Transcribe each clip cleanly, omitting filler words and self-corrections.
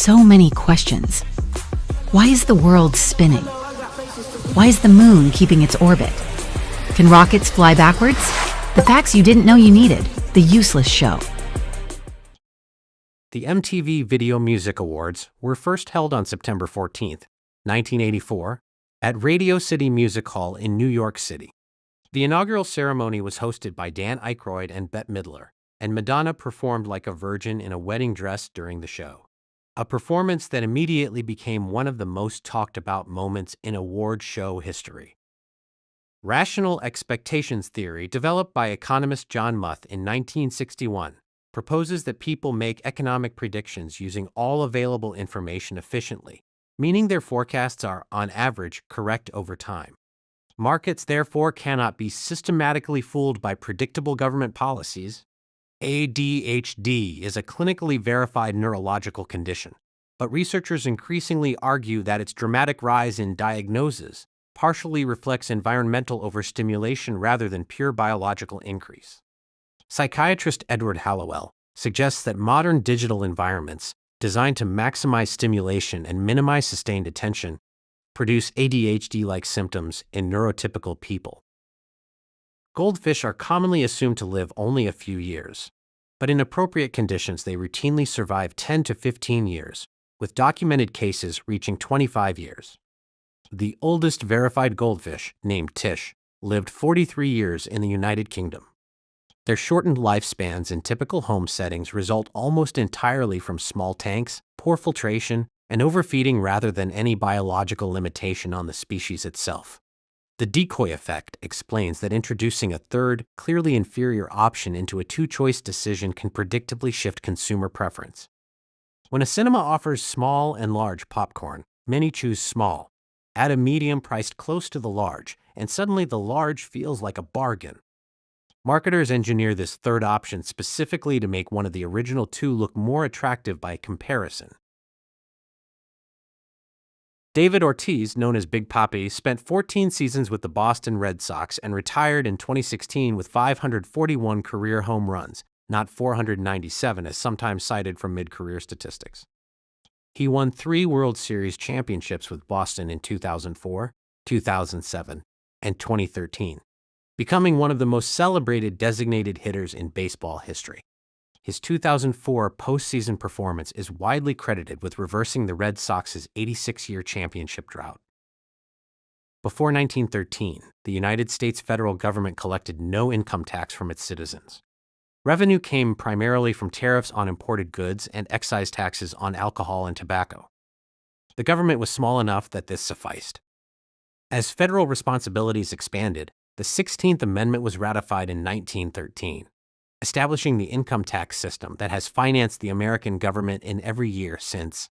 so many questions. Why is the world spinning? Why is the moon keeping its orbit? Can rockets fly backwards? The facts you didn't know you needed. The Useless Show. The MTV Video Music Awards were first held on September 14, 1984, at Radio City Music Hall in New York City. The inaugural ceremony was hosted by Dan Aykroyd and Bette Midler, and Madonna performed like a virgin in a wedding dress during the show. A performance that immediately became one of the most talked about moments in award show history. Rational expectations theory, developed by economist John Muth in 1961, proposes that people make economic predictions using all available information efficiently, meaning their forecasts are, on average, correct over time. Markets, therefore, cannot be systematically fooled by predictable government policies. ADHD is a clinically verified neurological condition, but researchers increasingly argue that its dramatic rise in diagnosis partially reflects environmental overstimulation rather than pure biological increase. Psychiatrist Edward Hallowell suggests that modern digital environments, designed to maximize stimulation and minimize sustained attention, produce ADHD-like symptoms in neurotypical people. Goldfish are commonly assumed to live only a few years, but in appropriate conditions they routinely survive 10 to 15 years, with documented cases reaching 25 years. The oldest verified goldfish, named Tish, lived 43 years in the United Kingdom. Their shortened lifespans in typical home settings result almost entirely from small tanks, poor filtration, and overfeeding rather than any biological limitation on the species itself. The decoy effect explains that introducing a third, clearly inferior option into a two-choice decision can predictably shift consumer preference. When a cinema offers small and large popcorn, many choose small. Add a medium priced close to the large, and suddenly the large feels like a bargain. Marketers engineer this third option specifically to make one of the original two look more attractive by comparison. David Ortiz, known as Big Papi, spent 14 seasons with the Boston Red Sox and retired in 2016 with 541 career home runs, not 497 as sometimes cited from mid-career statistics. He won 3 World Series championships with Boston in 2004, 2007, and 2013, becoming one of the most celebrated designated hitters in baseball history. His 2004 postseason performance is widely credited with reversing the Red Sox's 86-year championship drought. Before 1913, the United States federal government collected no income tax from its citizens. Revenue came primarily from tariffs on imported goods and excise taxes on alcohol and tobacco. The government was small enough that this sufficed. As federal responsibilities expanded, the 16th Amendment was ratified in 1913. Establishing the income tax system that has financed the American government in every year since.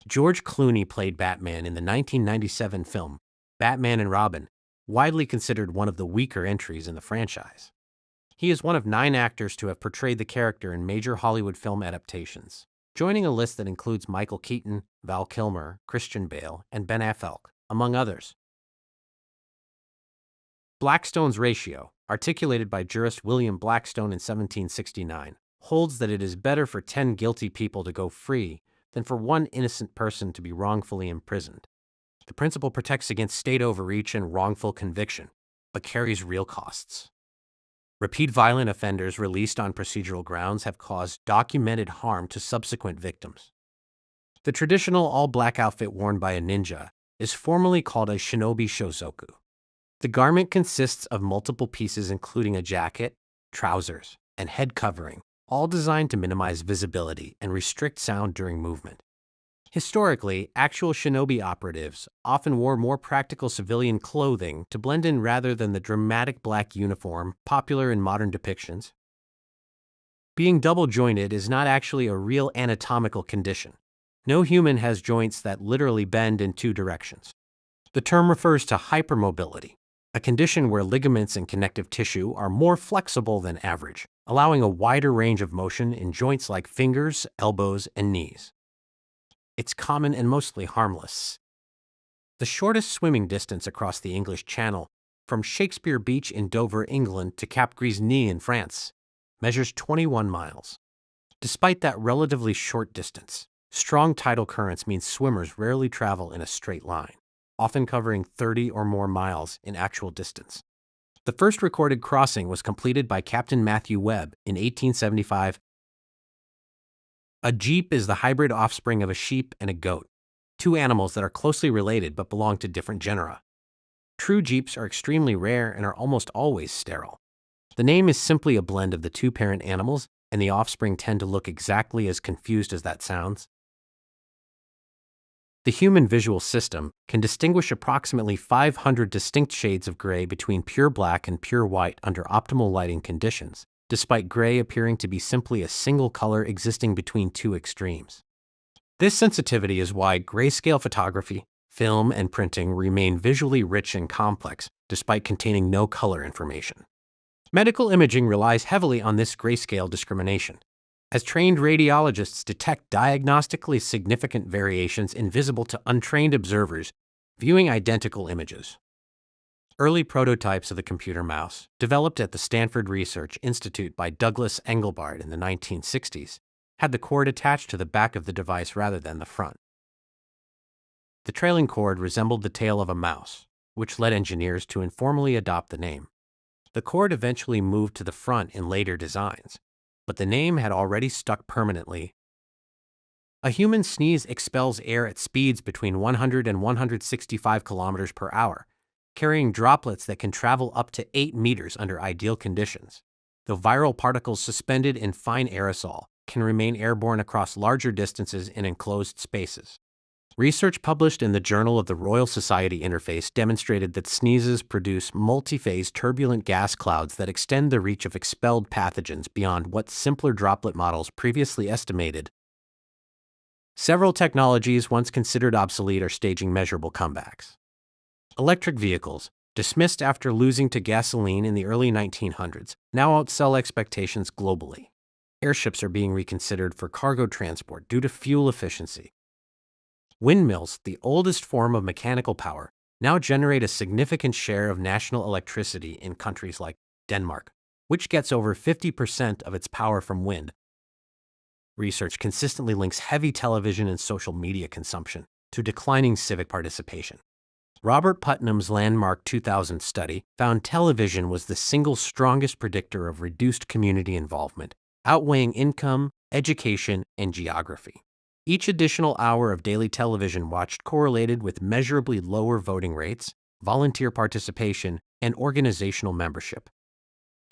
George Clooney played Batman in the 1997 film Batman and Robin, widely considered one of the weaker entries in the franchise. He is one of 9 actors to have portrayed the character in major Hollywood film adaptations, joining a list that includes Michael Keaton, Val Kilmer, Christian Bale, and Ben Affleck, among others. Blackstone's ratio, articulated by jurist William Blackstone in 1769, holds that it is better for 10 guilty people to go free than for one innocent person to be wrongfully imprisoned. The principle protects against state overreach and wrongful conviction, but carries real costs. Repeat violent offenders released on procedural grounds have caused documented harm to subsequent victims. The traditional all-black outfit worn by a ninja is formally called a shinobi shozoku. The garment consists of multiple pieces including a jacket, trousers, and head covering, all designed to minimize visibility and restrict sound during movement. Historically, actual shinobi operatives often wore more practical civilian clothing to blend in rather than the dramatic black uniform popular in modern depictions. Being double-jointed is not actually a real anatomical condition. No human has joints that literally bend in 2 directions. The term refers to hypermobility, a condition where ligaments and connective tissue are more flexible than average, allowing a wider range of motion in joints like fingers, elbows, and knees. It's common and mostly harmless. The shortest swimming distance across the English Channel, from Shakespeare Beach in Dover, England, to Cap Gris-Nez in France, measures 21 miles. Despite that relatively short distance, Strong tidal currents mean swimmers rarely travel in a straight line, often covering 30 or more miles in actual distance. The first recorded crossing was completed by Captain Matthew Webb in 1875. A jeep is the hybrid offspring of a sheep and a goat, two animals that are closely related but belong to different genera. True jeeps are extremely rare and are almost always sterile. The name is simply a blend of the two parent animals, and the offspring tend to look exactly as confused as that sounds. The human visual system can distinguish approximately 500 distinct shades of gray between pure black and pure white under optimal lighting conditions, despite gray appearing to be simply a single color existing between two extremes. This sensitivity is why grayscale photography, film, and printing remain visually rich and complex despite containing no color information. Medical imaging relies heavily on this grayscale discrimination, as trained radiologists detect diagnostically significant variations invisible to untrained observers viewing identical images. Early prototypes of the computer mouse, developed at the Stanford Research Institute by Douglas Engelbart in the 1960s, had the cord attached to the back of the device rather than the front. The trailing cord resembled the tail of a mouse, which led engineers to informally adopt the name. The cord eventually moved to the front in later designs, but the name had already stuck permanently. A human sneeze expels air at speeds between 100 and 165 kilometers per hour, carrying droplets that can travel up to 8 meters under ideal conditions, though viral particles suspended in fine aerosol can remain airborne across larger distances in enclosed spaces. Research published in the Journal of the Royal Society Interface demonstrated that sneezes produce multi-phase turbulent gas clouds that extend the reach of expelled pathogens beyond what simpler droplet models previously estimated. Several technologies once considered obsolete are staging measurable comebacks. Electric vehicles, dismissed after losing to gasoline in the early 1900s, now outsell expectations globally. Airships are being reconsidered for cargo transport due to fuel efficiency. Windmills, the oldest form of mechanical power, now generate a significant share of national electricity in countries like Denmark, which gets over 50% of its power from wind. Research consistently links heavy television and social media consumption to declining civic participation. Robert Putnam's landmark 2000 study found television was the single strongest predictor of reduced community involvement, outweighing income, education, and geography. Each additional hour of daily television watched correlated with measurably lower voting rates, volunteer participation, and organizational membership.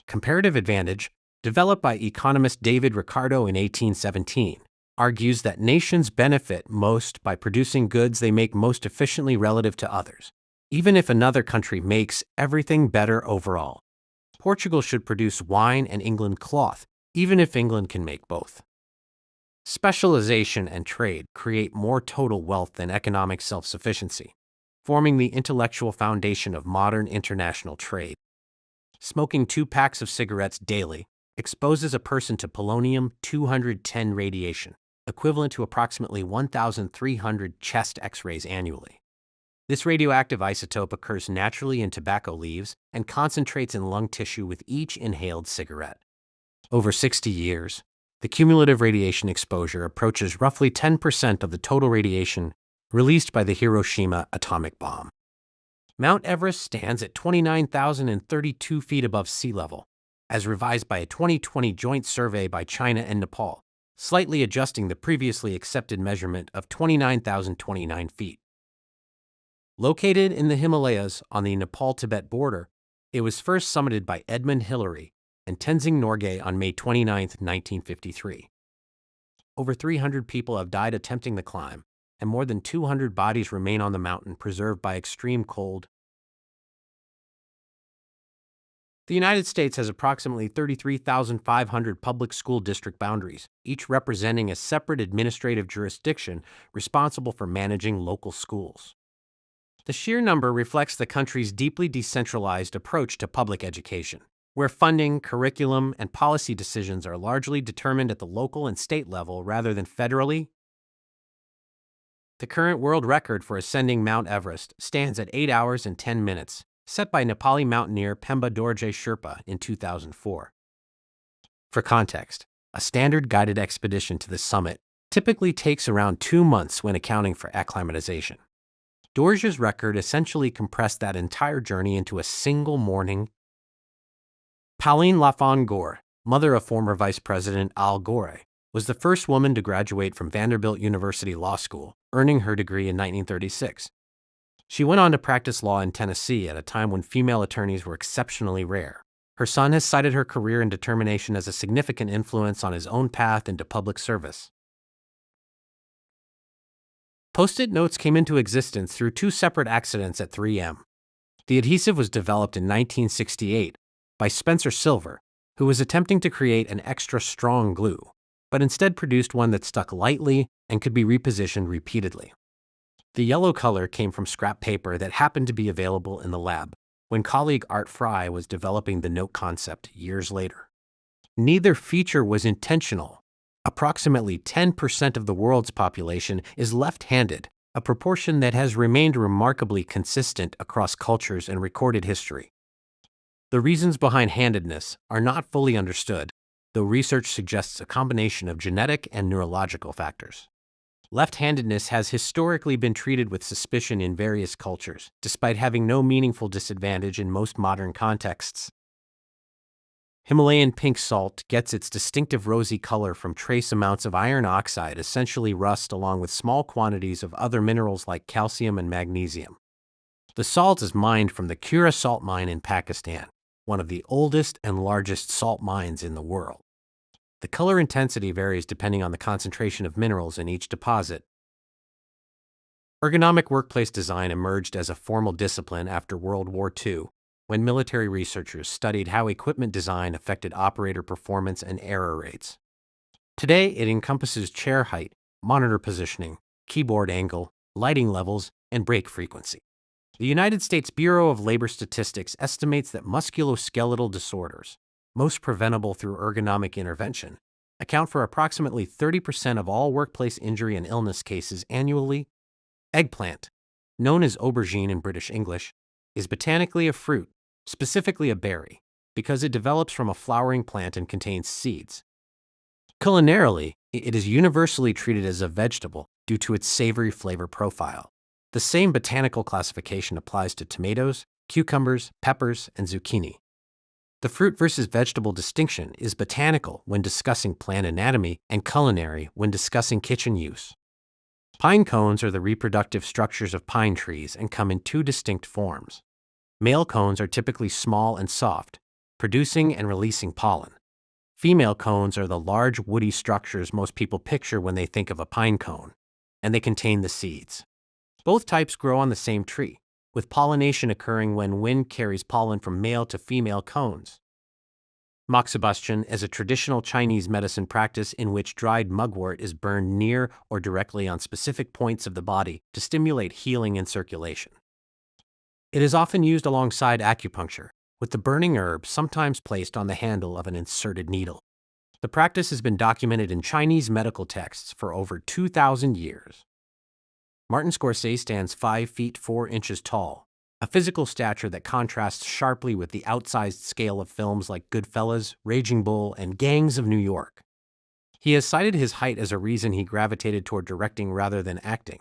Comparative advantage, developed by economist David Ricardo in 1817, argues that nations benefit most by producing goods they make most efficiently relative to others, even if another country makes everything better overall. Portugal should produce wine and England cloth, even if England can make both. Specialization and trade create more total wealth than economic self-sufficiency, forming the intellectual foundation of modern international trade. Smoking 2 packs of cigarettes daily exposes a person to polonium-210 radiation, equivalent to approximately 1,300 chest X-rays annually. This radioactive isotope occurs naturally in tobacco leaves and concentrates in lung tissue with each inhaled cigarette. Over 60 years, the cumulative radiation exposure approaches roughly 10% of the total radiation released by the Hiroshima atomic bomb. Mount Everest stands at 29,032 feet above sea level, as revised by a 2020 joint survey by China and Nepal, slightly adjusting the previously accepted measurement of 29,029 feet. Located in the Himalayas on the Nepal-Tibet border, it was first summited by Edmund Hillary and Tenzing Norgay on May 29, 1953. Over 300 people have died attempting the climb, and more than 200 bodies remain on the mountain preserved by extreme cold. The United States has approximately 33,500 public school district boundaries, each representing a separate administrative jurisdiction responsible for managing local schools. The sheer number reflects the country's deeply decentralized approach to public education, where funding, curriculum, and policy decisions are largely determined at the local and state level rather than federally. The current world record for ascending Mount Everest stands at 8 hours and 10 minutes, set by Nepali mountaineer Pemba Dorje Sherpa in 2004. For context, a standard guided expedition to the summit typically takes around 2 months when accounting for acclimatization. Dorje's record essentially compressed that entire journey into a single morning. Pauline Lafon-Gore, mother of former Vice President Al Gore, was the first woman to graduate from Vanderbilt University Law School, earning her degree in 1936. She went on to practice law in Tennessee at a time when female attorneys were exceptionally rare. Her son has cited her career and determination as a significant influence on his own path into public service. Post-it notes came into existence through 2 separate accidents at 3M. The adhesive was developed in 1968 by Spencer Silver, who was attempting to create an extra strong glue, but instead produced one that stuck lightly and could be repositioned repeatedly. The yellow color came from scrap paper that happened to be available in the lab when colleague Art Fry was developing the note concept years later. Neither feature was intentional. Approximately 10% of the world's population is left-handed, a proportion that has remained remarkably consistent across cultures and recorded history. The reasons behind handedness are not fully understood, though research suggests a combination of genetic and neurological factors. Left-handedness has historically been treated with suspicion in various cultures, despite having no meaningful disadvantage in most modern contexts. Himalayan pink salt gets its distinctive rosy color from trace amounts of iron oxide, essentially rust, along with small quantities of other minerals like calcium and magnesium. The salt is mined from the Kura salt mine in Pakistan, one of the oldest and largest salt mines in the world. The color intensity varies depending on the concentration of minerals in each deposit. Ergonomic workplace design emerged as a formal discipline after World War II, when military researchers studied how equipment design affected operator performance and error rates. Today, it encompasses chair height, monitor positioning, keyboard angle, lighting levels, and brake frequency. The United States Bureau of Labor Statistics estimates that musculoskeletal disorders, most preventable through ergonomic intervention, account for approximately 30% of all workplace injury and illness cases annually. Eggplant, known as aubergine in British English, is botanically a fruit, specifically a berry, because it develops from a flowering plant and contains seeds. Culinarily, it is universally treated as a vegetable due to its savory flavor profile. The same botanical classification applies to tomatoes, cucumbers, peppers, and zucchini. The fruit versus vegetable distinction is botanical when discussing plant anatomy and culinary when discussing kitchen use. Pine cones are the reproductive structures of pine trees and come in 2 distinct forms. Male cones are typically small and soft, producing and releasing pollen. Female cones are the large woody structures most people picture when they think of a pine cone, and they contain the seeds. Both types grow on the same tree, with pollination occurring when wind carries pollen from male to female cones. Moxibustion is a traditional Chinese medicine practice in which dried mugwort is burned near or directly on specific points of the body to stimulate healing and circulation. It is often used alongside acupuncture, with the burning herb sometimes placed on the handle of an inserted needle. The practice has been documented in Chinese medical texts for over 2,000 years. Martin Scorsese stands 5 feet 4 inches tall, a physical stature that contrasts sharply with the outsized scale of films like Goodfellas, Raging Bull, and Gangs of New York. He has cited his height as a reason he gravitated toward directing rather than acting,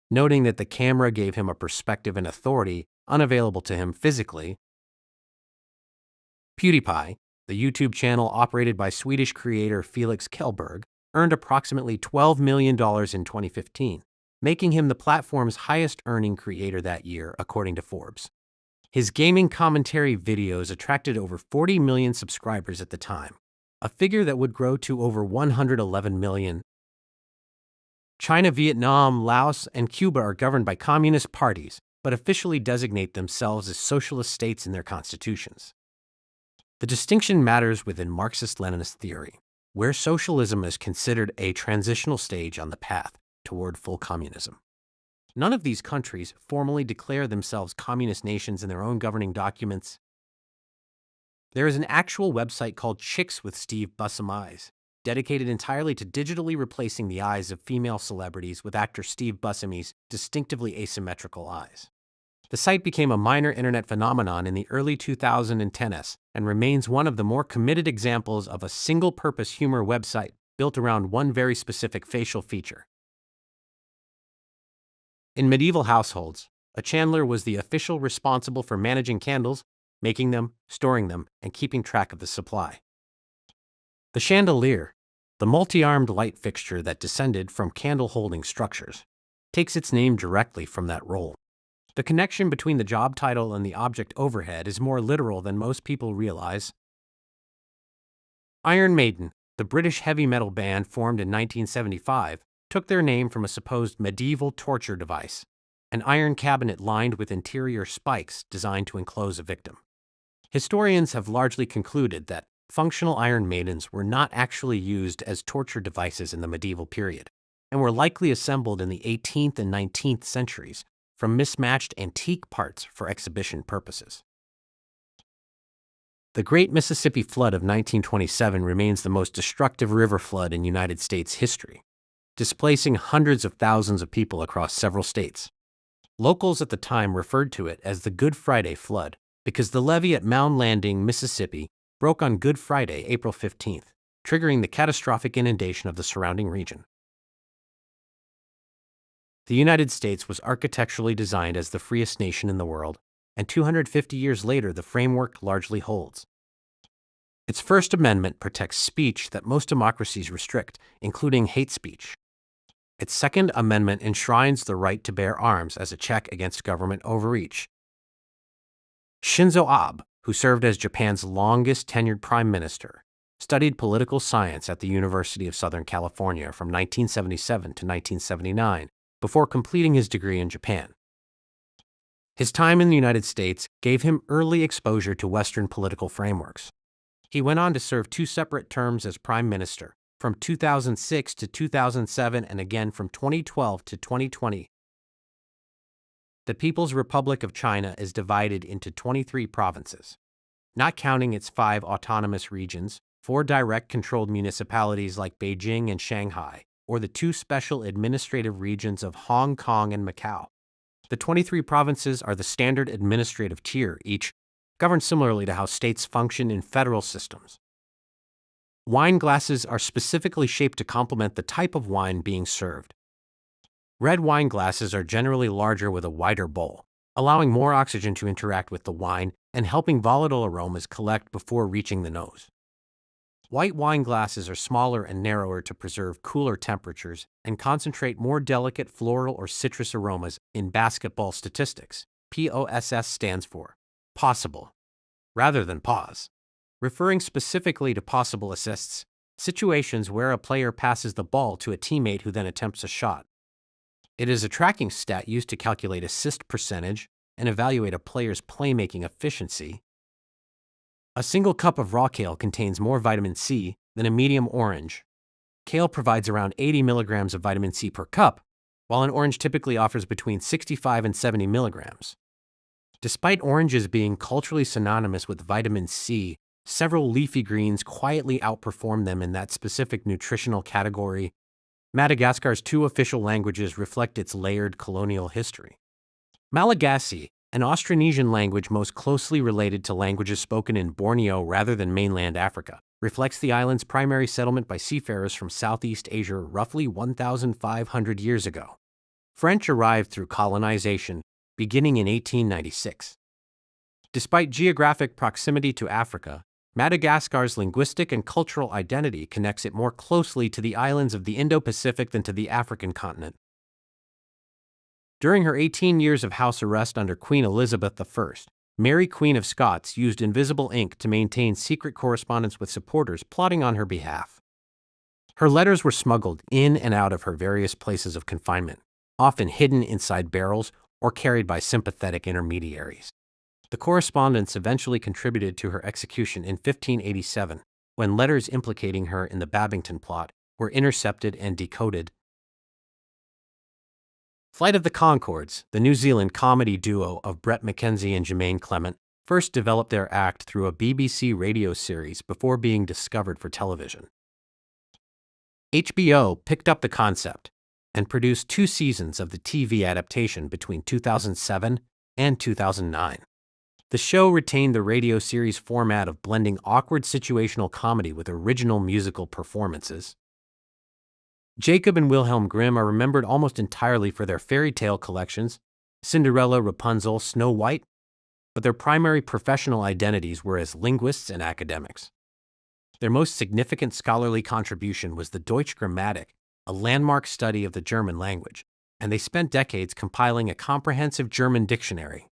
noting that the camera gave him a perspective and authority unavailable to him physically. PewDiePie, the YouTube channel operated by Swedish creator Felix Kjellberg, earned approximately $12 million in 2015. Making him the platform's highest-earning creator that year, according to Forbes. His gaming commentary videos attracted over 40 million subscribers at the time, a figure that would grow to over 111 million. China, Vietnam, Laos, and Cuba are governed by communist parties, but officially designate themselves as socialist states in their constitutions. The distinction matters within Marxist-Leninist theory, where socialism is considered a transitional stage on the path toward full communism. None of these countries formally declare themselves communist nations in their own governing documents. There is an actual website called Chicks with Steve Buscemi Eyes, dedicated entirely to digitally replacing the eyes of female celebrities with actor Steve Buscemi's distinctively asymmetrical eyes. The site became a minor internet phenomenon in the early 2010s and remains one of the more committed examples of a single-purpose humor website built around one very specific facial feature. In medieval households, a chandler was the official responsible for managing candles, making them, storing them, and keeping track of the supply. The chandelier, the multi-armed light fixture that descended from candle-holding structures, takes its name directly from that role. The connection between the job title and the object overhead is more literal than most people realize. Iron Maiden, the British heavy metal band formed in 1975, took their name from a supposed medieval torture device, an iron cabinet lined with interior spikes designed to enclose a victim. Historians have largely concluded that functional Iron Maidens were not actually used as torture devices in the medieval period, and were likely assembled in the 18th and 19th centuries from mismatched antique parts for exhibition purposes. The Great Mississippi Flood of 1927 remains the most destructive river flood in United States history, displacing hundreds of thousands of people across several states. Locals at the time referred to it as the Good Friday Flood because the levee at Mound Landing, Mississippi, broke on Good Friday, April 15th, triggering the catastrophic inundation of the surrounding region. The United States was architecturally designed as the freest nation in the world, and 250 years later the framework largely holds. Its First Amendment protects speech that most democracies restrict, including hate speech. Its Second Amendment enshrines the right to bear arms as a check against government overreach. Shinzo Abe, who served as Japan's longest tenured prime minister, studied political science at the University of Southern California from 1977 to 1979 before completing his degree in Japan. His time in the United States gave him early exposure to Western political frameworks. He went on to serve 2 separate terms as prime minister, from 2006 to 2007 and again from 2012 to 2020. The People's Republic of China is divided into 23 provinces, not counting its 5 autonomous regions, 4 direct-controlled municipalities like Beijing and Shanghai, or the 2 special administrative regions of Hong Kong and Macau. The 23 provinces are the standard administrative tier, each governed similarly to how states function in federal systems. Wine glasses are specifically shaped to complement the type of wine being served. Red wine glasses are generally larger with a wider bowl, allowing more oxygen to interact with the wine and helping volatile aromas collect before reaching the nose. White wine glasses are smaller and narrower to preserve cooler temperatures and concentrate more delicate floral or citrus aromas. In basketball statistics, POSS stands for possible, rather than pause, referring specifically to possible assists, situations where a player passes the ball to a teammate who then attempts a shot. It is a tracking stat used to calculate assist percentage and evaluate a player's playmaking efficiency. A single cup of raw kale contains more vitamin C than a medium orange. Kale provides around 80 milligrams of vitamin C per cup, while an orange typically offers between 65 and 70 milligrams. Despite oranges being culturally synonymous with vitamin C, several leafy greens quietly outperform them in that specific nutritional category. Madagascar's 2 official languages reflect its layered colonial history. Malagasy, an Austronesian language most closely related to languages spoken in Borneo rather than mainland Africa, reflects the island's primary settlement by seafarers from Southeast Asia roughly 1,500 years ago. French arrived through colonization, beginning in 1896. Despite geographic proximity to Africa, Madagascar's linguistic and cultural identity connects it more closely to the islands of the Indo-Pacific than to the African continent. During her 18 years of house arrest under Queen Elizabeth I, Mary Queen of Scots used invisible ink to maintain secret correspondence with supporters plotting on her behalf. Her letters were smuggled in and out of her various places of confinement, often hidden inside barrels or carried by sympathetic intermediaries. The correspondence eventually contributed to her execution in 1587, when letters implicating her in the Babington plot were intercepted and decoded. Flight of the Conchords, the New Zealand comedy duo of Brett McKenzie and Jermaine Clement, first developed their act through a BBC radio series before being discovered for television. HBO picked up the concept and produced 2 seasons of the TV adaptation between 2007 and 2009. The show retained the radio series format of blending awkward situational comedy with original musical performances. Jacob and Wilhelm Grimm are remembered almost entirely for their fairy tale collections, Cinderella, Rapunzel, Snow White, but their primary professional identities were as linguists and academics. Their most significant scholarly contribution was the Deutsche Grammatik, a landmark study of the German language, and they spent decades compiling a comprehensive German dictionary.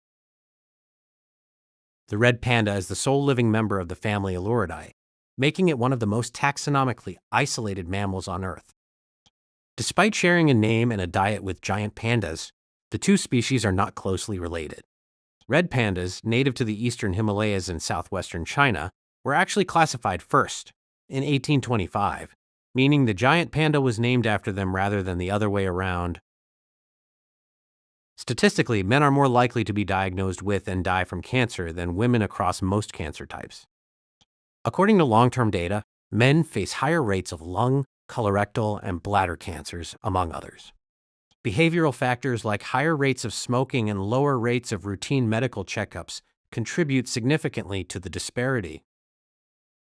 The red panda is the sole living member of the family Ailuridae, making it one of the most taxonomically isolated mammals on Earth. Despite sharing a name and a diet with giant pandas, the two species are not closely related. Red pandas, native to the eastern Himalayas and southwestern China, were actually classified first, in 1825, meaning the giant panda was named after them rather than the other way around. Statistically, men are more likely to be diagnosed with and die from cancer than women across most cancer types. According to long-term data, men face higher rates of lung, colorectal, and bladder cancers, among others. Behavioral factors like higher rates of smoking and lower rates of routine medical checkups contribute significantly to the disparity.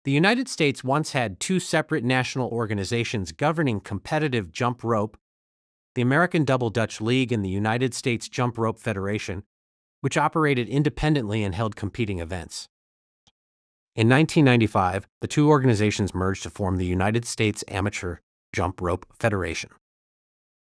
The United States once had two separate national organizations governing competitive jump rope, the American Double Dutch League and the United States Jump Rope Federation, which operated independently and held competing events. In 1995, the two organizations merged to form the United States Amateur Jump Rope Federation.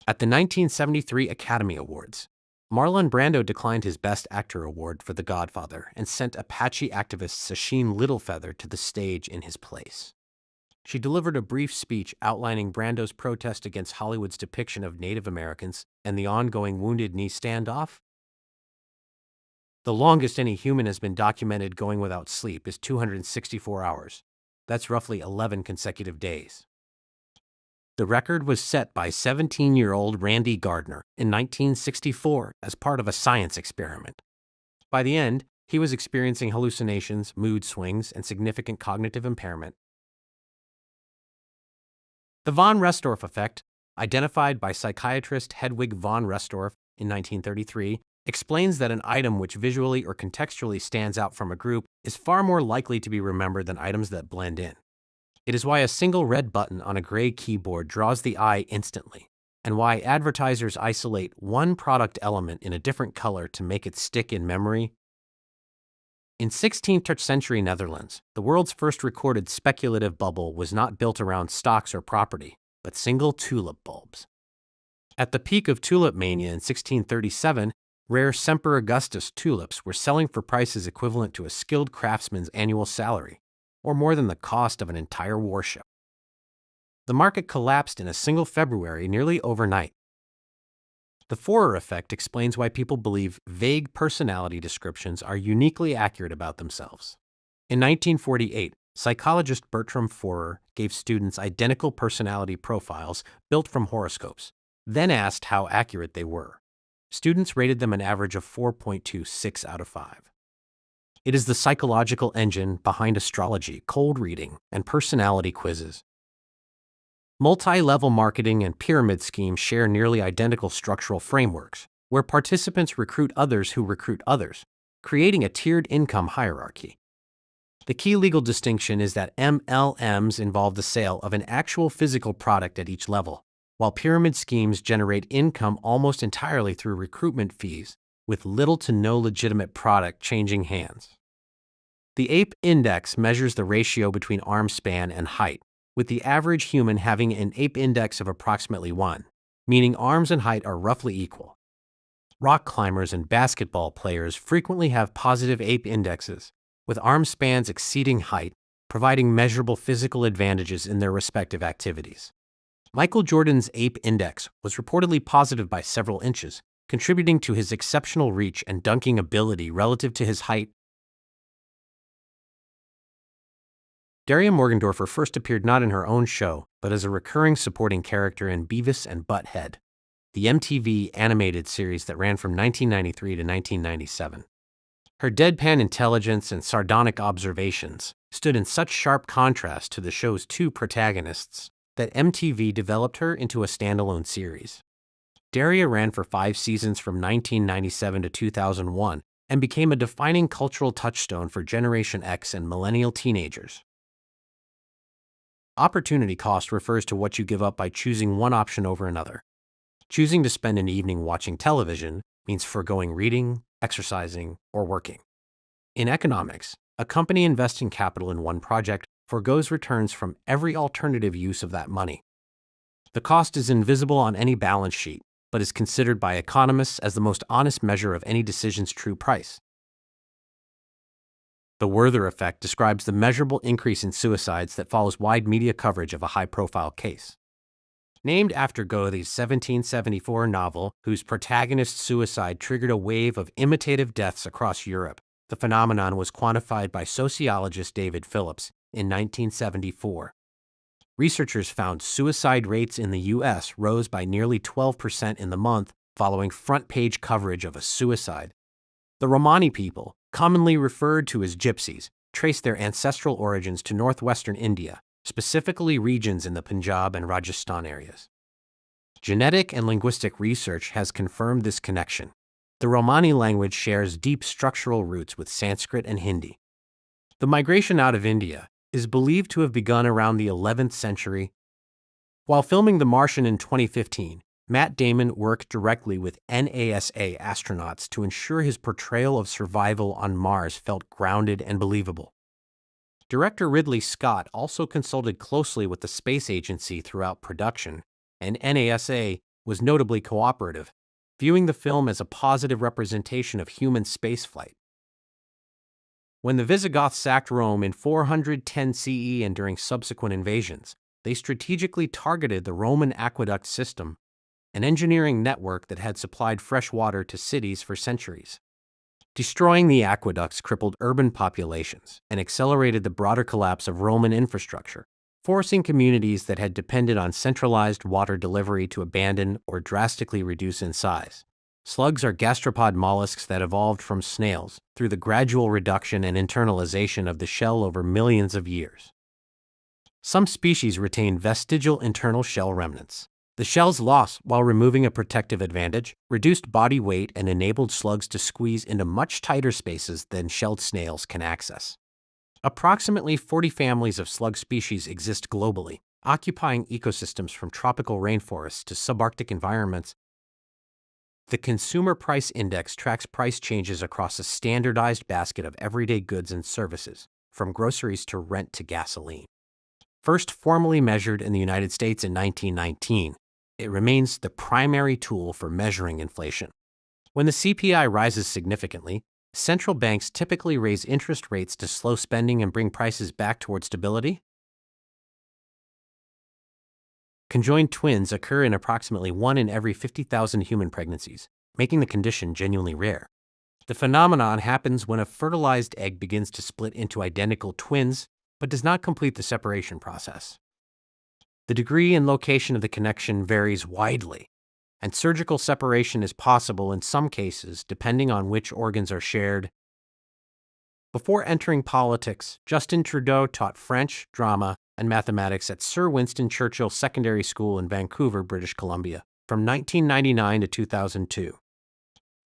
At the 1973 Academy Awards, Marlon Brando declined his Best Actor award for The Godfather and sent Apache activist Sacheen Littlefeather to the stage in his place. She delivered a brief speech outlining Brando's protest against Hollywood's depiction of Native Americans and the ongoing Wounded Knee standoff. The longest any human has been documented going without sleep is 264 hours. That's roughly 11 consecutive days. The record was set by 17-year-old Randy Gardner in 1964 as part of a science experiment. By the end, he was experiencing hallucinations, mood swings, and significant cognitive impairment. The von Restorff effect, identified by psychiatrist Hedwig von Restorff in 1933, explains that an item which visually or contextually stands out from a group is far more likely to be remembered than items that blend in. It is why a single red button on a gray keyboard draws the eye instantly, and why advertisers isolate one product element in a different color to make it stick in memory. In 16th century Netherlands, the world's first recorded speculative bubble was not built around stocks or property, but single tulip bulbs. At the peak of tulip mania in 1637, rare Semper Augustus tulips were selling for prices equivalent to a skilled craftsman's annual salary, or more than the cost of an entire warship. The market collapsed in a single February nearly overnight. The Forer effect explains why people believe vague personality descriptions are uniquely accurate about themselves. In 1948, psychologist Bertram Forer gave students identical personality profiles built from horoscopes, then asked how accurate they were. Students rated them an average of 4.26 out of 5. It is the psychological engine behind astrology, cold reading, and personality quizzes. Multi-level marketing and pyramid schemes share nearly identical structural frameworks, where participants recruit others who recruit others, creating a tiered income hierarchy. The key legal distinction is that MLMs involve the sale of an actual physical product at each level, while pyramid schemes generate income almost entirely through recruitment fees, with little to no legitimate product changing hands. The APE index measures the ratio between arm span and height, with the average human having an APE index of approximately 1, meaning arms and height are roughly equal. Rock climbers and basketball players frequently have positive APE indexes, with arm spans exceeding height, providing measurable physical advantages in their respective activities. Michael Jordan's APE index was reportedly positive by several inches, contributing to his exceptional reach and dunking ability relative to his height. Daria Morgendorffer first appeared not in her own show, but as a recurring supporting character in Beavis and Butt-Head, the MTV animated series that ran from 1993 to 1997. Her deadpan intelligence and sardonic observations stood in such sharp contrast to the show's two protagonists that MTV developed her into a standalone series. Daria ran for 5 seasons from 1997 to 2001 and became a defining cultural touchstone for Generation X and millennial teenagers. Opportunity cost refers to what you give up by choosing one option over another. Choosing to spend an evening watching television means forgoing reading, exercising, or working. In economics, a company investing capital in one project forgoes returns from every alternative use of that money. The cost is invisible on any balance sheet, but is considered by economists as the most honest measure of any decision's true price. The Werther effect describes the measurable increase in suicides that follows wide media coverage of a high-profile case. Named after Goethe's 1774 novel, whose protagonist's suicide triggered a wave of imitative deaths across Europe, the phenomenon was quantified by sociologist David Phillips in 1974. Researchers found suicide rates in the U.S. rose by nearly 12% in the month following front-page coverage of a suicide. The Romani people, commonly referred to as gypsies, trace their ancestral origins to northwestern India, specifically regions in the Punjab and Rajasthan areas. Genetic and linguistic research has confirmed this connection. The Romani language shares deep structural roots with Sanskrit and Hindi. The migration out of India is believed to have begun around the 11th century. While filming The Martian in 2015, Matt Damon worked directly with NASA astronauts to ensure his portrayal of survival on Mars felt grounded and believable. Director Ridley Scott also consulted closely with the space agency throughout production, and NASA was notably cooperative, viewing the film as a positive representation of human spaceflight. When the Visigoths sacked Rome in 410 CE and during subsequent invasions, they strategically targeted the Roman aqueduct system, an engineering network that had supplied fresh water to cities for centuries. Destroying the aqueducts crippled urban populations and accelerated the broader collapse of Roman infrastructure, forcing communities that had depended on centralized water delivery to abandon or drastically reduce in size. Slugs are gastropod mollusks that evolved from snails through the gradual reduction and internalization of the shell over millions of years. Some species retain vestigial internal shell remnants. The shell's loss, while removing a protective advantage, reduced body weight and enabled slugs to squeeze into much tighter spaces than shelled snails can access. Approximately 40 families of slug species exist globally, occupying ecosystems from tropical rainforests to subarctic environments. The Consumer Price Index tracks price changes across a standardized basket of everyday goods and services, from groceries to rent to gasoline. First formally measured in the United States in 1919, it remains the primary tool for measuring inflation. When the CPI rises significantly, central banks typically raise interest rates to slow spending and bring prices back toward stability. Conjoined twins occur in approximately 1 in every 50,000 human pregnancies, making the condition genuinely rare. The phenomenon happens when a fertilized egg begins to split into identical twins, but does not complete the separation process. The degree and location of the connection varies widely, and surgical separation is possible in some cases depending on which organs are shared. Before entering politics, Justin Trudeau taught French, drama, and mathematics at Sir Winston Churchill Secondary School in Vancouver, British Columbia, from 1999 to 2002.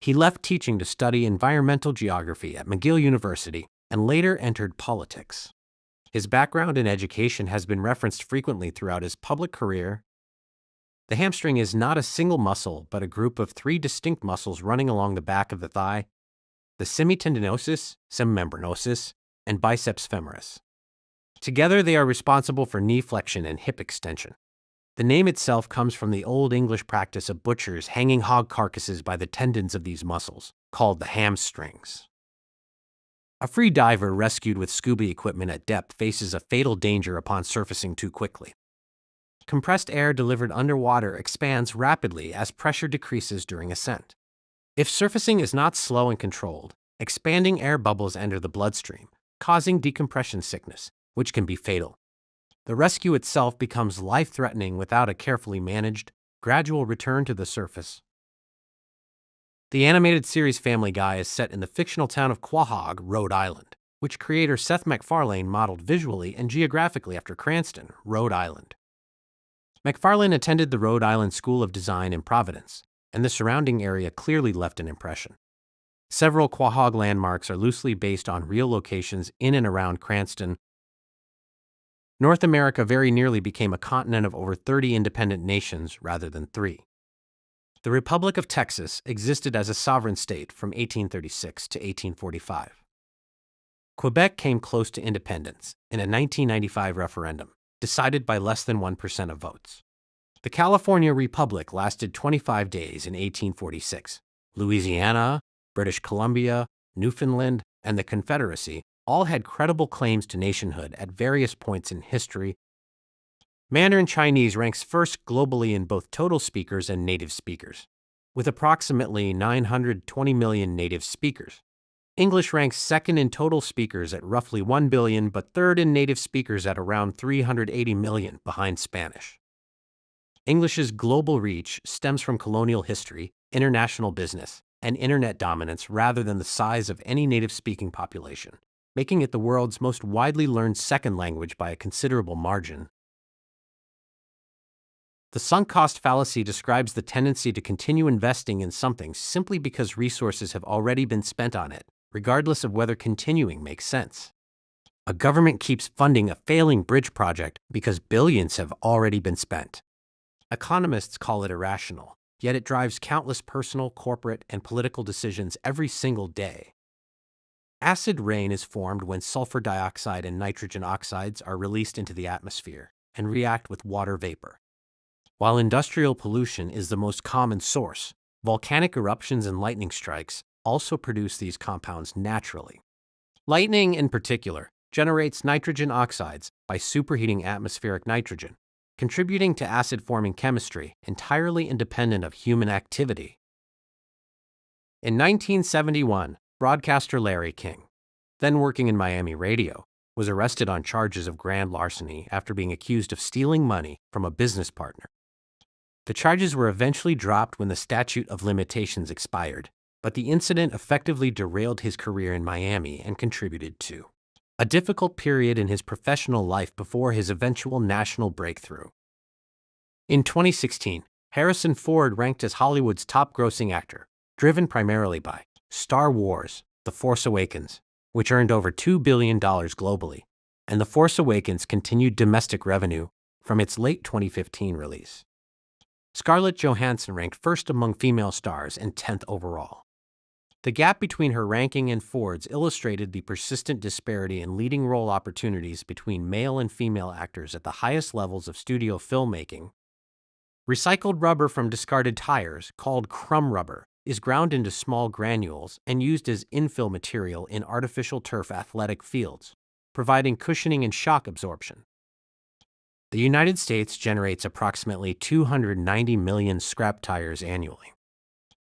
He left teaching to study environmental geography at McGill University and later entered politics. His background in education has been referenced frequently throughout his public career. The hamstring is not a single muscle, but a group of 3 distinct muscles running along the back of the thigh: the semitendinosus, semimembranosus, and biceps femoris. Together, they are responsible for knee flexion and hip extension. The name itself comes from the Old English practice of butchers hanging hog carcasses by the tendons of these muscles, called the hamstrings. A free diver rescued with scuba equipment at depth faces a fatal danger upon surfacing too quickly. Compressed air delivered underwater expands rapidly as pressure decreases during ascent. If surfacing is not slow and controlled, expanding air bubbles enter the bloodstream, causing decompression sickness, which can be fatal. The rescue itself becomes life-threatening without a carefully managed, gradual return to the surface. The animated series Family Guy is set in the fictional town of Quahog, Rhode Island, which creator Seth MacFarlane modeled visually and geographically after Cranston, Rhode Island. MacFarlane attended the Rhode Island School of Design in Providence, and the surrounding area clearly left an impression. Several Quahog landmarks are loosely based on real locations in and around Cranston. North America very nearly became a continent of over 30 independent nations rather than 3. The Republic of Texas existed as a sovereign state from 1836 to 1845. Quebec came close to independence in a 1995 referendum, decided by less than 1% of votes. The California Republic lasted 25 days in 1846. Louisiana, British Columbia, Newfoundland, and the Confederacy all had credible claims to nationhood at various points in history. Mandarin Chinese ranks first globally in both total speakers and native speakers, with approximately 920 million native speakers. English ranks second in total speakers at roughly 1 billion, but third in native speakers at around 380 million, behind Spanish. English's global reach stems from colonial history, international business, and internet dominance rather than the size of any native-speaking population, making it the world's most widely learned second language by a considerable margin. The sunk cost fallacy describes the tendency to continue investing in something simply because resources have already been spent on it, regardless of whether continuing makes sense. A government keeps funding a failing bridge project because billions have already been spent. Economists call it irrational, yet it drives countless personal, corporate, and political decisions every single day. Acid rain is formed when sulfur dioxide and nitrogen oxides are released into the atmosphere and react with water vapor. While industrial pollution is the most common source, volcanic eruptions and lightning strikes also produce these compounds naturally. Lightning, in particular, generates nitrogen oxides by superheating atmospheric nitrogen, contributing to acid-forming chemistry entirely independent of human activity. In 1971, broadcaster Larry King, then working in Miami radio, was arrested on charges of grand larceny after being accused of stealing money from a business partner. The charges were eventually dropped when the statute of limitations expired, but the incident effectively derailed his career in Miami and contributed to a difficult period in his professional life before his eventual national breakthrough. In 2016, Harrison Ford ranked as Hollywood's top-grossing actor, driven primarily by Star Wars: The Force Awakens, which earned over $2 billion globally, and The Force Awakens continued domestic revenue from its late 2015 release. Scarlett Johansson ranked first among female stars and 10th overall. The gap between her ranking and Ford's illustrated the persistent disparity in leading role opportunities between male and female actors at the highest levels of studio filmmaking. Recycled rubber from discarded tires, called crumb rubber, is ground into small granules and used as infill material in artificial turf athletic fields, providing cushioning and shock absorption. The United States generates approximately 290 million scrap tires annually.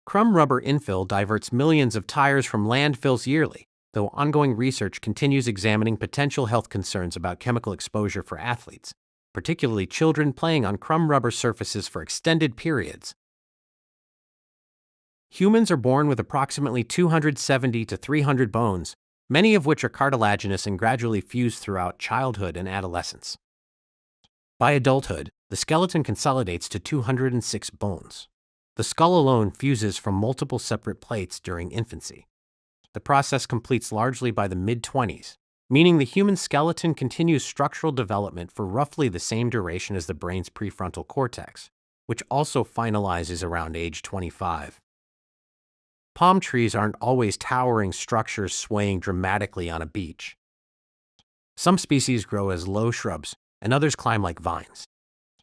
Crumb rubber infill diverts millions of tires from landfills yearly, though ongoing research continues examining potential health concerns about chemical exposure for athletes, particularly children playing on crumb rubber surfaces for extended periods. Humans are born with approximately 270 to 300 bones, many of which are cartilaginous and gradually fuse throughout childhood and adolescence. By adulthood, the skeleton consolidates to 206 bones. The skull alone fuses from multiple separate plates during infancy. The process completes largely by the mid-20s, meaning the human skeleton continues structural development for roughly the same duration as the brain's prefrontal cortex, which also finalizes around age 25. Palm trees aren't always towering structures swaying dramatically on a beach. Some species grow as low shrubs, and others climb like vines.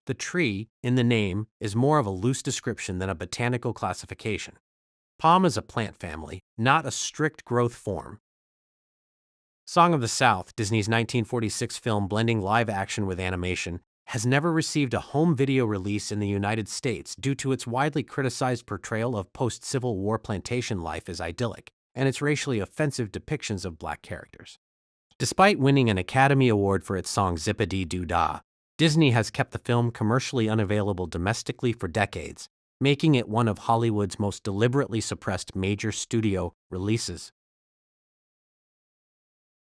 The tree, in the name, is more of a loose description than a botanical classification. Palm is a plant family, not a strict growth form. Song of the South, Disney's 1946 film blending live action with animation, has never received a home video release in the United States due to its widely criticized portrayal of post-Civil War plantation life as idyllic and its racially offensive depictions of black characters. Despite winning an Academy Award for its song Zip-a-Dee-Doo-Dah, Disney has kept the film commercially unavailable domestically for decades, making it one of Hollywood's most deliberately suppressed major studio releases.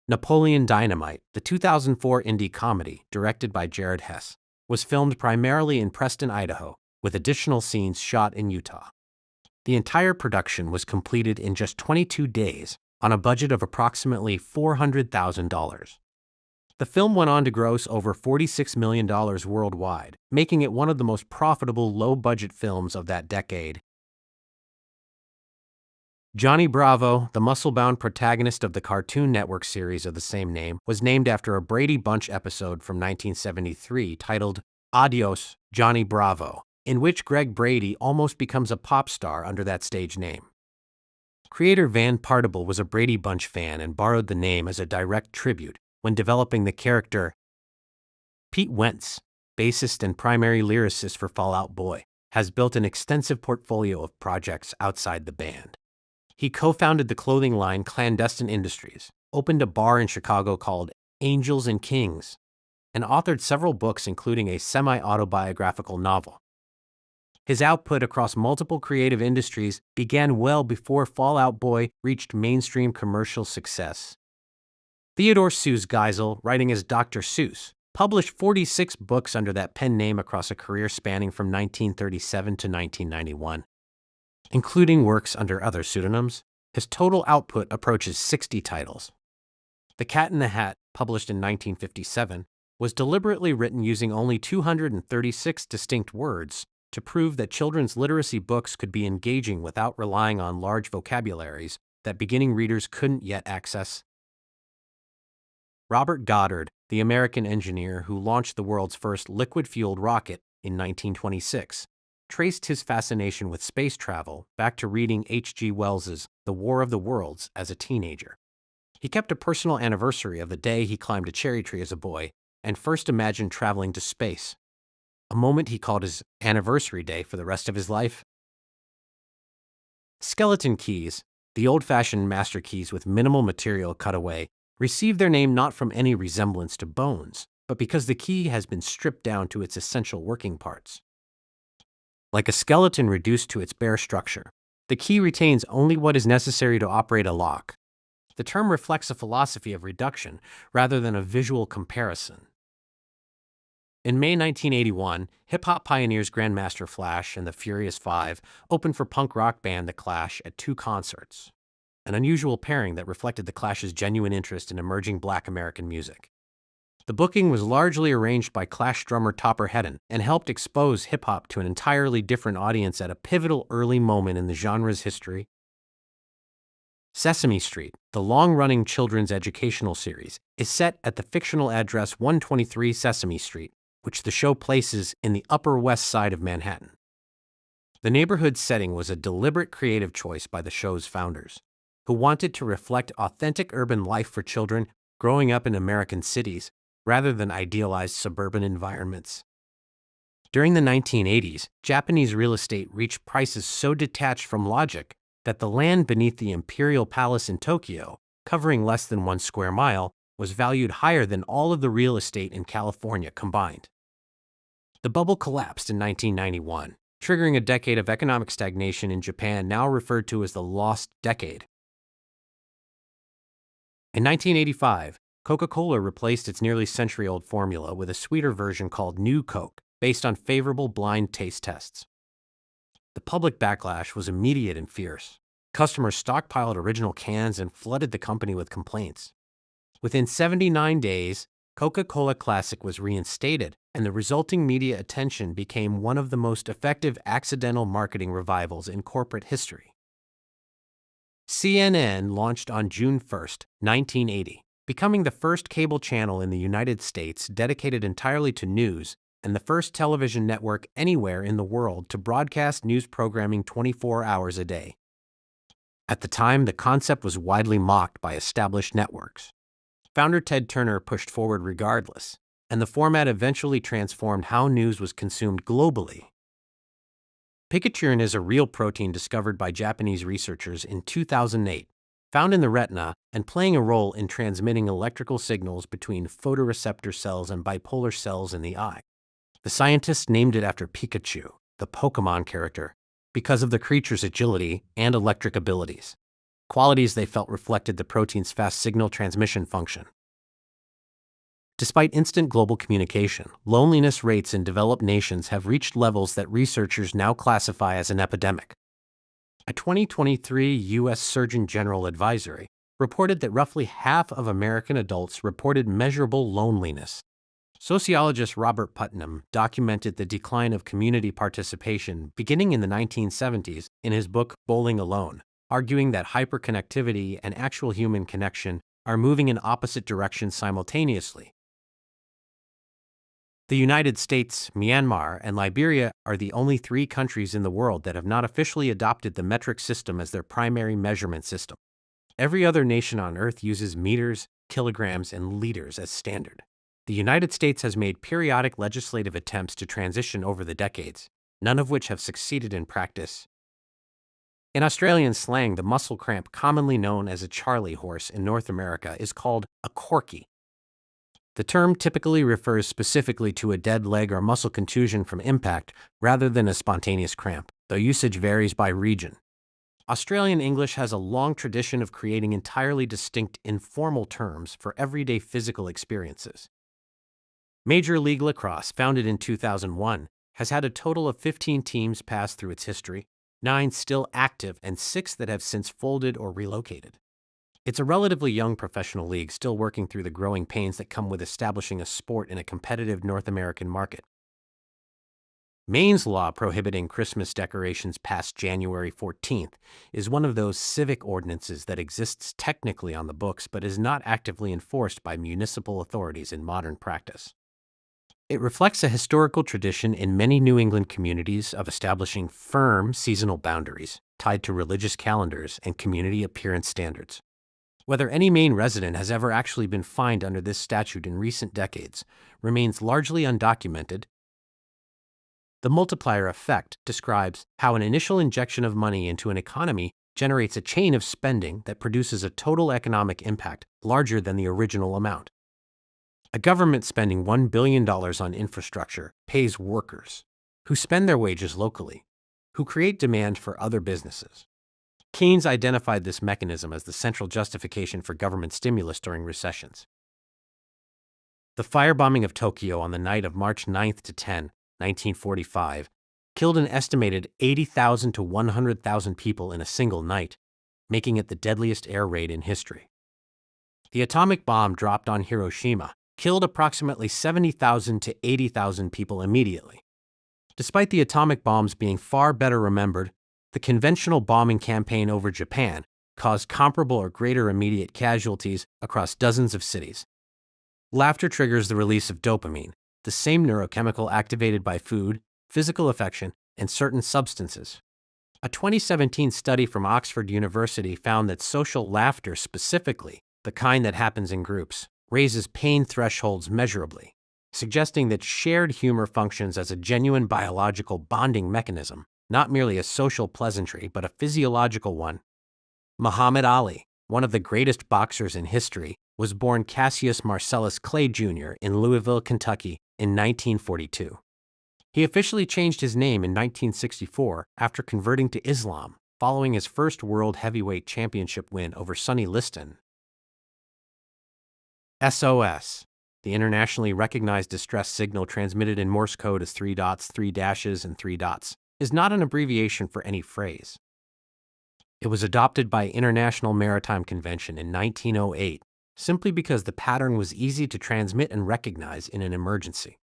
Napoleon Dynamite, the 2004 indie comedy directed by Jared Hess, was filmed primarily in Preston, Idaho, with additional scenes shot in Utah. The entire production was completed in just 22 days on a budget of approximately $400,000. The film went on to gross over $46 million worldwide, making it one of the most profitable low-budget films of that decade. Johnny Bravo, the muscle-bound protagonist of the Cartoon Network series of the same name, was named after a Brady Bunch episode from 1973 titled Adios, Johnny Bravo, in which Greg Brady almost becomes a pop star under that stage name. Creator Van Partible was a Brady Bunch fan and borrowed the name as a direct tribute when developing the character. Pete Wentz, bassist and primary lyricist for Fall Out Boy, has built an extensive portfolio of projects outside the band. He co-founded the clothing line Clandestine Industries, opened a bar in Chicago called Angels and Kings, and authored several books including a semi-autobiographical novel. His output across multiple creative industries began well before Fall Out Boy reached mainstream commercial success. Theodore Seuss Geisel, writing as Dr. Seuss, published 46 books under that pen name across a career spanning from 1937 to 1991. Including works under other pseudonyms, his total output approaches 60 titles. The Cat in the Hat, published in 1957, was deliberately written using only 236 distinct words to prove that children's literacy books could be engaging without relying on large vocabularies that beginning readers couldn't yet access. Robert Goddard, the American engineer who launched the world's first liquid-fueled rocket in 1926, traced his fascination with space travel back to reading H.G. Wells's The War of the Worlds as a teenager. He kept a personal anniversary of the day he climbed a cherry tree as a boy and first imagined traveling to space, a moment he called his anniversary day for the rest of his life. Skeleton keys, the old-fashioned master keys with minimal material cut away, received their name not from any resemblance to bones, but because the key has been stripped down to its essential working parts. Like a skeleton reduced to its bare structure, the key retains only what is necessary to operate a lock. The term reflects a philosophy of reduction rather than a visual comparison. In May 1981, hip-hop pioneers Grandmaster Flash and the Furious Five opened for punk rock band The Clash at 2 concerts, an unusual pairing that reflected The Clash's genuine interest in emerging Black American music. The booking was largely arranged by Clash drummer Topper Headon and helped expose hip-hop to an entirely different audience at a pivotal early moment in the genre's history. Sesame Street, the long-running children's educational series, is set at the fictional address 123 Sesame Street, which the show places in the Upper West Side of Manhattan. The neighborhood setting was a deliberate creative choice by the show's founders, who wanted to reflect authentic urban life for children growing up in American cities, rather than idealized suburban environments. During the 1980s, Japanese real estate reached prices so detached from logic that the land beneath the Imperial Palace in Tokyo, covering less than 1 square mile, was valued higher than all of the real estate in California combined. The bubble collapsed in 1991, triggering a decade of economic stagnation in Japan, now referred to as the Lost Decade. In 1985, Coca-Cola replaced its nearly century-old formula with a sweeter version called New Coke, based on favorable blind taste tests. The public backlash was immediate and fierce. Customers stockpiled original cans and flooded the company with complaints. Within 79 days, Coca-Cola Classic was reinstated, and the resulting media attention became one of the most effective accidental marketing revivals in corporate history. CNN launched on June 1, 1980. Becoming the first cable channel in the United States dedicated entirely to news and the first television network anywhere in the world to broadcast news programming 24 hours a day. At the time, the concept was widely mocked by established networks. Founder Ted Turner pushed forward regardless, and the format eventually transformed how news was consumed globally. Picaturin is a real protein discovered by Japanese researchers in 2008. Found in the retina and playing a role in transmitting electrical signals between photoreceptor cells and bipolar cells in the eye. The scientists named it after Pikachu, the Pokémon character, because of the creature's agility and electric abilities, qualities they felt reflected the protein's fast signal transmission function. Despite instant global communication, loneliness rates in developed nations have reached levels that researchers now classify as an epidemic. A 2023 U.S. Surgeon General advisory reported that roughly half of American adults reported measurable loneliness. Sociologist Robert Putnam documented the decline of community participation beginning in the 1970s in his book Bowling Alone, arguing that hyperconnectivity and actual human connection are moving in opposite directions simultaneously. The United States, Myanmar, and Liberia are the only 3 countries in the world that have not officially adopted the metric system as their primary measurement system. Every other nation on Earth uses meters, kilograms, and liters as standard. The United States has made periodic legislative attempts to transition over the decades, none of which have succeeded in practice. In Australian slang, the muscle cramp commonly known as a Charlie horse in North America is called a corky. The term typically refers specifically to a dead leg or muscle contusion from impact rather than a spontaneous cramp, though usage varies by region. Australian English has a long tradition of creating entirely distinct informal terms for everyday physical experiences. Major League Lacrosse, founded in 2001, has had a total of 15 teams pass through its history, 9 still active and 6 that have since folded or relocated. It's a relatively young professional league still working through the growing pains that come with establishing a sport in a competitive North American market. Maine's law prohibiting Christmas decorations past January 14th is one of those civic ordinances that exists technically on the books but is not actively enforced by municipal authorities in modern practice. It reflects a historical tradition in many New England communities of establishing firm seasonal boundaries tied to religious calendars and community appearance standards. Whether any Maine resident has ever actually been fined under this statute in recent decades remains largely undocumented. The multiplier effect describes how an initial injection of money into an economy generates a chain of spending that produces a total economic impact larger than the original amount. A government spending $1 billion on infrastructure pays workers, who spend their wages locally, who create demand for other businesses. Keynes identified this mechanism as the central justification for government stimulus during recessions. The firebombing of Tokyo on the night of March 9 to 10, 1945, killed an estimated 80,000 to 100,000 people in a single night, making it the deadliest air raid in history. The atomic bomb dropped on Hiroshima killed approximately 70,000 to 80,000 people immediately. Despite the atomic bombs being far better remembered, the conventional bombing campaign over Japan caused comparable or greater immediate casualties across dozens of cities. Laughter triggers the release of dopamine, the same neurochemical activated by food, physical affection, and certain substances. A 2017 study from Oxford University found that social laughter, specifically the kind that happens in groups, raises pain thresholds measurably, suggesting that shared humor functions as a genuine biological bonding mechanism, not merely a social pleasantry, but a physiological one. Muhammad Ali, one of the greatest boxers in history, was born Cassius Marcellus Clay Jr. in Louisville, Kentucky in 1942. He officially changed his name in 1964 after converting to Islam, following his first World Heavyweight Championship win over Sonny Liston. SOS, the internationally recognized distress signal transmitted in Morse code as 3 dots, 3 dashes, and 3 dots, is not an abbreviation for any phrase. It was adopted by International Maritime Convention in 1908 simply because the pattern was easy to transmit and recognize in an emergency.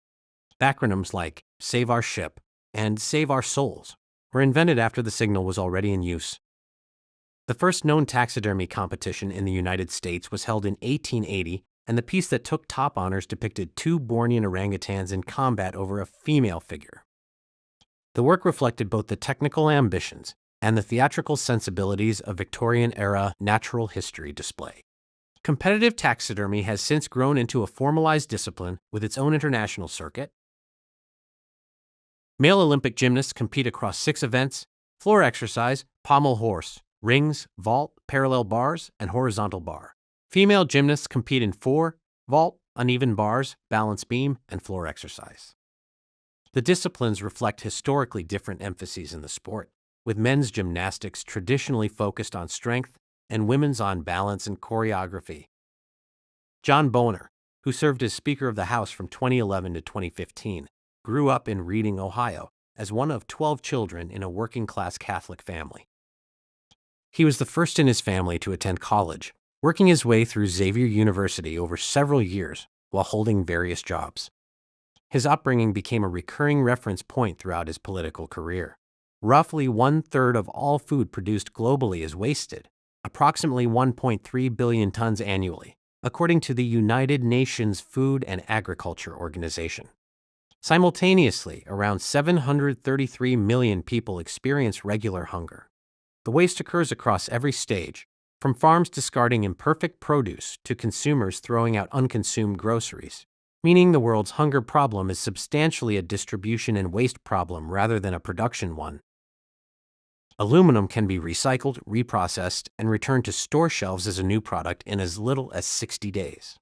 Acronyms like Save Our Ship and Save Our Souls were invented after the signal was already in use. The first known taxidermy competition in the United States was held in 1880, and the piece that took top honors depicted 2 Bornean orangutans in combat over a female figure. The work reflected both the technical ambitions and the theatrical sensibilities of Victorian-era natural history display. Competitive taxidermy has since grown into a formalized discipline with its own international circuit. Male Olympic gymnasts compete across 6 events: floor exercise, pommel horse, rings, vault, parallel bars, and horizontal bar. Female gymnasts compete in 4, vault, uneven bars, balance beam, and floor exercise. The disciplines reflect historically different emphases in the sport, with men's gymnastics traditionally focused on strength and women's on balance and choreography. John Boner, who served as Speaker of the House from 2011 to 2015, grew up in Reading, Ohio, as one of 12 children in a working-class Catholic family. He was the first in his family to attend college, working his way through Xavier University over several years while holding various jobs. His upbringing became a recurring reference point throughout his political career. Roughly 1/3 of all food produced globally is wasted, approximately 1.3 billion tons annually, according to the United Nations Food and Agriculture Organization. Simultaneously, around 733 million people experience regular hunger. The waste occurs across every stage, from farms discarding imperfect produce to consumers throwing out unconsumed groceries, meaning the world's hunger problem is substantially a distribution and waste problem rather than a production one. Aluminum can be recycled, reprocessed, and returned to store shelves as a new product in as little as 60 days.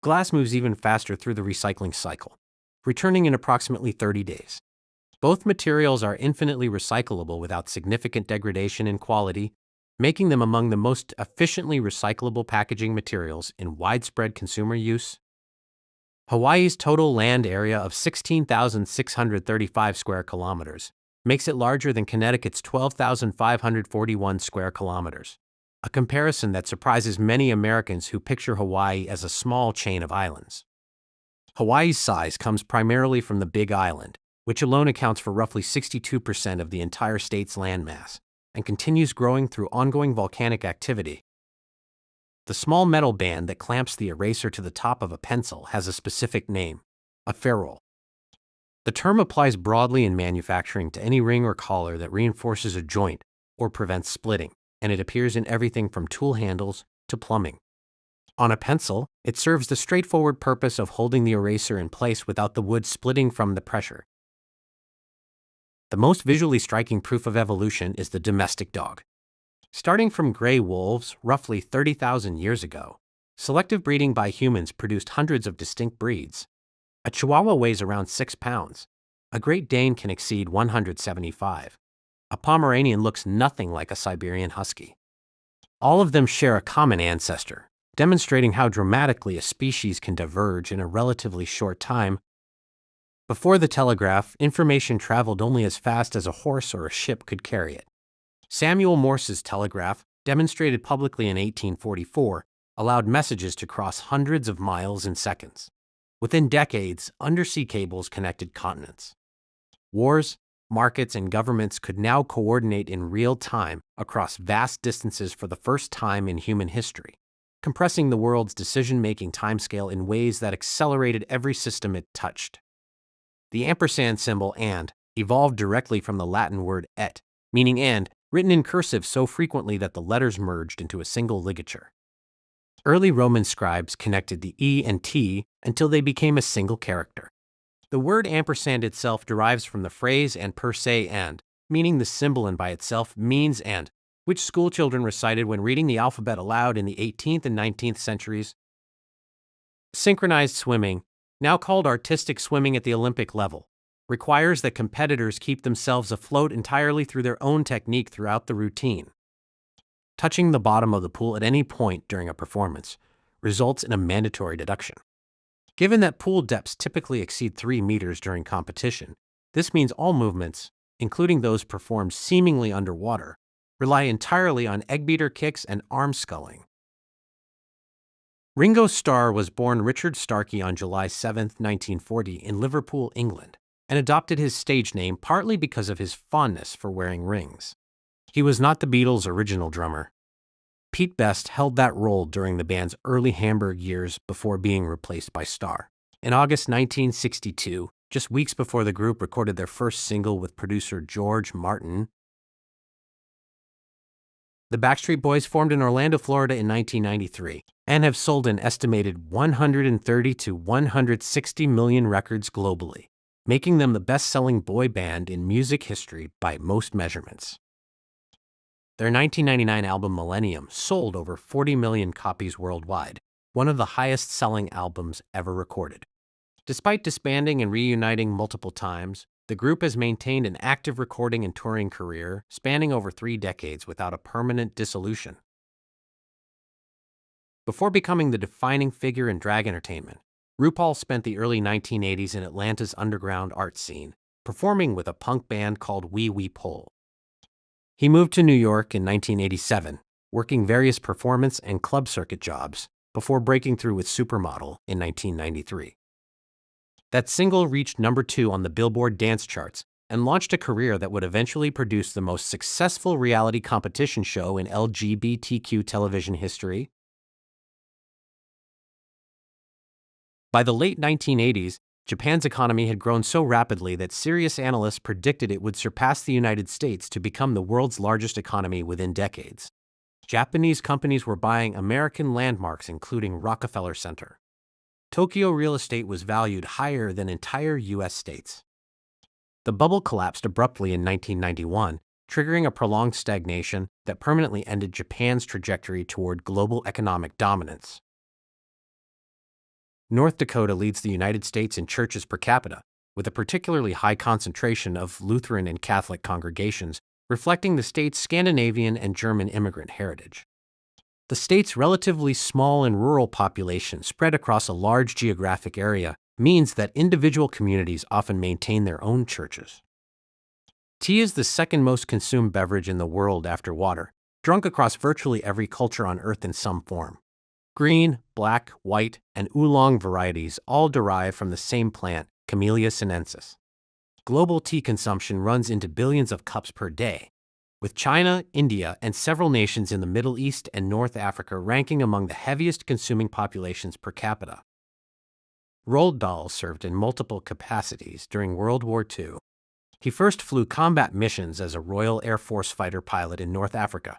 Glass moves even faster through the recycling cycle, returning in approximately 30 days. Both materials are infinitely recyclable without significant degradation in quality, making them among the most efficiently recyclable packaging materials in widespread consumer use. Hawaii's total land area of 16,635 square kilometers makes it larger than Connecticut's 12,541 square kilometers, a comparison that surprises many Americans who picture Hawaii as a small chain of islands. Hawaii's size comes primarily from the Big Island, which alone accounts for roughly 62% of the entire state's landmass, and continues growing through ongoing volcanic activity. The small metal band that clamps the eraser to the top of a pencil has a specific name, a ferrule. The term applies broadly in manufacturing to any ring or collar that reinforces a joint or prevents splitting, and it appears in everything from tool handles to plumbing. On a pencil, it serves the straightforward purpose of holding the eraser in place without the wood splitting from the pressure. The most visually striking proof of evolution is the domestic dog. Starting from gray wolves roughly 30,000 years ago, selective breeding by humans produced hundreds of distinct breeds. A Chihuahua weighs around 6 pounds. A Great Dane can exceed 175. A Pomeranian looks nothing like a Siberian Husky. All of them share a common ancestor, demonstrating how dramatically a species can diverge in a relatively short time. Before the telegraph, information traveled only as fast as a horse or a ship could carry it. Samuel Morse's telegraph, demonstrated publicly in 1844, allowed messages to cross hundreds of miles in seconds. Within decades, undersea cables connected continents. Wars, markets, and governments could now coordinate in real time across vast distances for the first time in human history, compressing the world's decision-making timescale in ways that accelerated every system it touched. The ampersand symbol and evolved directly from the Latin word et, meaning and, written in cursive so frequently that the letters merged into a single ligature. Early Roman scribes connected the E and T until they became a single character. The word ampersand itself derives from the phrase and per se and, meaning the symbol and by itself means and, which schoolchildren recited when reading the alphabet aloud in the 18th and 19th centuries. Synchronized swimming, now called artistic swimming at the Olympic level, requires that competitors keep themselves afloat entirely through their own technique throughout the routine. Touching the bottom of the pool at any point during a performance results in a mandatory deduction. Given that pool depths typically exceed 3 meters during competition, this means all movements, including those performed seemingly underwater, rely entirely on egg-beater kicks and arm sculling. Ringo Starr was born Richard Starkey on July 7, 1940, in Liverpool, England, and adopted his stage name partly because of his fondness for wearing rings. He was not the Beatles' original drummer. Pete Best held that role during the band's early Hamburg years before being replaced by Starr. In August 1962, just weeks before the group recorded their first single with producer George Martin, the Backstreet Boys formed in Orlando, Florida in 1993 and have sold an estimated 130 to 160 million records globally, making them the best-selling boy band in music history by most measurements. Their 1999 album Millennium sold over 40 million copies worldwide, one of the highest-selling albums ever recorded. Despite disbanding and reuniting multiple times, the group has maintained an active recording and touring career spanning over 3 decades without a permanent dissolution. Before becoming the defining figure in drag entertainment, RuPaul spent the early 1980s in Atlanta's underground art scene, performing with a punk band called Wee Wee Pole. He moved to New York in 1987, working various performance and club circuit jobs before breaking through with Supermodel in 1993. That single reached number 2 on the Billboard dance charts and launched a career that would eventually produce the most successful reality competition show in LGBTQ television history. By the late 1980s, Japan's economy had grown so rapidly that serious analysts predicted it would surpass the United States to become the world's largest economy within decades. Japanese companies were buying American landmarks, including Rockefeller Center. Tokyo real estate was valued higher than entire U.S. states. The bubble collapsed abruptly in 1991, triggering a prolonged stagnation that permanently ended Japan's trajectory toward global economic dominance. North Dakota leads the United States in churches per capita, with a particularly high concentration of Lutheran and Catholic congregations, reflecting the state's Scandinavian and German immigrant heritage. The state's relatively small and rural population spread across a large geographic area means that individual communities often maintain their own churches. Tea is the second most consumed beverage in the world after water, drunk across virtually every culture on Earth in some form. Green, black, white, and oolong varieties all derive from the same plant, Camellia sinensis. Global tea consumption runs into billions of cups per day, with China, India, and several nations in the Middle East and North Africa ranking among the heaviest consuming populations per capita. Roald Dahl served in multiple capacities during World War II. He first flew combat missions as a Royal Air Force fighter pilot in North Africa,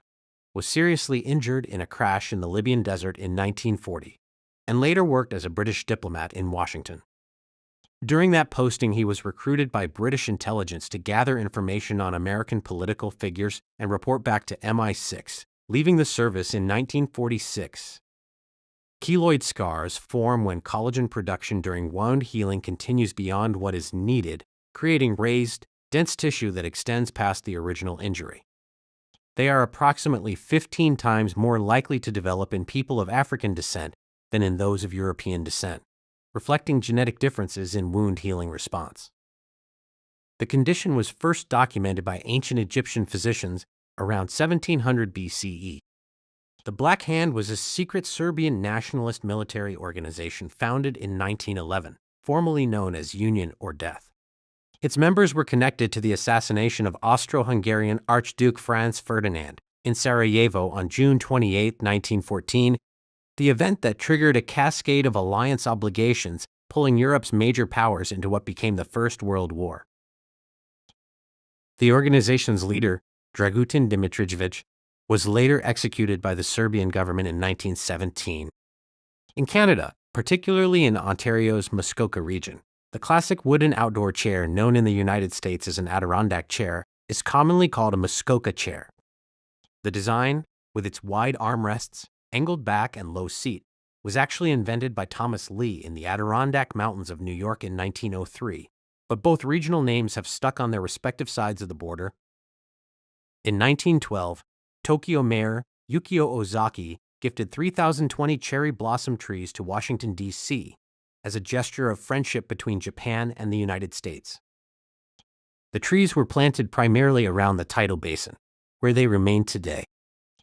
was seriously injured in a crash in the Libyan desert in 1940, and later worked as a British diplomat in Washington. During that posting, he was recruited by British intelligence to gather information on American political figures and report back to MI6, leaving the service in 1946. Keloid scars form when collagen production during wound healing continues beyond what is needed, creating raised, dense tissue that extends past the original injury. They are approximately 15 times more likely to develop in people of African descent than in those of European descent, reflecting genetic differences in wound healing response. The condition was first documented by ancient Egyptian physicians around 1700 BCE. The Black Hand was a secret Serbian nationalist military organization founded in 1911, formerly known as Union or Death. Its members were connected to the assassination of Austro-Hungarian Archduke Franz Ferdinand in Sarajevo on June 28, 1914, the event that triggered a cascade of alliance obligations, pulling Europe's major powers into what became the First World War. The organization's leader, Dragutin Dimitrijević, was later executed by the Serbian government in 1917. In Canada, particularly in Ontario's Muskoka region, the classic wooden outdoor chair known in the United States as an Adirondack chair is commonly called a Muskoka chair. The design, with its wide armrests, angled back, and low seat, was actually invented by Thomas Lee in the Adirondack Mountains of New York in 1903, but both regional names have stuck on their respective sides of the border. In 1912, Tokyo Mayor Yukio Ozaki gifted 3,020 cherry blossom trees to Washington, D.C., as a gesture of friendship between Japan and the United States. The trees were planted primarily around the tidal basin, where they remain today.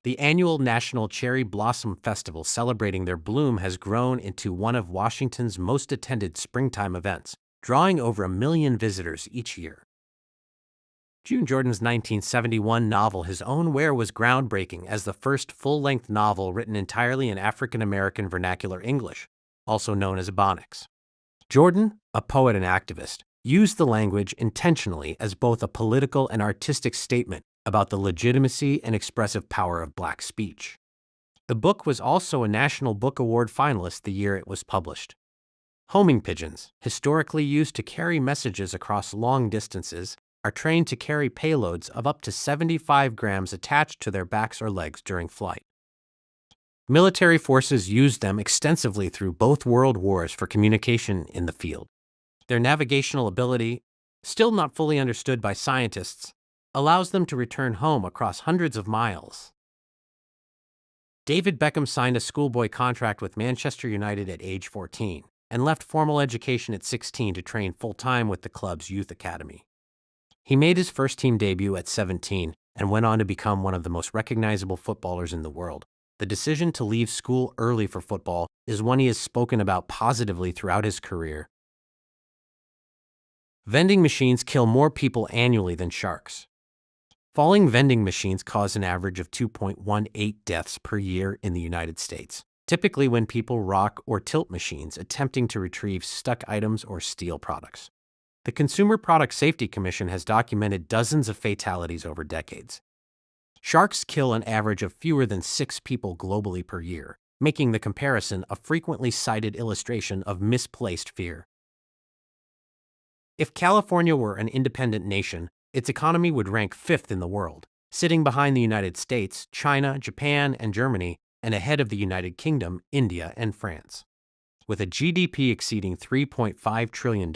The annual National Cherry Blossom Festival celebrating their bloom has grown into one of Washington's most attended springtime events, drawing over 1 million visitors each year. June Jordan's 1971 novel His Own Where was groundbreaking as the first full-length novel written entirely in African-American vernacular English, also known as Ebonics. Jordan, a poet and activist, used the language intentionally as both a political and artistic statement about the legitimacy and expressive power of Black speech. The book was also a National Book Award finalist the year it was published. Homing pigeons, historically used to carry messages across long distances, are trained to carry payloads of up to 75 grams attached to their backs or legs during flight. Military forces used them extensively through both world wars for communication in the field. Their navigational ability, still not fully understood by scientists, allows them to return home across hundreds of miles. David Beckham signed a schoolboy contract with Manchester United at age 14 and left formal education at 16 to train full-time with the club's youth academy. He made his first team debut at 17 and went on to become one of the most recognizable footballers in the world. The decision to leave school early for football is one he has spoken about positively throughout his career. Vending machines kill more people annually than sharks. Falling vending machines cause an average of 2.18 deaths per year in the United States, typically when people rock or tilt machines attempting to retrieve stuck items or steal products. The Consumer Product Safety Commission has documented dozens of fatalities over decades. Sharks kill an average of fewer than 6 people globally per year, making the comparison a frequently cited illustration of misplaced fear. If California were an independent nation, its economy would rank 5th in the world, sitting behind the United States, China, Japan, and Germany, and ahead of the United Kingdom, India, and France. With a GDP exceeding $3.5 trillion,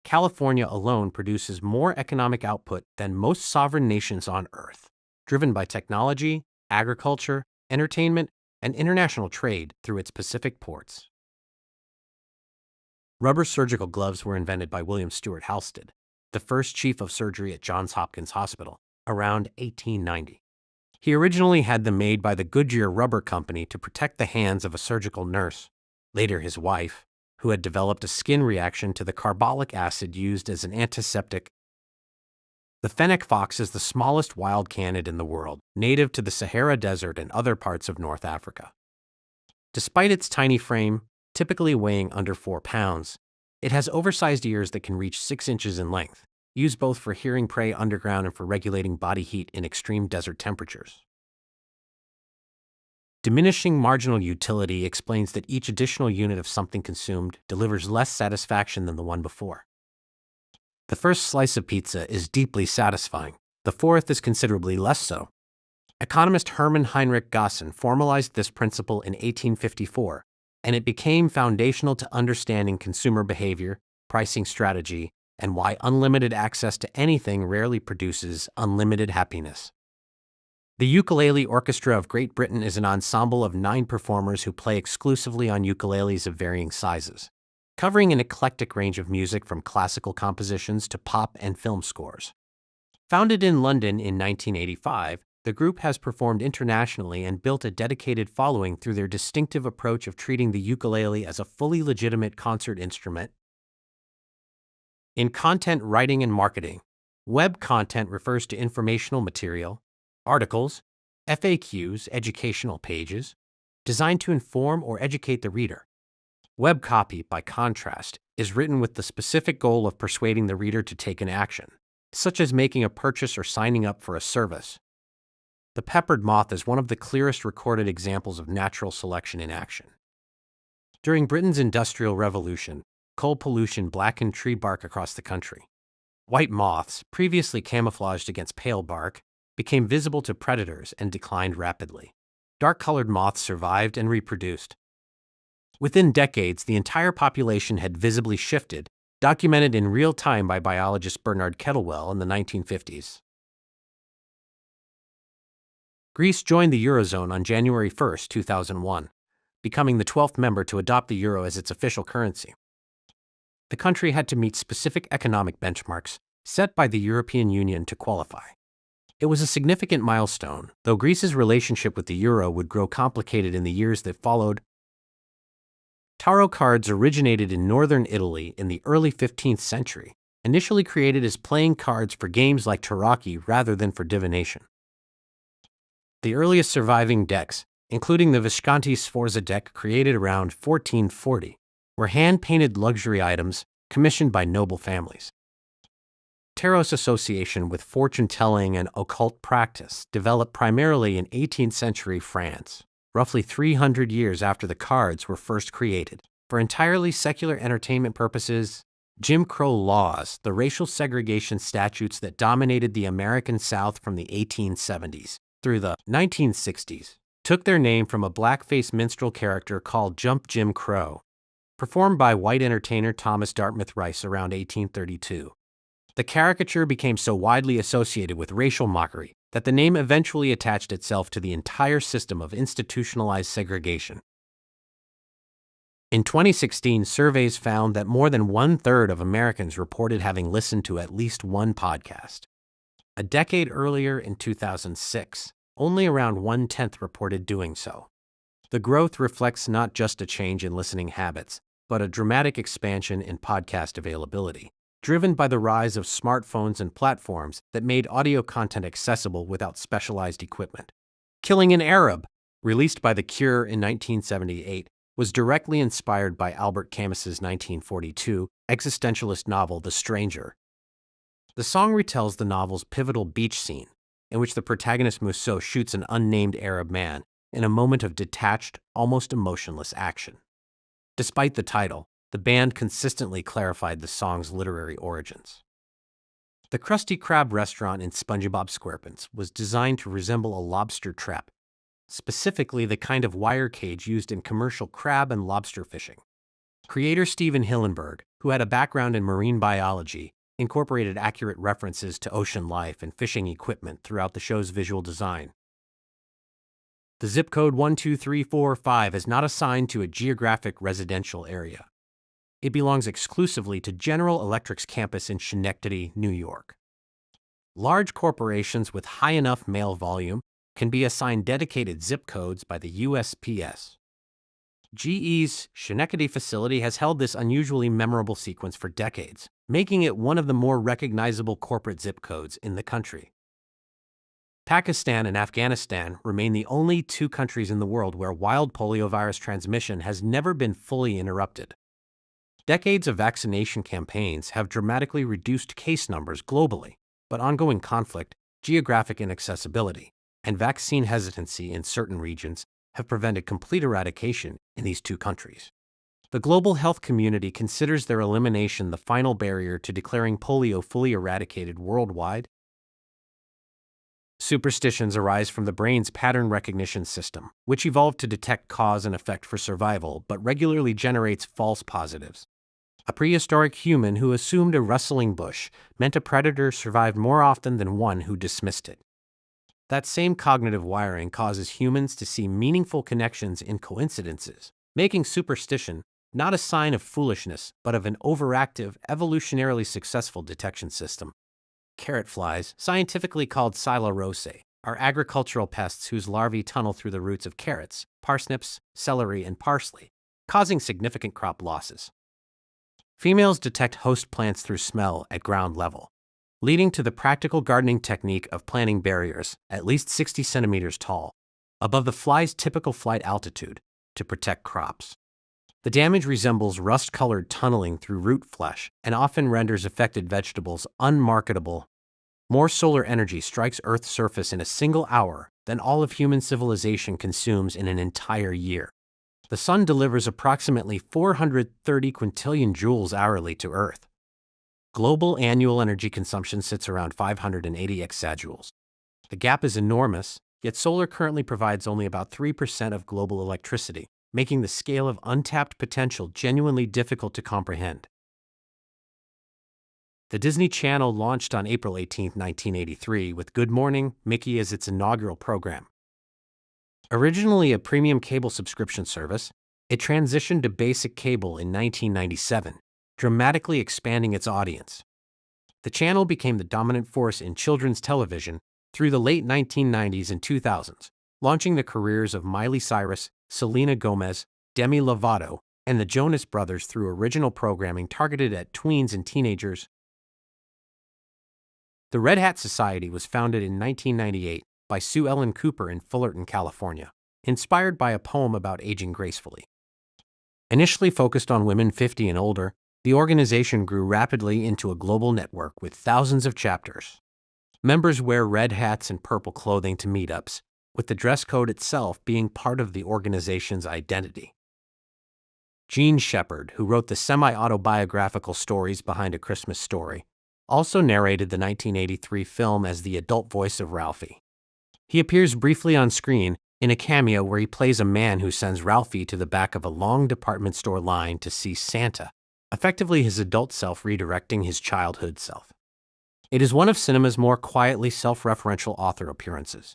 California alone produces more economic output than most sovereign nations on Earth, driven by technology, agriculture, entertainment, and international trade through its Pacific ports. Rubber surgical gloves were invented by William Stewart Halsted, the first chief of surgery at Johns Hopkins Hospital, around 1890. He originally had them made by the Goodyear Rubber Company to protect the hands of a surgical nurse. Later, his wife, who had developed a skin reaction to the carbolic acid used as an antiseptic. The fennec fox is the smallest wild canid in the world, native to the Sahara Desert and other parts of North Africa. Despite its tiny frame, typically weighing under 4 pounds, it has oversized ears that can reach 6 inches in length, used both for hearing prey underground and for regulating body heat in extreme desert temperatures. Diminishing marginal utility explains that each additional unit of something consumed delivers less satisfaction than the one before. The first slice of pizza is deeply satisfying. The fourth is considerably less so. Economist Hermann Heinrich Gossen formalized this principle in 1854, and it became foundational to understanding consumer behavior, pricing strategy, and why unlimited access to anything rarely produces unlimited happiness. The Ukulele Orchestra of Great Britain is an ensemble of 9 performers who play exclusively on ukuleles of varying sizes, covering an eclectic range of music from classical compositions to pop and film scores. Founded in London in 1985, the group has performed internationally and built a dedicated following through their distinctive approach of treating the ukulele as a fully legitimate concert instrument. In content writing and marketing, web content refers to informational material, articles, FAQs, educational pages, designed to inform or educate the reader. Web copy, by contrast, is written with the specific goal of persuading the reader to take an action, such as making a purchase or signing up for a service. The peppered moth is one of the clearest recorded examples of natural selection in action. During Britain's Industrial Revolution, coal pollution blackened tree bark across the country. White moths, previously camouflaged against pale bark, became visible to predators and declined rapidly. Dark-colored moths survived and reproduced. Within decades, the entire population had visibly shifted, documented in real time by biologist Bernard Kettlewell in the 1950s. Greece joined the Eurozone on January 1, 2001, becoming the 12th member to adopt the euro as its official currency. The country had to meet specific economic benchmarks set by the European Union to qualify. It was a significant milestone, though Greece's relationship with the euro would grow complicated in the years that followed. Tarot cards originated in northern Italy in the early 15th century, initially created as playing cards for games like tarocchi rather than for divination. The earliest surviving decks, including the Visconti Sforza deck created around 1440, were hand-painted luxury items commissioned by noble families. Tarot's association with fortune-telling and occult practice developed primarily in 18th century France, roughly 300 years after the cards were first created. For entirely secular entertainment purposes, Jim Crow laws, the racial segregation statutes that dominated the American South from the 1870s through the 1960s, took their name from a blackface minstrel character called Jump Jim Crow, performed by white entertainer Thomas Dartmouth Rice around 1832. The caricature became so widely associated with racial mockery that the name eventually attached itself to the entire system of institutionalized segregation. In 2016, surveys found that more than 1/3 of Americans reported having listened to at least one podcast. A decade earlier, in 2006, only around 1/10 reported doing so. The growth reflects not just a change in listening habits, but a dramatic expansion in podcast availability, driven by the rise of smartphones and platforms that made audio content accessible without specialized equipment. Killing an Arab, released by The Cure in 1978, was directly inspired by Albert Camus's 1942 existentialist novel The Stranger. The song retells the novel's pivotal beach scene, in which the protagonist Musso shoots an unnamed Arab man in a moment of detached, almost emotionless action. Despite the title, the band consistently clarified the song's literary origins. The Krusty Krab restaurant in SpongeBob SquarePants was designed to resemble a lobster trap, specifically the kind of wire cage used in commercial crab and lobster fishing. Creator Steven Hillenburg, who had a background in marine biology, incorporated accurate references to ocean life and fishing equipment throughout the show's visual design. The zip code 12345 is not assigned to a geographic residential area. It belongs exclusively to General Electric's campus in Schenectady, New York. Large corporations with high enough mail volume can be assigned dedicated zip codes by the USPS. GE's Schenectady facility has held this unusually memorable sequence for decades, making it one of the more recognizable corporate zip codes in the country. Pakistan and Afghanistan remain the only two countries in the world where wild poliovirus transmission has never been fully interrupted. Decades of vaccination campaigns have dramatically reduced case numbers globally, but ongoing conflict, geographic inaccessibility, and vaccine hesitancy in certain regions have prevented complete eradication in these two countries. The global health community considers their elimination the final barrier to declaring polio fully eradicated worldwide. Superstitions arise from the brain's pattern recognition system, which evolved to detect cause and effect for survival but regularly generates false positives. A prehistoric human who assumed a rustling bush meant a predator survived more often than one who dismissed it. That same cognitive wiring causes humans to see meaningful connections in coincidences, making superstition not a sign of foolishness, but of an overactive, evolutionarily successful detection system. Carrot flies, scientifically called Silurosei, are agricultural pests whose larvae tunnel through the roots of carrots, parsnips, celery, and parsley, causing significant crop losses. Females detect host plants through smell at ground level, leading to the practical gardening technique of planting barriers at least 60 centimeters tall, above the fly's typical flight altitude, to protect crops. The damage resembles rust-colored tunneling through root flesh and often renders affected vegetables unmarketable. More solar energy strikes Earth's surface in a single hour than all of human civilization consumes in an entire year. The sun delivers approximately 430 quintillion joules hourly to Earth. Global annual energy consumption sits around 580 exajoules. The gap is enormous, yet solar currently provides only about 3% of global electricity, making the scale of untapped potential genuinely difficult to comprehend. The Disney Channel launched on April 18, 1983, with Good Morning, Mickey as its inaugural program. Originally a premium cable subscription service, it transitioned to basic cable in 1997, dramatically expanding its audience. The channel became the dominant force in children's television through the late 1990s and 2000s, launching the careers of Miley Cyrus, Selena Gomez, Demi Lovato, and the Jonas Brothers through original programming targeted at tweens and teenagers. The Red Hat Society was founded in 1998 by Sue Ellen Cooper in Fullerton, California, inspired by a poem about aging gracefully. Initially focused on women 50 and older, the organization grew rapidly into a global network with thousands of chapters. Members wear red hats and purple clothing to meetups, with the dress code itself being part of the organization's identity. Gene Shepard, who wrote the semi-autobiographical stories behind A Christmas Story, also narrated the 1983 film as the adult voice of Ralphie. He appears briefly on screen in a cameo where he plays a man who sends Ralphie to the back of a long department store line to see Santa, effectively his adult self redirecting his childhood self. It is one of cinema's more quietly self-referential author appearances.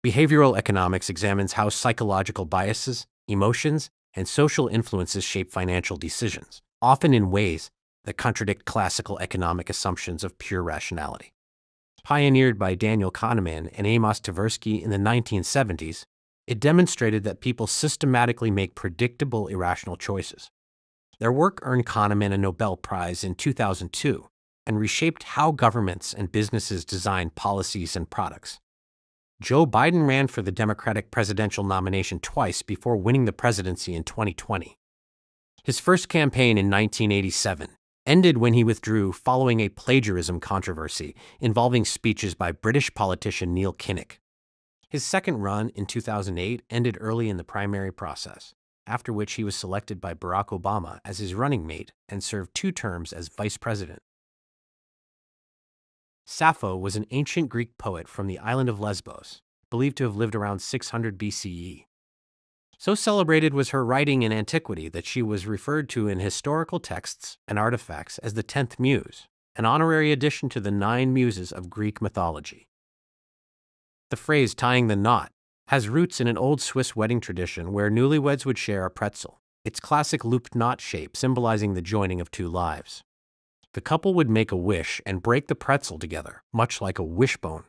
Behavioral economics examines how psychological biases, emotions, and social influences shape financial decisions, often in ways that contradict classical economic assumptions of pure rationality. Pioneered by Daniel Kahneman and Amos Tversky in the 1970s, it demonstrated that people systematically make predictable, irrational choices. Their work earned Kahneman a Nobel Prize in 2002 and reshaped how governments and businesses design policies and products. Joe Biden ran for the Democratic presidential nomination twice before winning the presidency in 2020. His first campaign in 1987 ended when he withdrew following a plagiarism controversy involving speeches by British politician Neil Kinnock. His second run in 2008 ended early in the primary process, after which he was selected by Barack Obama as his running mate and served 2 terms as vice president. Sappho was an ancient Greek poet from the island of Lesbos, believed to have lived around 600 BCE. So celebrated was her writing in antiquity that she was referred to in historical texts and artifacts as the 10th Muse, an honorary addition to the 9 muses of Greek mythology. The phrase tying the knot has roots in an old Swiss wedding tradition where newlyweds would share a pretzel, its classic looped knot shape symbolizing the joining of 2 lives. The couple would make a wish and break the pretzel together, much like a wishbone.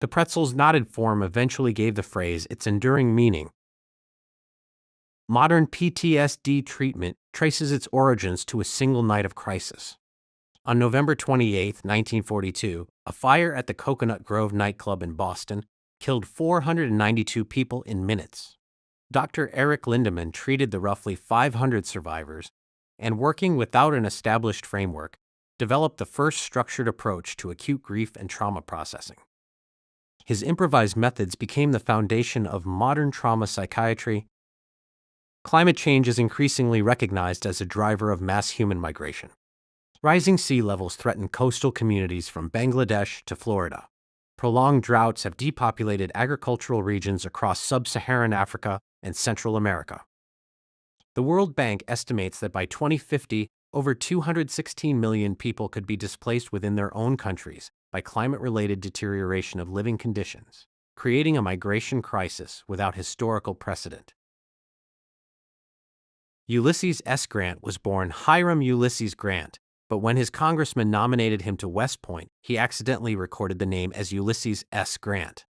The pretzel's knotted form eventually gave the phrase its enduring meaning. Modern PTSD treatment traces its origins to a single night of crisis. On November 28, 1942, a fire at the Coconut Grove nightclub in Boston killed 492 people in minutes. Dr. Eric Lindemann treated the roughly 500 survivors and, working without an established framework, developed the first structured approach to acute grief and trauma processing. His improvised methods became the foundation of modern trauma psychiatry. Climate change is increasingly recognized as a driver of mass human migration. Rising sea levels threaten coastal communities from Bangladesh to Florida. Prolonged droughts have depopulated agricultural regions across sub-Saharan Africa and Central America. The World Bank estimates that by 2050, over 216 million people could be displaced within their own countries by climate-related deterioration of living conditions, creating a migration crisis without historical precedent. Ulysses S. Grant was born Hiram Ulysses Grant, but when his congressman nominated him to West Point, he accidentally recorded the name as Ulysses S. Grant.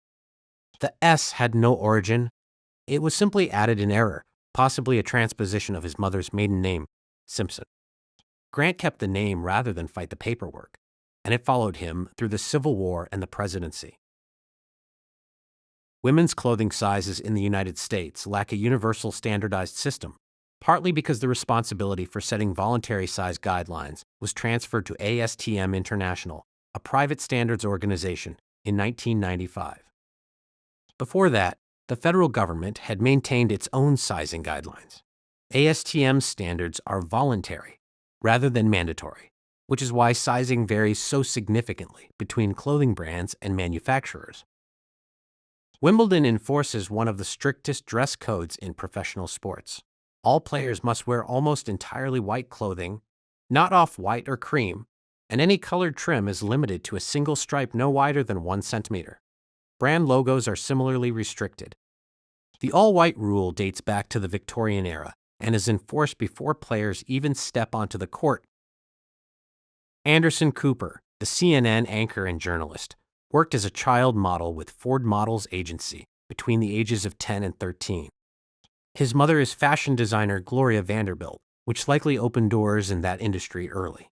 The S had no origin. It was simply added in error, possibly a transposition of his mother's maiden name, Simpson. Grant kept the name rather than fight the paperwork, and it followed him through the Civil War and the presidency. Women's clothing sizes in the United States lack a universal standardized system, partly because the responsibility for setting voluntary size guidelines was transferred to ASTM International, a private standards organization, in 1995. Before that, the federal government had maintained its own sizing guidelines. ASTM standards are voluntary rather than mandatory, which is why sizing varies so significantly between clothing brands and manufacturers. Wimbledon enforces one of the strictest dress codes in professional sports. All players must wear almost entirely white clothing, not off-white or cream, and any colored trim is limited to a single stripe no wider than 1 centimeter. Brand logos are similarly restricted. The all-white rule dates back to the Victorian era and is enforced before players even step onto the court. Anderson Cooper, the CNN anchor and journalist, worked as a child model with Ford Models Agency between the ages of 10 and 13. His mother is fashion designer Gloria Vanderbilt, which likely opened doors in that industry early.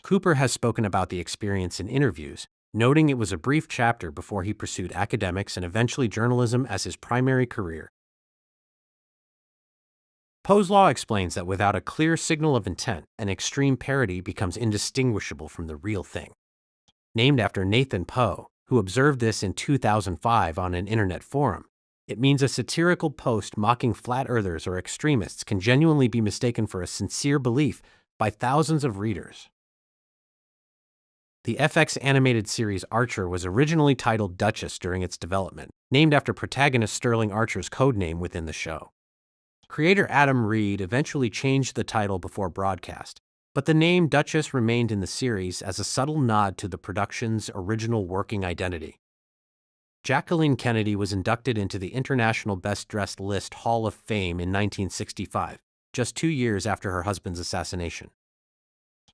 Cooper has spoken about the experience in interviews, noting it was a brief chapter before he pursued academics and eventually journalism as his primary career. Poe's law explains that without a clear signal of intent, an extreme parody becomes indistinguishable from the real thing. Named after Nathan Poe, who observed this in 2005 on an internet forum, it means a satirical post mocking flat earthers or extremists can genuinely be mistaken for a sincere belief by thousands of readers. The FX animated series Archer was originally titled Duchess during its development, named after protagonist Sterling Archer's code name within the show. Creator Adam Reed eventually changed the title before broadcast, but the name Duchess remained in the series as a subtle nod to the production's original working identity. Jacqueline Kennedy was inducted into the International Best Dressed List Hall of Fame in 1965, just 2 years after her husband's assassination.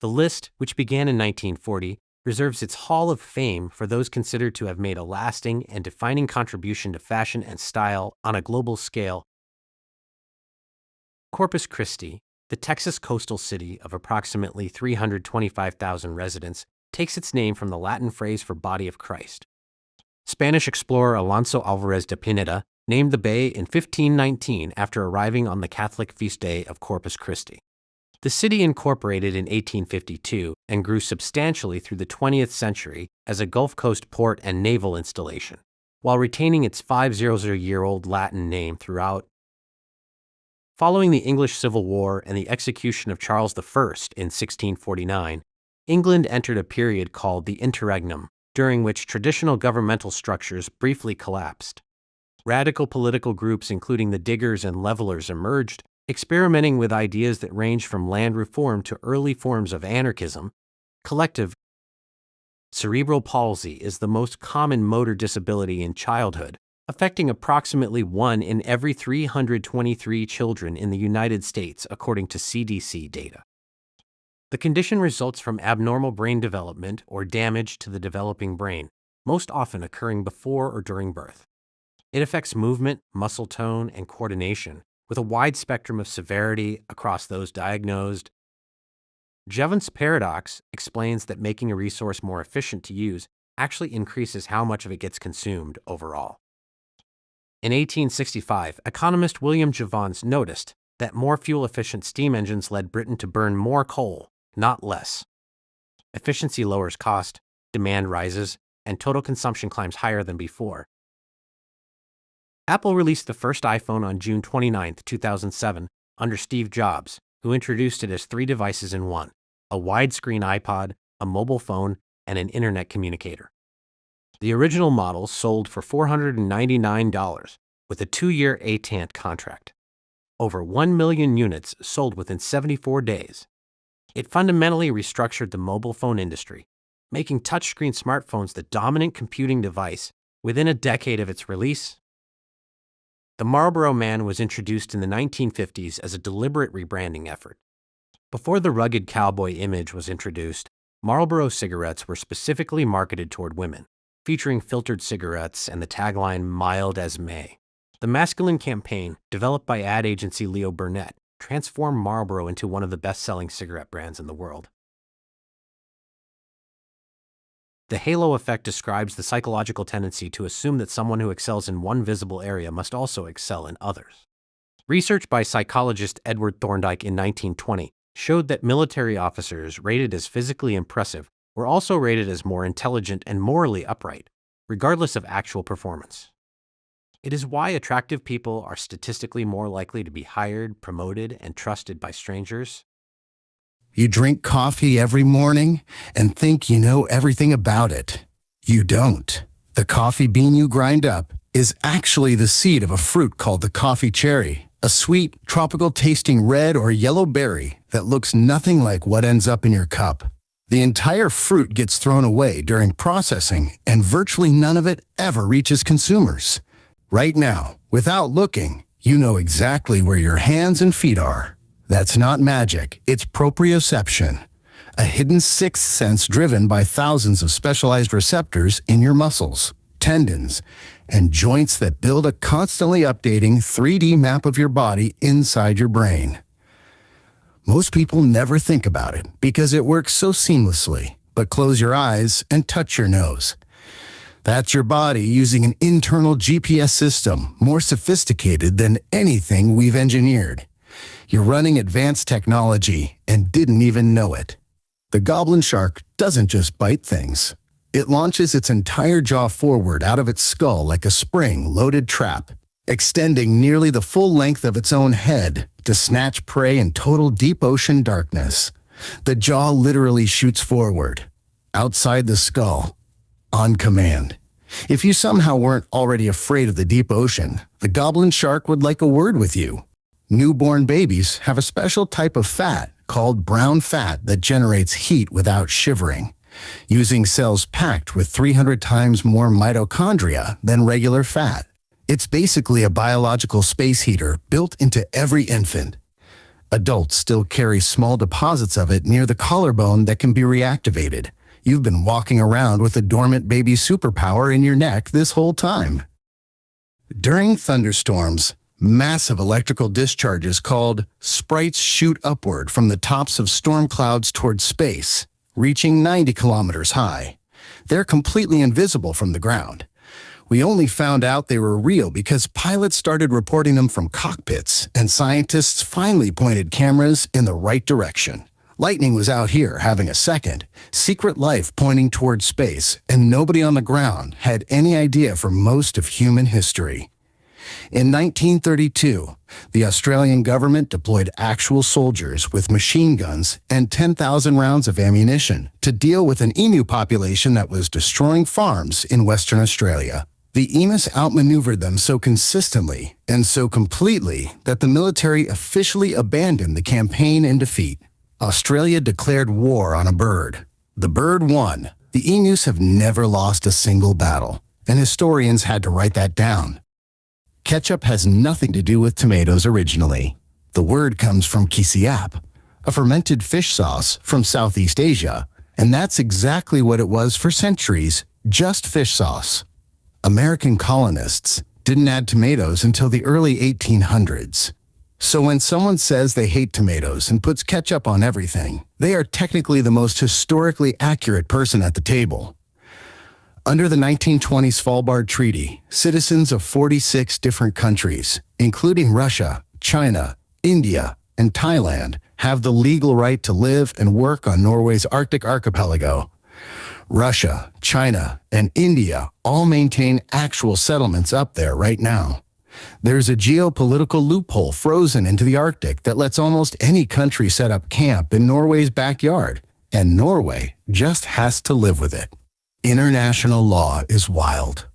The list, which began in 1940, reserves its Hall of Fame for those considered to have made a lasting and defining contribution to fashion and style on a global scale. Corpus Christi, the Texas coastal city of approximately 325,000 residents, takes its name from the Latin phrase for body of Christ. Spanish explorer Alonso Alvarez de Pineda named the bay in 1519 after arriving on the Catholic feast day of Corpus Christi. The city incorporated in 1852 and grew substantially through the 20th century as a Gulf Coast port and naval installation, while retaining its 500-year-old Latin name throughout. Following the English Civil War and the execution of Charles I in 1649, England entered a period called the Interregnum, during which traditional governmental structures briefly collapsed. Radical political groups including the Diggers and Levelers emerged, experimenting with ideas that range from land reform to early forms of anarchism. Collective cerebral palsy is the most common motor disability in childhood, affecting approximately 1 in every 323 children in the United States, according to CDC data. The condition results from abnormal brain development or damage to the developing brain, most often occurring before or during birth. It affects movement, muscle tone, and coordination, with a wide spectrum of severity across those diagnosed. Jevons paradox explains that making a resource more efficient to use actually increases how much of it gets consumed overall. In 1865, economist William Jevons noticed that more fuel-efficient steam engines led Britain to burn more coal, not less. Efficiency lowers cost, demand rises, and total consumption climbs higher than before. Apple released the first iPhone on June 29, 2007, under Steve Jobs, who introduced it as 3 devices in one: a widescreen iPod, a mobile phone, and an internet communicator. The original model sold for $499 with a 2-year AT&T contract. Over 1 million units sold within 74 days. It fundamentally restructured the mobile phone industry, making touchscreen smartphones the dominant computing device within a decade of its release. The Marlboro Man was introduced in the 1950s as a deliberate rebranding effort. Before the rugged cowboy image was introduced, Marlboro cigarettes were specifically marketed toward women, featuring filtered cigarettes and the tagline "Mild as May." The masculine campaign, developed by ad agency Leo Burnett, transformed Marlboro into one of the best-selling cigarette brands in the world. The halo effect describes the psychological tendency to assume that someone who excels in one visible area must also excel in others. Research by psychologist Edward Thorndike in 1920 showed that military officers rated as physically impressive were also rated as more intelligent and morally upright, regardless of actual performance. It is why attractive people are statistically more likely to be hired, promoted, and trusted by strangers. You drink coffee every morning and think you know everything about it. You don't. The coffee bean you grind up is actually the seed of a fruit called the coffee cherry, a sweet, tropical-tasting red or yellow berry that looks nothing like what ends up in your cup. The entire fruit gets thrown away during processing, and virtually none of it ever reaches consumers. Right now, without looking, you know exactly where your hands and feet are. That's not magic, it's proprioception, a hidden sixth sense driven by thousands of specialized receptors in your muscles, tendons, and joints that build a constantly updating 3D map of your body inside your brain. Most people never think about it because it works so seamlessly, but close your eyes and touch your nose. That's your body using an internal GPS system more sophisticated than anything we've engineered. You're running advanced technology and didn't even know it. The goblin shark doesn't just bite things. It launches its entire jaw forward out of its skull like a spring-loaded trap, extending nearly the full length of its own head to snatch prey in total deep ocean darkness. The jaw literally shoots forward, outside the skull, on command. If you somehow weren't already afraid of the deep ocean, the goblin shark would like a word with you. Newborn babies have a special type of fat called brown fat that generates heat without shivering, using cells packed with 300 times more mitochondria than regular fat. It's basically a biological space heater built into every infant. Adults still carry small deposits of it near the collarbone that can be reactivated, You've been walking around with a dormant baby superpower in your neck this whole time. During thunderstorms, massive electrical discharges called sprites shoot upward from the tops of storm clouds toward space, reaching 90 kilometers high. They're completely invisible from the ground. We only found out they were real because pilots started reporting them from cockpits, and scientists finally pointed cameras in the right direction. Lightning was out here having a second, secret life pointing toward space, and nobody on the ground had any idea for most of human history. In 1932, the Australian government deployed actual soldiers with machine guns and 10,000 rounds of ammunition to deal with an emu population that was destroying farms in Western Australia. The emus outmaneuvered them so consistently and so completely that the military officially abandoned the campaign in defeat. Australia declared war on a bird. The bird won. The emus have never lost a single battle, and historians had to write that down. Ketchup has nothing to do with tomatoes originally. The word comes from kisiap, a fermented fish sauce from Southeast Asia, and that's exactly what it was for centuries, just fish sauce. American colonists didn't add tomatoes until the early 1800s. So when someone says they hate tomatoes and puts ketchup on everything, they are technically the most historically accurate person at the table. Under the 1920 Svalbard Treaty, citizens of 46 different countries, including Russia, China, India, and Thailand, have the legal right to live and work on Norway's Arctic archipelago. Russia, China, and India all maintain actual settlements up there right now. There's a geopolitical loophole frozen into the Arctic that lets almost any country set up camp in Norway's backyard, and Norway just has to live with it. International law is wild.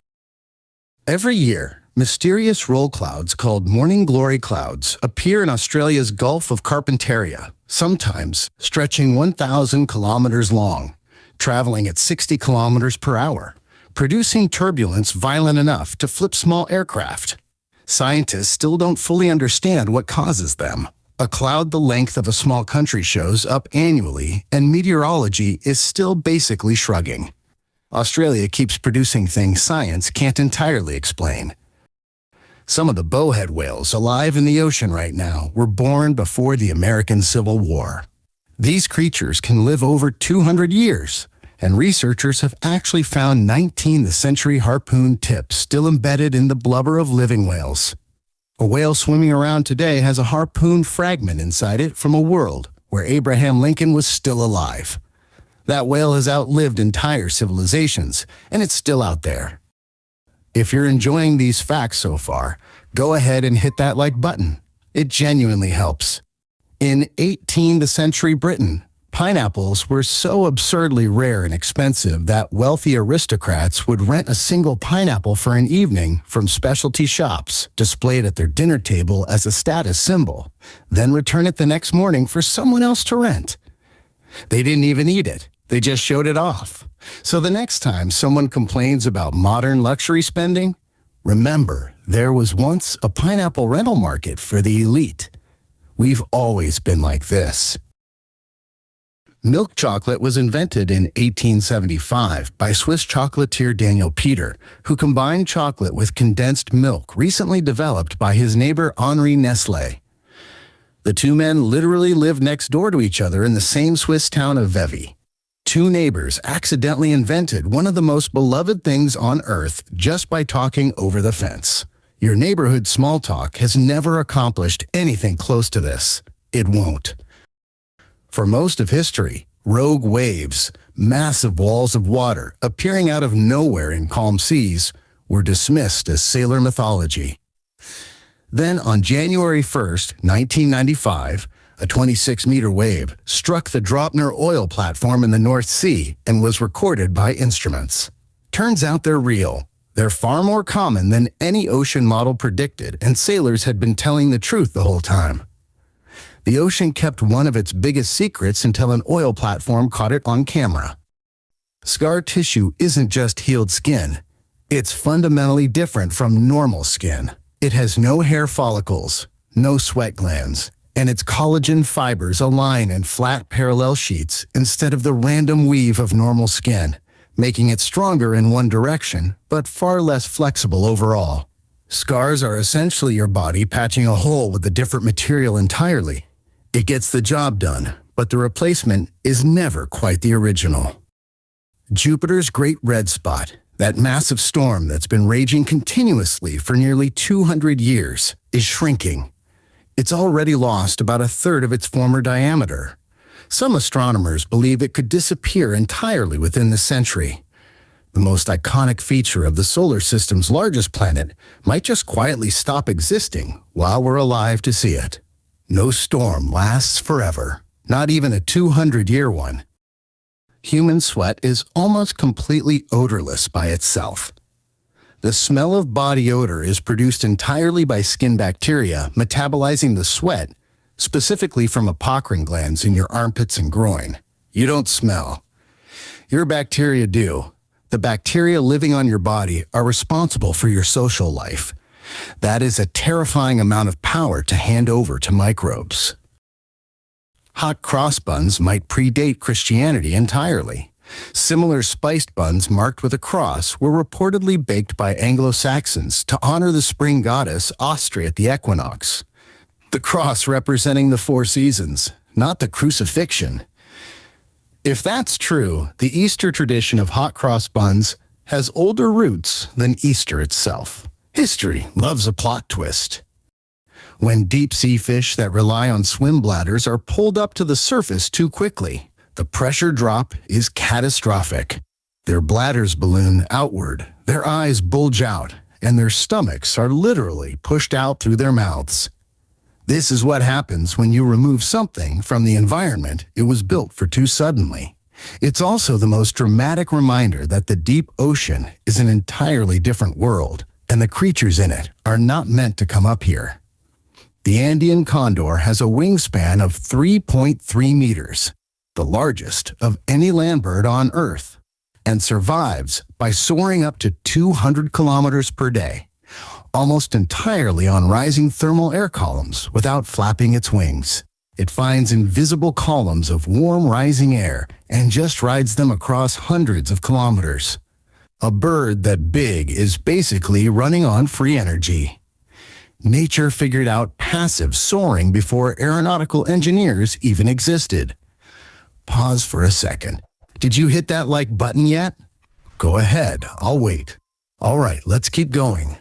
Every year, mysterious roll clouds called morning glory clouds appear in Australia's Gulf of Carpentaria, sometimes stretching 1,000 kilometers long, traveling at 60 kilometers per hour, producing turbulence violent enough to flip small aircraft. Scientists still don't fully understand what causes them. A cloud the length of a small country shows up annually, and meteorology is still basically shrugging. Australia keeps producing things science can't entirely explain. Some of the bowhead whales alive in the ocean right now were born before the American Civil War. These creatures can live over 200 years, and researchers have actually found 19th-century harpoon tips still embedded in the blubber of living whales. A whale swimming around today has a harpoon fragment inside it from a world where Abraham Lincoln was still alive. That whale has outlived entire civilizations, and it's still out there. If you're enjoying these facts so far, go ahead and hit that like button. It genuinely helps. In 18th century Britain, pineapples were so absurdly rare and expensive that wealthy aristocrats would rent a single pineapple for an evening from specialty shops, display it at their dinner table as a status symbol, then return it the next morning for someone else to rent. They didn't even eat it. They just showed it off. So the next time someone complains about modern luxury spending, remember there was once a pineapple rental market for the elite. We've always been like this. Milk chocolate was invented in 1875 by Swiss chocolatier Daniel Peter, who combined chocolate with condensed milk recently developed by his neighbor Henri Nestlé. The two men literally lived next door to each other in the same Swiss town of Vevey. Two neighbors accidentally invented one of the most beloved things on earth just by talking over the fence. Your neighborhood small talk has never accomplished anything close to this. It won't. For most of history, rogue waves, massive walls of water appearing out of nowhere in calm seas, were dismissed as sailor mythology. Then on January 1st, 1995, a 26-meter wave struck the Dropner oil platform in the North Sea and was recorded by instruments. Turns out they're real. They're far more common than any ocean model predicted, and sailors had been telling the truth the whole time. The ocean kept one of its biggest secrets until an oil platform caught it on camera. Scar tissue isn't just healed skin. It's fundamentally different from normal skin. It has no hair follicles, no sweat glands, and its collagen fibers align in flat parallel sheets instead of the random weave of normal skin, making it stronger in one direction, but far less flexible overall. Scars are essentially your body patching a hole with a different material entirely. It gets the job done, but the replacement is never quite the original. Jupiter's Great Red Spot, that massive storm that's been raging continuously for nearly 200 years, is shrinking. It's already lost about a third of its former diameter. Some astronomers believe it could disappear entirely within the century. The most iconic feature of the solar system's largest planet might just quietly stop existing while we're alive to see it. No storm lasts forever, not even a 200-year one. Human sweat is almost completely odorless by itself. The smell of body odor is produced entirely by skin bacteria metabolizing the sweat, specifically from apocrine glands in your armpits and groin. You don't smell. Your bacteria do. The bacteria living on your body are responsible for your social life. That is a terrifying amount of power to hand over to microbes. Hot cross buns might predate Christianity entirely. Similar spiced buns marked with a cross were reportedly baked by Anglo-Saxons to honor the spring goddess Austria at the equinox. The cross representing the 4 seasons, not the crucifixion. If that's true, the Easter tradition of hot cross buns has older roots than Easter itself. History loves a plot twist. When deep-sea fish that rely on swim bladders are pulled up to the surface too quickly, the pressure drop is catastrophic. Their bladders balloon outward, their eyes bulge out, and their stomachs are literally pushed out through their mouths. This is what happens when you remove something from the environment it was built for too suddenly. It's also the most dramatic reminder that the deep ocean is an entirely different world, and the creatures in it are not meant to come up here. The Andean condor has a wingspan of 3.3 meters, the largest of any land bird on Earth, and survives by soaring up to 200 kilometers per day, almost entirely on rising thermal air columns without flapping its wings. It finds invisible columns of warm rising air and just rides them across hundreds of kilometers. A bird that big is basically running on free energy. Nature figured out passive soaring before aeronautical engineers even existed. Pause for a second. Did you hit that like button yet? Go ahead, I'll wait. All right, let's keep going.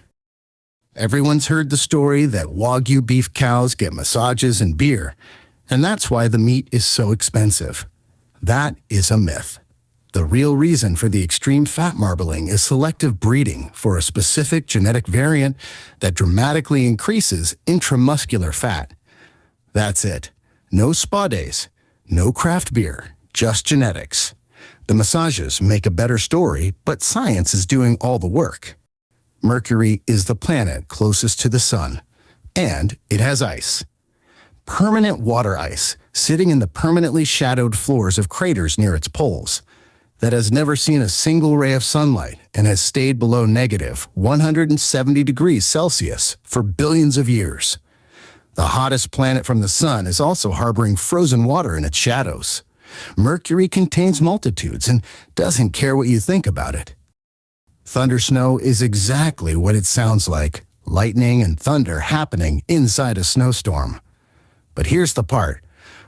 Everyone's heard the story that Wagyu beef cows get massages and beer, and that's why the meat is so expensive. That is a myth. The real reason for the extreme fat marbling is selective breeding for a specific genetic variant that dramatically increases intramuscular fat. That's it. No spa days, no craft beer, just genetics. The massages make a better story, but science is doing all the work. Mercury is the planet closest to the sun, and it has ice. Permanent water ice sitting in the permanently shadowed floors of craters near its poles that has never seen a single ray of sunlight and has stayed below negative 170 degrees Celsius for billions of years. The hottest planet from the sun is also harboring frozen water in its shadows. Mercury contains multitudes and doesn't care what you think about it. Thunder snow is exactly what it sounds like, lightning and thunder happening inside a snowstorm. But here's the part.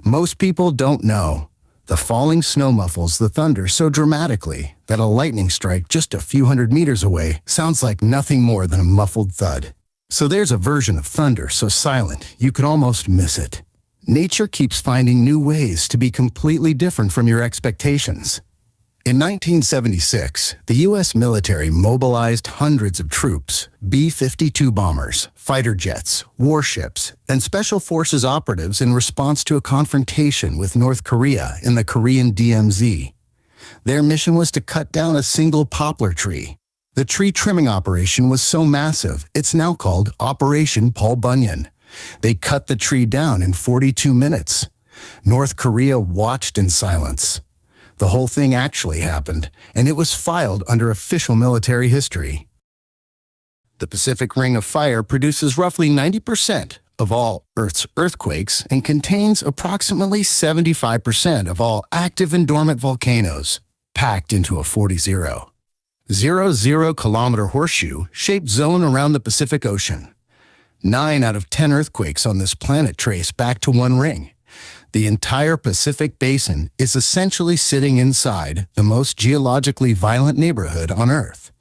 Most people don't know. The falling snow muffles the thunder so dramatically that a lightning strike just a few hundred meters away sounds like nothing more than a muffled thud. So there's a version of thunder so silent you could almost miss it. Nature keeps finding new ways to be completely different from your expectations. In 1976, the U.S. military mobilized hundreds of troops, B-52 bombers, fighter jets, warships, and special forces operatives in response to a confrontation with North Korea in the Korean DMZ. Their mission was to cut down a single poplar tree. The tree trimming operation was so massive, it's now called Operation Paul Bunyan. They cut the tree down in 42 minutes. North Korea watched in silence. The whole thing actually happened, and it was filed under official military history. The Pacific Ring of Fire produces roughly 90% of all Earth's earthquakes and contains approximately 75% of all active and dormant volcanoes, packed into a 40-0 kilometer horseshoe-shaped zone around the Pacific Ocean. 9 out of 10 earthquakes on this planet trace back to one ring. The entire Pacific Basin is essentially sitting inside the most geologically violent neighborhood on Earth.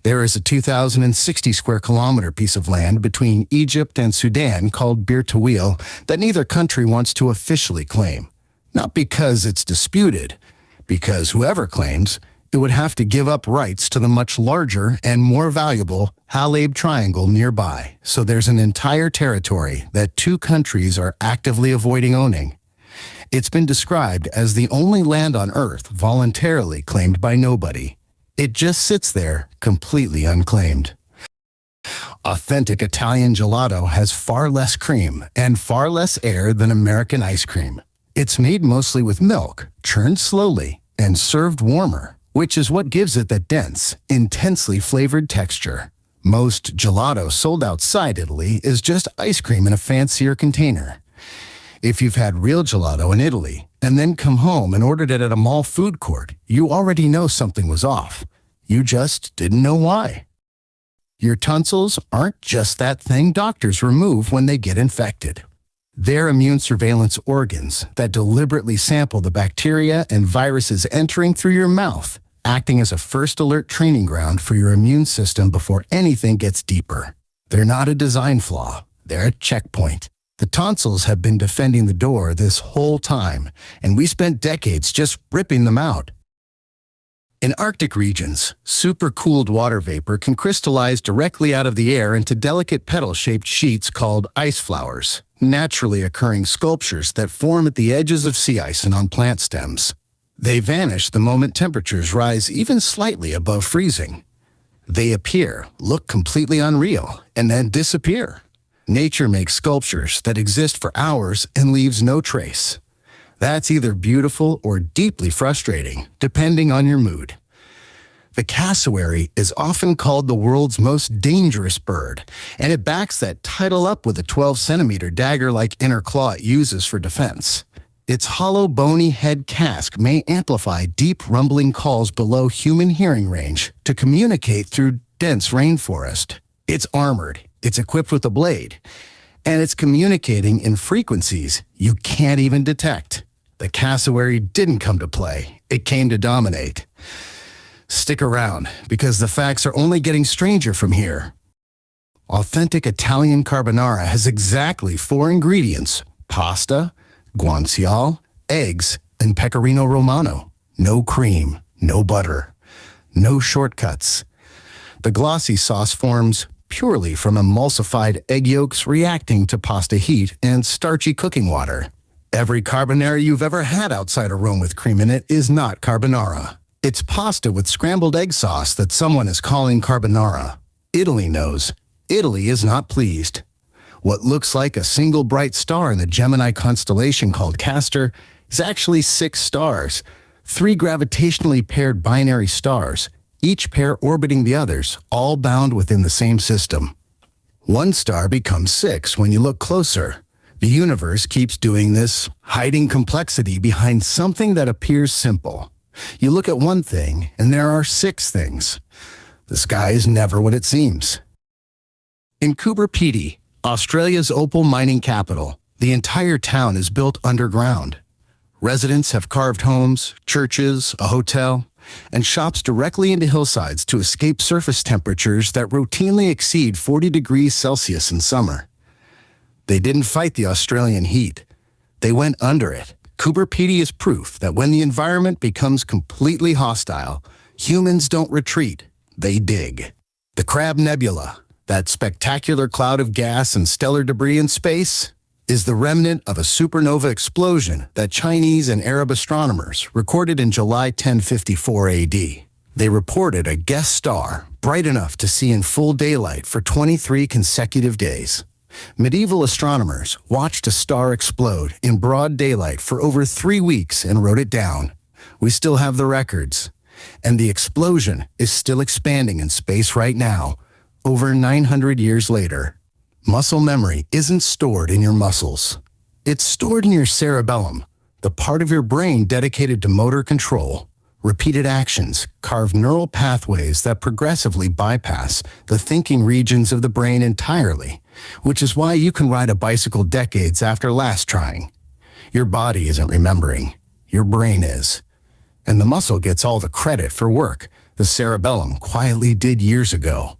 There is a 2,060 square kilometer piece of land between Egypt and Sudan called Bir Tawil that neither country wants to officially claim. Not because it's disputed, because whoever claims, it would have to give up rights to the much larger and more valuable Halab Triangle nearby, so there's an entire territory that 2 countries are actively avoiding owning. It's been described as the only land on Earth voluntarily claimed by nobody. It just sits there, completely unclaimed. Authentic Italian gelato has far less cream and far less air than American ice cream. It's made mostly with milk, churned slowly, and served warmer, which is what gives it that dense, intensely flavored texture. Most gelato sold outside Italy is just ice cream in a fancier container. If you've had real gelato in Italy and then come home and ordered it at a mall food court, you already know something was off. You just didn't know why. Your tonsils aren't just that thing doctors remove when they get infected. They're immune surveillance organs that deliberately sample the bacteria and viruses entering through your mouth, acting as a first alert training ground for your immune system before anything gets deeper. They're not a design flaw, they're a checkpoint. The tonsils have been defending the door this whole time, and we spent decades just ripping them out. In Arctic regions, supercooled water vapor can crystallize directly out of the air into delicate petal-shaped sheets called ice flowers, naturally occurring sculptures that form at the edges of sea ice and on plant stems. They vanish the moment temperatures rise even slightly above freezing. They appear, look completely unreal, and then disappear. Nature makes sculptures that exist for hours and leaves no trace. That's either beautiful or deeply frustrating, depending on your mood. The cassowary is often called the world's most dangerous bird, and it backs that title up with a 12-centimeter dagger-like inner claw it uses for defense. Its hollow, bony head casque may amplify deep, rumbling calls below human hearing range to communicate through dense rainforest. It's armored, it's equipped with a blade, and it's communicating in frequencies you can't even detect. The cassowary didn't come to play, it came to dominate. Stick around, because the facts are only getting stranger from here. Authentic Italian carbonara has exactly 4 ingredients: pasta, guanciale, eggs, and pecorino romano. No cream, no butter, no shortcuts. The glossy sauce forms purely from emulsified egg yolks reacting to pasta heat and starchy cooking water. Every carbonara you've ever had outside a room with cream in it is not carbonara. It's pasta with scrambled egg sauce that someone is calling carbonara. Italy knows. Italy is not pleased. What looks like a single bright star in the Gemini constellation called Castor is actually 6 stars, 3 gravitationally paired binary stars, each pair orbiting the others, all bound within the same system. One star becomes 6 when you look closer. The universe keeps doing this, hiding complexity behind something that appears simple. You look at one thing, and there are 6 things. The sky is never what it seems. In Coober Pedy, Australia's opal mining capital, the entire town is built underground. Residents have carved homes, churches, a hotel, and shops directly into hillsides to escape surface temperatures that routinely exceed 40 degrees Celsius in summer. They didn't fight the Australian heat. They went under it. Coober Pedy is proof that when the environment becomes completely hostile, humans don't retreat, they dig. The Crab Nebula, that spectacular cloud of gas and stellar debris in space, is the remnant of a supernova explosion that Chinese and Arab astronomers recorded in July 1054 AD. They reported a guest star bright enough to see in full daylight for 23 consecutive days. Medieval astronomers watched a star explode in broad daylight for over 3 weeks and wrote it down. We still have the records. And the explosion is still expanding in space right now, over 900 years later. Muscle memory isn't stored in your muscles. It's stored in your cerebellum, the part of your brain dedicated to motor control. Repeated actions carve neural pathways that progressively bypass the thinking regions of the brain entirely, which is why you can ride a bicycle decades after last trying. Your body isn't remembering, your brain is. And the muscle gets all the credit for work the cerebellum quietly did years ago.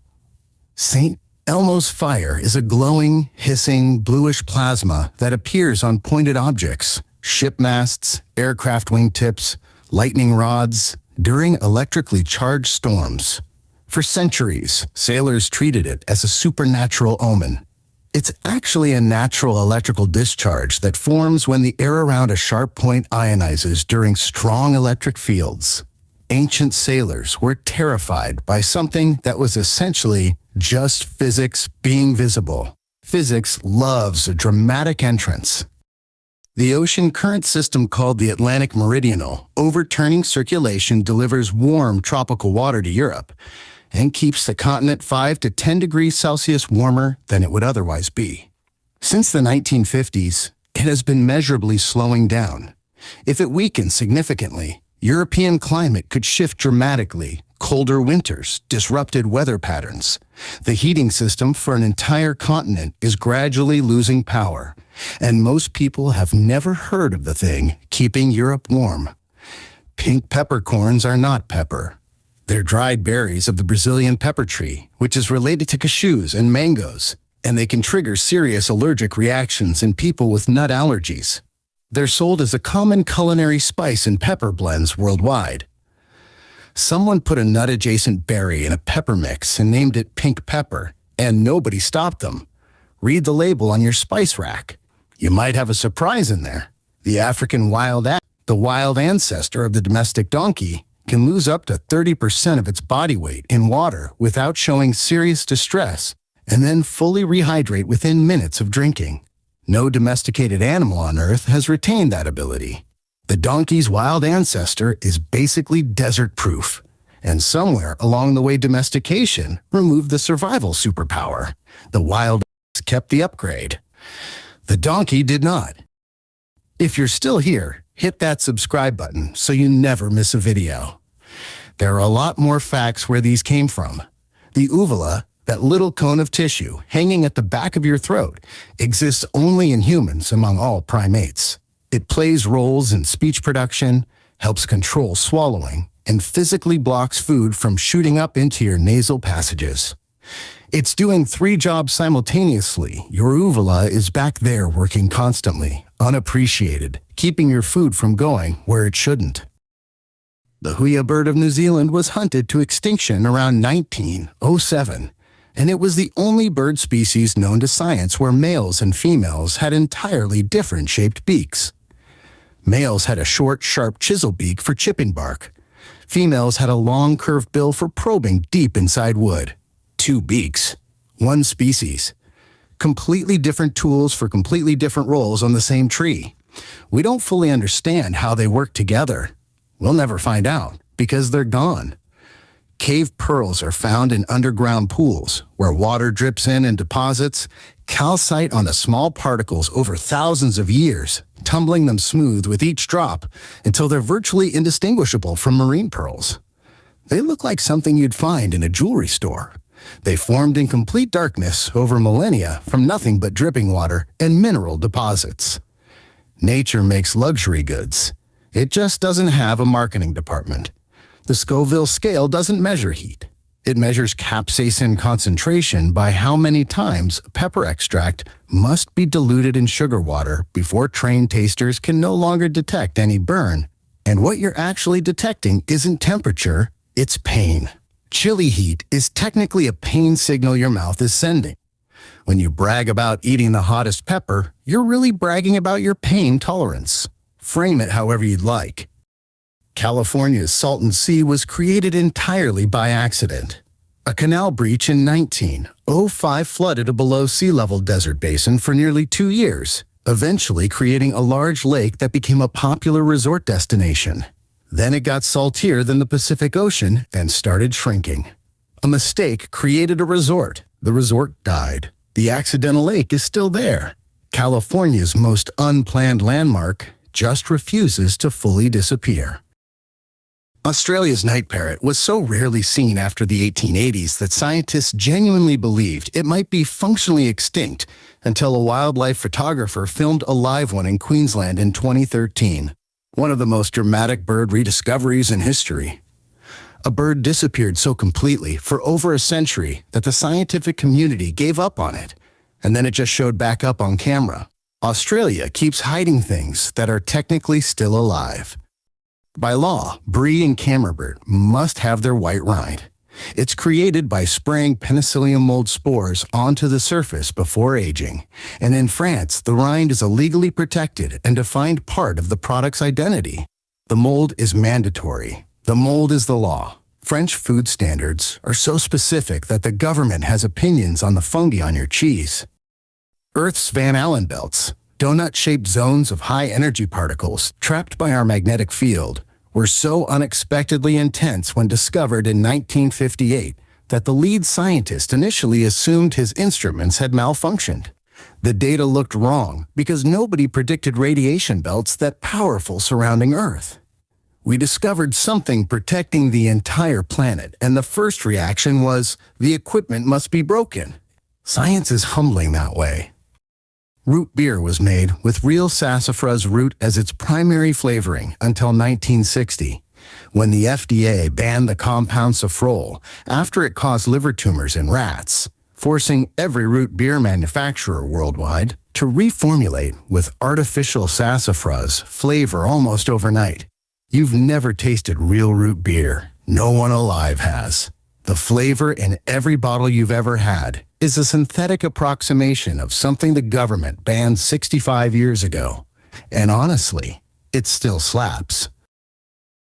St. Elmo's fire is a glowing, hissing, bluish plasma that appears on pointed objects, ship masts, aircraft wingtips, lightning rods, during electrically charged storms. For centuries, sailors treated it as a supernatural omen. It's actually a natural electrical discharge that forms when the air around a sharp point ionizes during strong electric fields. Ancient sailors were terrified by something that was essentially just physics being visible. Physics loves a dramatic entrance. The ocean current system called the Atlantic Meridional, overturning circulation, delivers warm tropical water to Europe and keeps the continent 5 to 10 degrees Celsius warmer than it would otherwise be. Since the 1950s, it has been measurably slowing down. If it weakens significantly, European climate could shift dramatically. Colder winters, disrupted weather patterns. The heating system for an entire continent is gradually losing power, and most people have never heard of the thing keeping Europe warm. Pink peppercorns are not pepper. They're dried berries of the Brazilian pepper tree, which is related to cashews and mangoes, and they can trigger serious allergic reactions in people with nut allergies. They're sold as a common culinary spice in pepper blends worldwide. Someone put a nut-adjacent berry in a pepper mix and named it pink pepper, and nobody stopped them. Read the label on your spice rack. You might have a surprise in there. The African the wild ancestor of the domestic donkey, can lose up to 30% of its body weight in water without showing serious distress, and then fully rehydrate within minutes of drinking. No domesticated animal on Earth has retained that ability. The donkey's wild ancestor is basically desert-proof, and somewhere along the way domestication removed the survival superpower. The wild kept the upgrade. The donkey did not. If you're still here, hit that subscribe button so you never miss a video. There are a lot more facts where these came from. The uvula, that little cone of tissue hanging at the back of your throat, exists only in humans among all primates. It plays roles in speech production, helps control swallowing, and physically blocks food from shooting up into your nasal passages. It's doing 3 jobs simultaneously. Your uvula is back there working constantly, unappreciated, keeping your food from going where it shouldn't. The huia bird of New Zealand was hunted to extinction around 1907, and it was the only bird species known to science where males and females had entirely different shaped beaks. Males had a short, sharp chisel beak for chipping bark. Females had a long, curved bill for probing deep inside wood. 2 beaks, 1 species. Completely different tools for completely different roles on the same tree. We don't fully understand how they work together. We'll never find out, because they're gone. Cave pearls are found in underground pools, where water drips in and deposits calcite on the small particles over thousands of years, tumbling them smooth with each drop until they're virtually indistinguishable from marine pearls. They look like something you'd find in a jewelry store. They formed in complete darkness over millennia from nothing but dripping water and mineral deposits. Nature makes luxury goods. It just doesn't have a marketing department. The Scoville scale doesn't measure heat. It measures capsaicin concentration by how many times pepper extract must be diluted in sugar water before trained tasters can no longer detect any burn. And what you're actually detecting isn't temperature, it's pain. Chili heat is technically a pain signal your mouth is sending. When you brag about eating the hottest pepper, you're really bragging about your pain tolerance. Frame it however you'd like. California's Salton Sea was created entirely by accident. A canal breach in 1905 flooded a below sea level desert basin for nearly 2 years, eventually creating a large lake that became a popular resort destination. Then it got saltier than the Pacific Ocean and started shrinking. A mistake created a resort. The resort died. The accidental lake is still there. California's most unplanned landmark just refuses to fully disappear. Australia's night parrot was so rarely seen after the 1880s that scientists genuinely believed it might be functionally extinct until a wildlife photographer filmed a live one in Queensland in 2013. One of the most dramatic bird rediscoveries in history. A bird disappeared so completely for over a century that the scientific community gave up on it, and then it just showed back up on camera. Australia keeps hiding things that are technically still alive. By law, brie and camembert must have their white rind. It's created by spraying penicillium mold spores onto the surface before aging, and in France, the rind is a legally protected and defined part of the product's identity. The mold is mandatory. The mold is the law. French food standards are so specific that the government has opinions on the fungi on your cheese. Earth's Van Allen belts, donut-shaped zones of high-energy particles trapped by our magnetic field, were so unexpectedly intense when discovered in 1958 that the lead scientist initially assumed his instruments had malfunctioned. The data looked wrong because nobody predicted radiation belts that powerful surrounding Earth. We discovered something protecting the entire planet, and the first reaction was, the equipment must be broken. Science is humbling that way. Root beer was made with real sassafras root as its primary flavoring until 1960, when the FDA banned the compound safrole after it caused liver tumors in rats, forcing every root beer manufacturer worldwide to reformulate with artificial sassafras flavor almost overnight. You've never tasted real root beer. No one alive has. The flavor in every bottle you've ever had is a synthetic approximation of something the government banned 65 years ago. And honestly, it still slaps.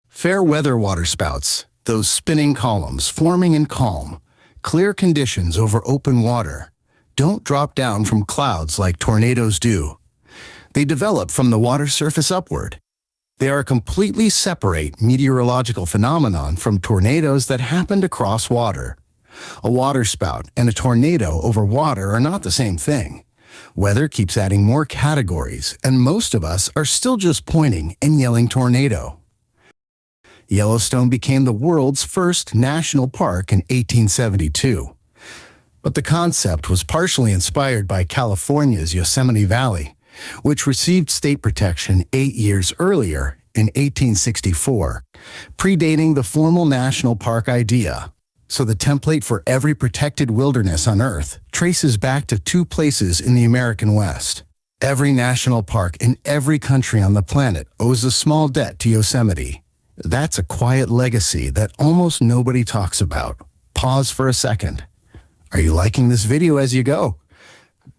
Fair weather waterspouts, those spinning columns forming in calm, clear conditions over open water, don't drop down from clouds like tornadoes do. They develop from the water surface upward. They are a completely separate meteorological phenomenon from tornadoes that happen to cross water. A waterspout and a tornado over water are not the same thing. Weather keeps adding more categories, and most of us are still just pointing and yelling tornado. Yellowstone became the world's first national park in 1872. But the concept was partially inspired by California's Yosemite Valley, which received state protection 8 years earlier in 1864, predating the formal national park idea. So the template for every protected wilderness on Earth traces back to two places in the American West. Every national park in every country on the planet owes a small debt to Yosemite. That's a quiet legacy that almost nobody talks about. Pause for a second. Are you liking this video as you go?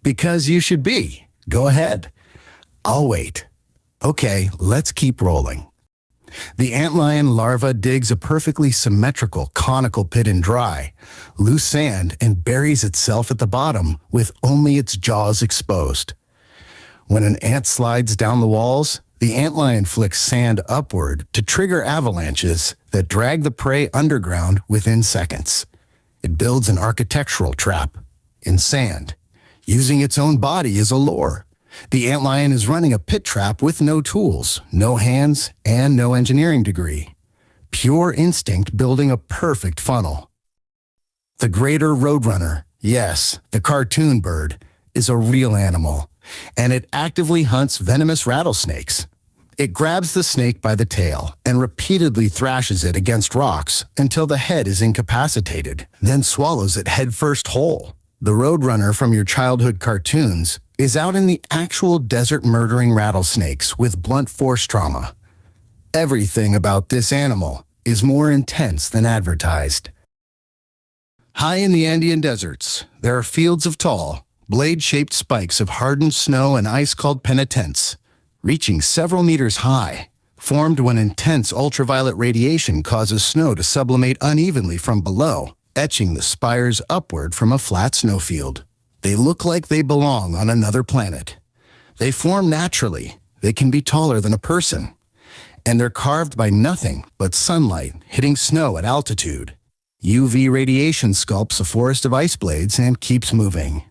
Because you should be. Go ahead. I'll wait. Okay, let's keep rolling. The antlion larva digs a perfectly symmetrical conical pit in dry, loose sand and buries itself at the bottom with only its jaws exposed. When an ant slides down the walls, the antlion flicks sand upward to trigger avalanches that drag the prey underground within seconds. It builds an architectural trap in sand, using its own body as a lure. The antlion is running a pit trap with no tools, no hands, and no engineering degree. Pure instinct building a perfect funnel. The greater roadrunner, yes, the cartoon bird, is a real animal, and it actively hunts venomous rattlesnakes. It grabs the snake by the tail and repeatedly thrashes it against rocks until the head is incapacitated, then swallows it headfirst whole. The roadrunner from your childhood cartoons is out in the actual desert murdering rattlesnakes with blunt force trauma. Everything about this animal is more intense than advertised. High in the Andean deserts, there are fields of tall, blade-shaped spikes of hardened snow and ice called penitents, reaching several meters high, formed when intense ultraviolet radiation causes snow to sublimate unevenly from below, etching the spires upward from a flat snowfield. They look like they belong on another planet. They form naturally. They can be taller than a person. And they're carved by nothing but sunlight hitting snow at altitude. UV radiation sculpts a forest of ice blades and keeps moving.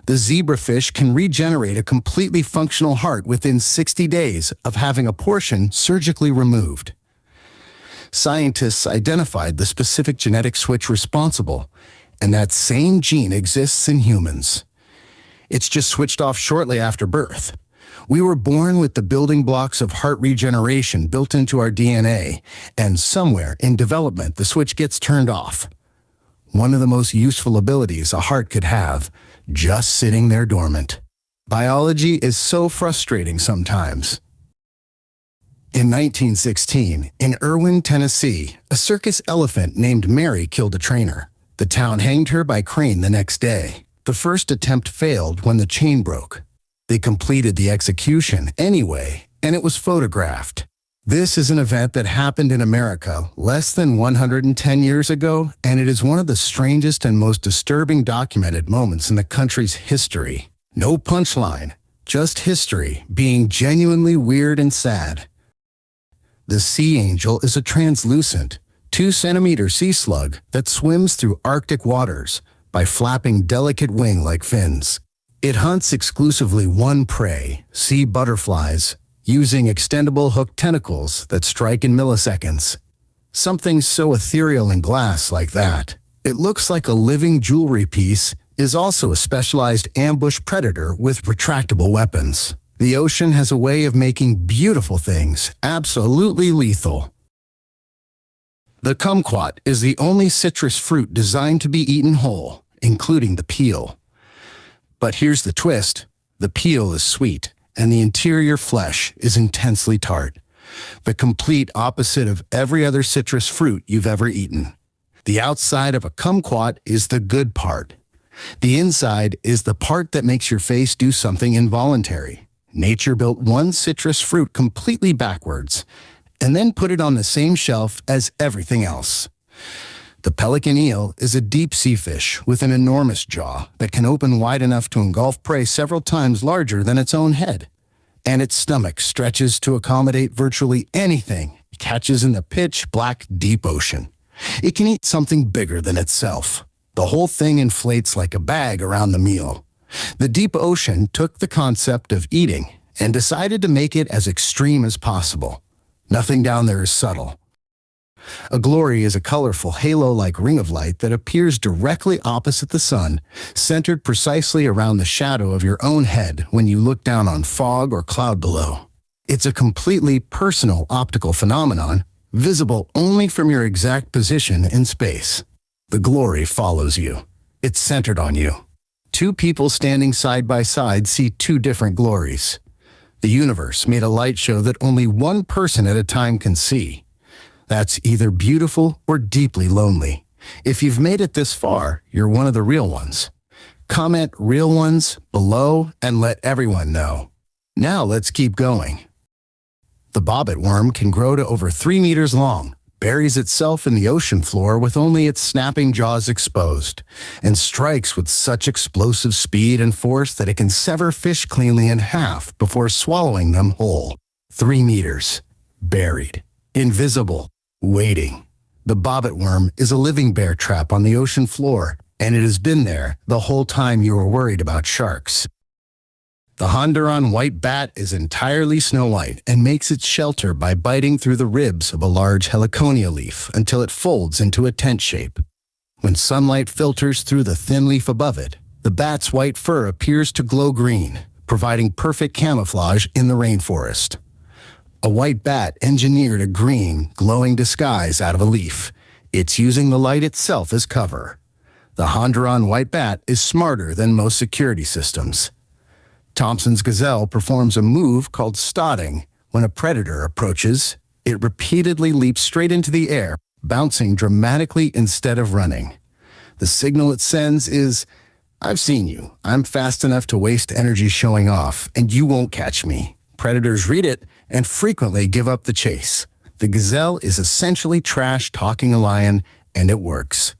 The zebrafish can regenerate a completely functional heart within 60 days of having a portion surgically removed. Scientists identified the specific genetic switch responsible, and that same gene exists in humans. It's just switched off shortly after birth. We were born with the building blocks of heart regeneration built into our DNA, and somewhere in development the switch gets turned off. One of the most useful abilities a heart could have, just sitting there dormant. Biology is so frustrating sometimes. In 1916, in Irwin, Tennessee, a circus elephant named Mary killed a trainer. The town hanged her by crane the next day. The first attempt failed when the chain broke. They completed the execution anyway, and it was photographed. This is an event that happened in America less than 110 years ago, and it is one of the strangest and most disturbing documented moments in the country's history. No punchline, just history being genuinely weird and sad. The sea angel is a translucent, 2-centimeter sea slug that swims through Arctic waters by flapping delicate wing-like fins. It hunts exclusively one prey, sea butterflies, using extendable hooked tentacles that strike in milliseconds. Something so ethereal and glass like that, it looks like a living jewelry piece, is also a specialized ambush predator with retractable weapons. The ocean has a way of making beautiful things absolutely lethal. The kumquat is the only citrus fruit designed to be eaten whole, including the peel. But here's the twist. The peel is sweet, and the interior flesh is intensely tart. The complete opposite of every other citrus fruit you've ever eaten. The outside of a kumquat is the good part. The inside is the part that makes your face do something involuntary. Nature built one citrus fruit completely backwards, and then put it on the same shelf as everything else. The pelican eel is a deep-sea fish with an enormous jaw that can open wide enough to engulf prey several times larger than its own head. And its stomach stretches to accommodate virtually anything it catches in the pitch-black deep ocean. It can eat something bigger than itself. The whole thing inflates like a bag around the meal. The deep ocean took the concept of eating and decided to make it as extreme as possible. Nothing down there is subtle. A glory is a colorful halo-like ring of light that appears directly opposite the sun, centered precisely around the shadow of your own head when you look down on fog or cloud below. It's a completely personal optical phenomenon, visible only from your exact position in space. The glory follows you. It's centered on you. Two people standing side by side see two different glories. The universe made a light show that only one person at a time can see. That's either beautiful or deeply lonely. If you've made it this far, you're one of the real ones. Comment "real ones" below and let everyone know. Now let's keep going. The bobbit worm can grow to over 3 meters long, buries itself in the ocean floor with only its snapping jaws exposed, and strikes with such explosive speed and force that it can sever fish cleanly in half before swallowing them whole. 3 meters. Buried. Invisible. Waiting. The bobbit worm is a living bear trap on the ocean floor, and it has been there the whole time you were worried about sharks. The Honduran white bat is entirely snow white and makes its shelter by biting through the ribs of a large heliconia leaf until it folds into a tent shape. When sunlight filters through the thin leaf above it, the bat's white fur appears to glow green, providing perfect camouflage in the rainforest. A white bat engineered a green, glowing disguise out of a leaf. It's using the light itself as cover. The Honduran white bat is smarter than most security systems. Thompson's gazelle performs a move called stodding. When a predator approaches, it repeatedly leaps straight into the air, bouncing dramatically instead of running. The signal it sends is, "I've seen you. I'm fast enough to waste energy showing off, and you won't catch me." Predators read it and frequently give up the chase. The gazelle is essentially trash-talking a lion, and it works.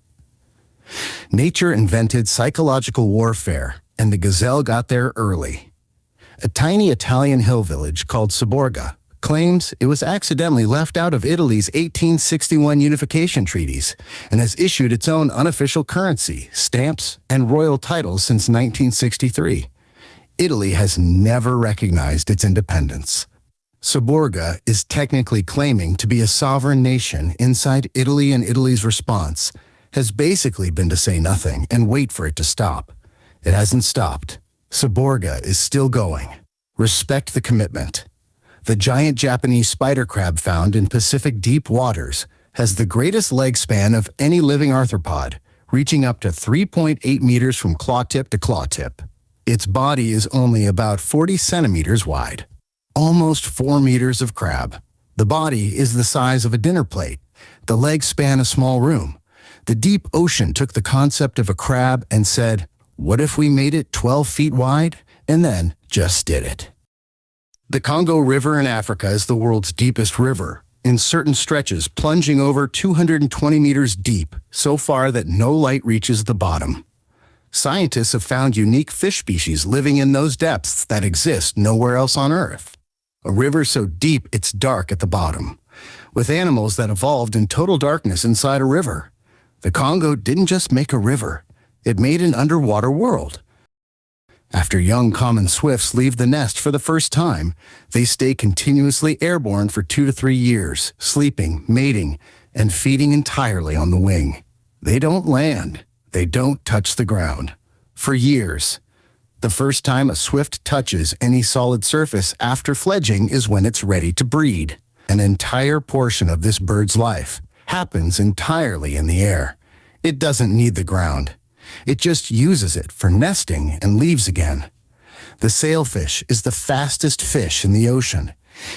Nature invented psychological warfare, and the gazelle got there early. A tiny Italian hill village called Saborga, claims it was accidentally left out of Italy's 1861 unification treaties and has issued its own unofficial currency, stamps, and royal titles since 1963. Italy has never recognized its independence. Saborga is technically claiming to be a sovereign nation inside Italy, and Italy's response has basically been to say nothing and wait for it to stop. It hasn't stopped. Saborga is still going. Respect the commitment. The giant Japanese spider crab found in Pacific deep waters has the greatest leg span of any living arthropod, reaching up to 3.8 meters from claw tip to claw tip. Its body is only about 40 centimeters wide. Almost 4 meters of crab. The body is the size of a dinner plate. The legs span a small room. The deep ocean took the concept of a crab and said, what if we made it 12 feet wide? And then just did it. The Congo River in Africa is the world's deepest river, in certain stretches plunging over 220 meters deep, so far that no light reaches the bottom. Scientists have found unique fish species living in those depths that exist nowhere else on Earth. A river so deep it's dark at the bottom, with animals that evolved in total darkness inside a river. The Congo didn't just make a river, it made an underwater world. After young common swifts leave the nest for the first time, they stay continuously airborne for 2 to 3 years, sleeping, mating, and feeding entirely on the wing. They don't land. They don't touch the ground. For years. The first time a swift touches any solid surface after fledging is when it's ready to breed. An entire portion of this bird's life happens entirely in the air. It doesn't need the ground. It just uses it for nesting and leaves again. The sailfish is the fastest fish in the ocean,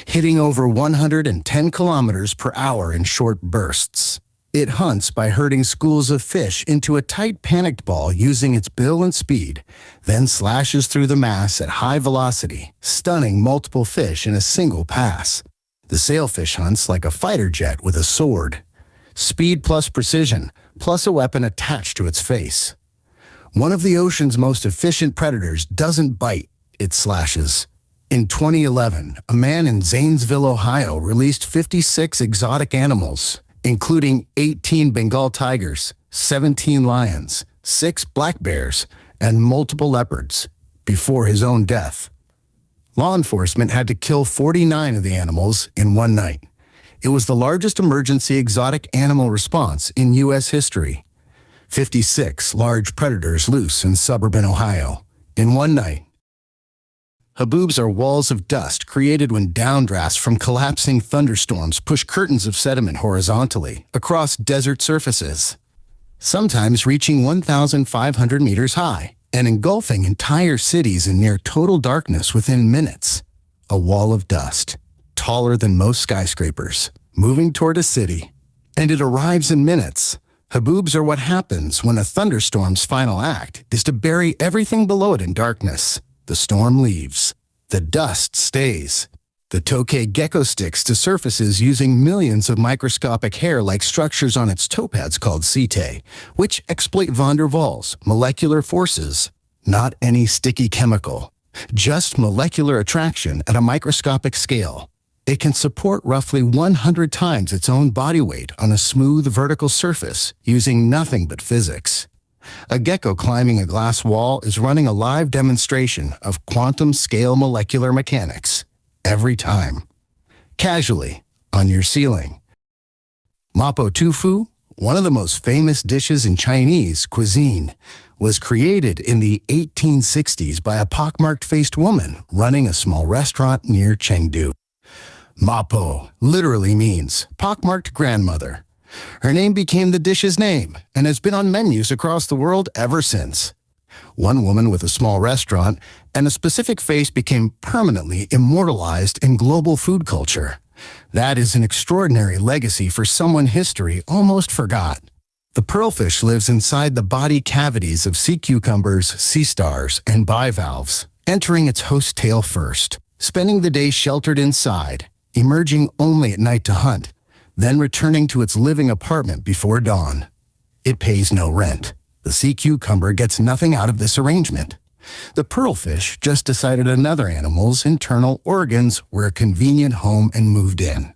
hitting over 110 kilometers per hour in short bursts. It hunts by herding schools of fish into a tight panicked ball using its bill and speed, then slashes through the mass at high velocity, stunning multiple fish in a single pass. The sailfish hunts like a fighter jet with a sword. Speed plus precision, plus a weapon attached to its face. One of the ocean's most efficient predators doesn't bite, it slashes. In 2011, a man in Zanesville, Ohio released 56 exotic animals, including 18 Bengal tigers, 17 lions, 6 black bears, and multiple leopards, before his own death. Law enforcement had to kill 49 of the animals in one night. It was the largest emergency exotic animal response in U.S. history. 56 large predators loose in suburban Ohio in one night. Haboobs are walls of dust created when downdrafts from collapsing thunderstorms push curtains of sediment horizontally across desert surfaces, sometimes reaching 1,500 meters high and engulfing entire cities in near total darkness within minutes. A wall of dust, taller than most skyscrapers, moving toward a city, and it arrives in minutes. Haboobs are what happens when a thunderstorm's final act is to bury everything below it in darkness. The storm leaves. The dust stays. The tokay gecko sticks to surfaces using millions of microscopic hair-like structures on its toe pads called setae, which exploit van der Waals, molecular forces. Not any sticky chemical, just molecular attraction at a microscopic scale. It can support roughly 100 times its own body weight on a smooth vertical surface using nothing but physics. A gecko climbing a glass wall is running a live demonstration of quantum-scale molecular mechanics. Every time. Casually, on your ceiling. Mapo tofu, one of the most famous dishes in Chinese cuisine, was created in the 1860s by a pockmarked-faced woman running a small restaurant near Chengdu. Mapo literally means pockmarked grandmother. Her name became the dish's name and has been on menus across the world ever since. One woman with a small restaurant and a specific face became permanently immortalized in global food culture. That is an extraordinary legacy for someone history almost forgot. The pearlfish lives inside the body cavities of sea cucumbers, sea stars, and bivalves, entering its host tail first, spending the day sheltered inside, emerging only at night to hunt, then returning to its living apartment before dawn. It pays no rent. The sea cucumber gets nothing out of this arrangement. The pearlfish just decided another animal's internal organs were a convenient home and moved in.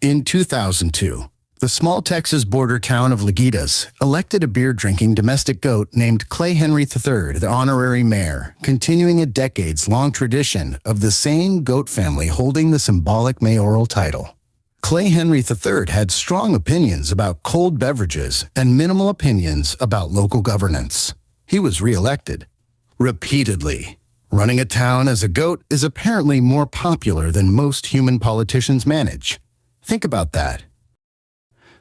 In 2002, the small Texas border town of Laguitas elected a beer-drinking domestic goat named Clay Henry III the honorary mayor, continuing a decades-long tradition of the same goat family holding the symbolic mayoral title. Clay Henry III had strong opinions about cold beverages and minimal opinions about local governance. He was re-elected repeatedly. Running a town as a goat is apparently more popular than most human politicians manage. Think about that.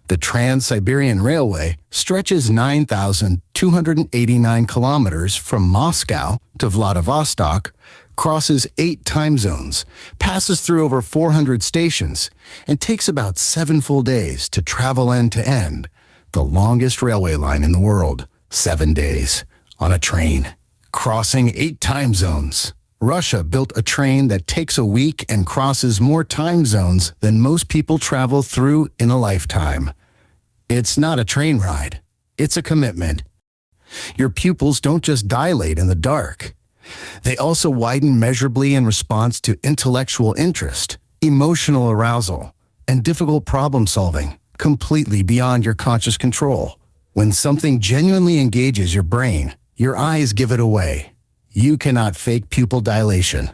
The Trans-Siberian Railway stretches 9,289 kilometers from Moscow to Vladivostok, crosses 8 time zones, passes through over 400 stations, and takes about 7 full days to travel end to end. The longest railway line in the world, 7 days, on a train, crossing 8 time zones. Russia built a train that takes a week and crosses more time zones than most people travel through in a lifetime. It's not a train ride. It's a commitment. Your pupils don't just dilate in the dark. They also widen measurably in response to intellectual interest, emotional arousal, and difficult problem solving, completely beyond your conscious control. When something genuinely engages your brain, your eyes give it away. You cannot fake pupil dilation.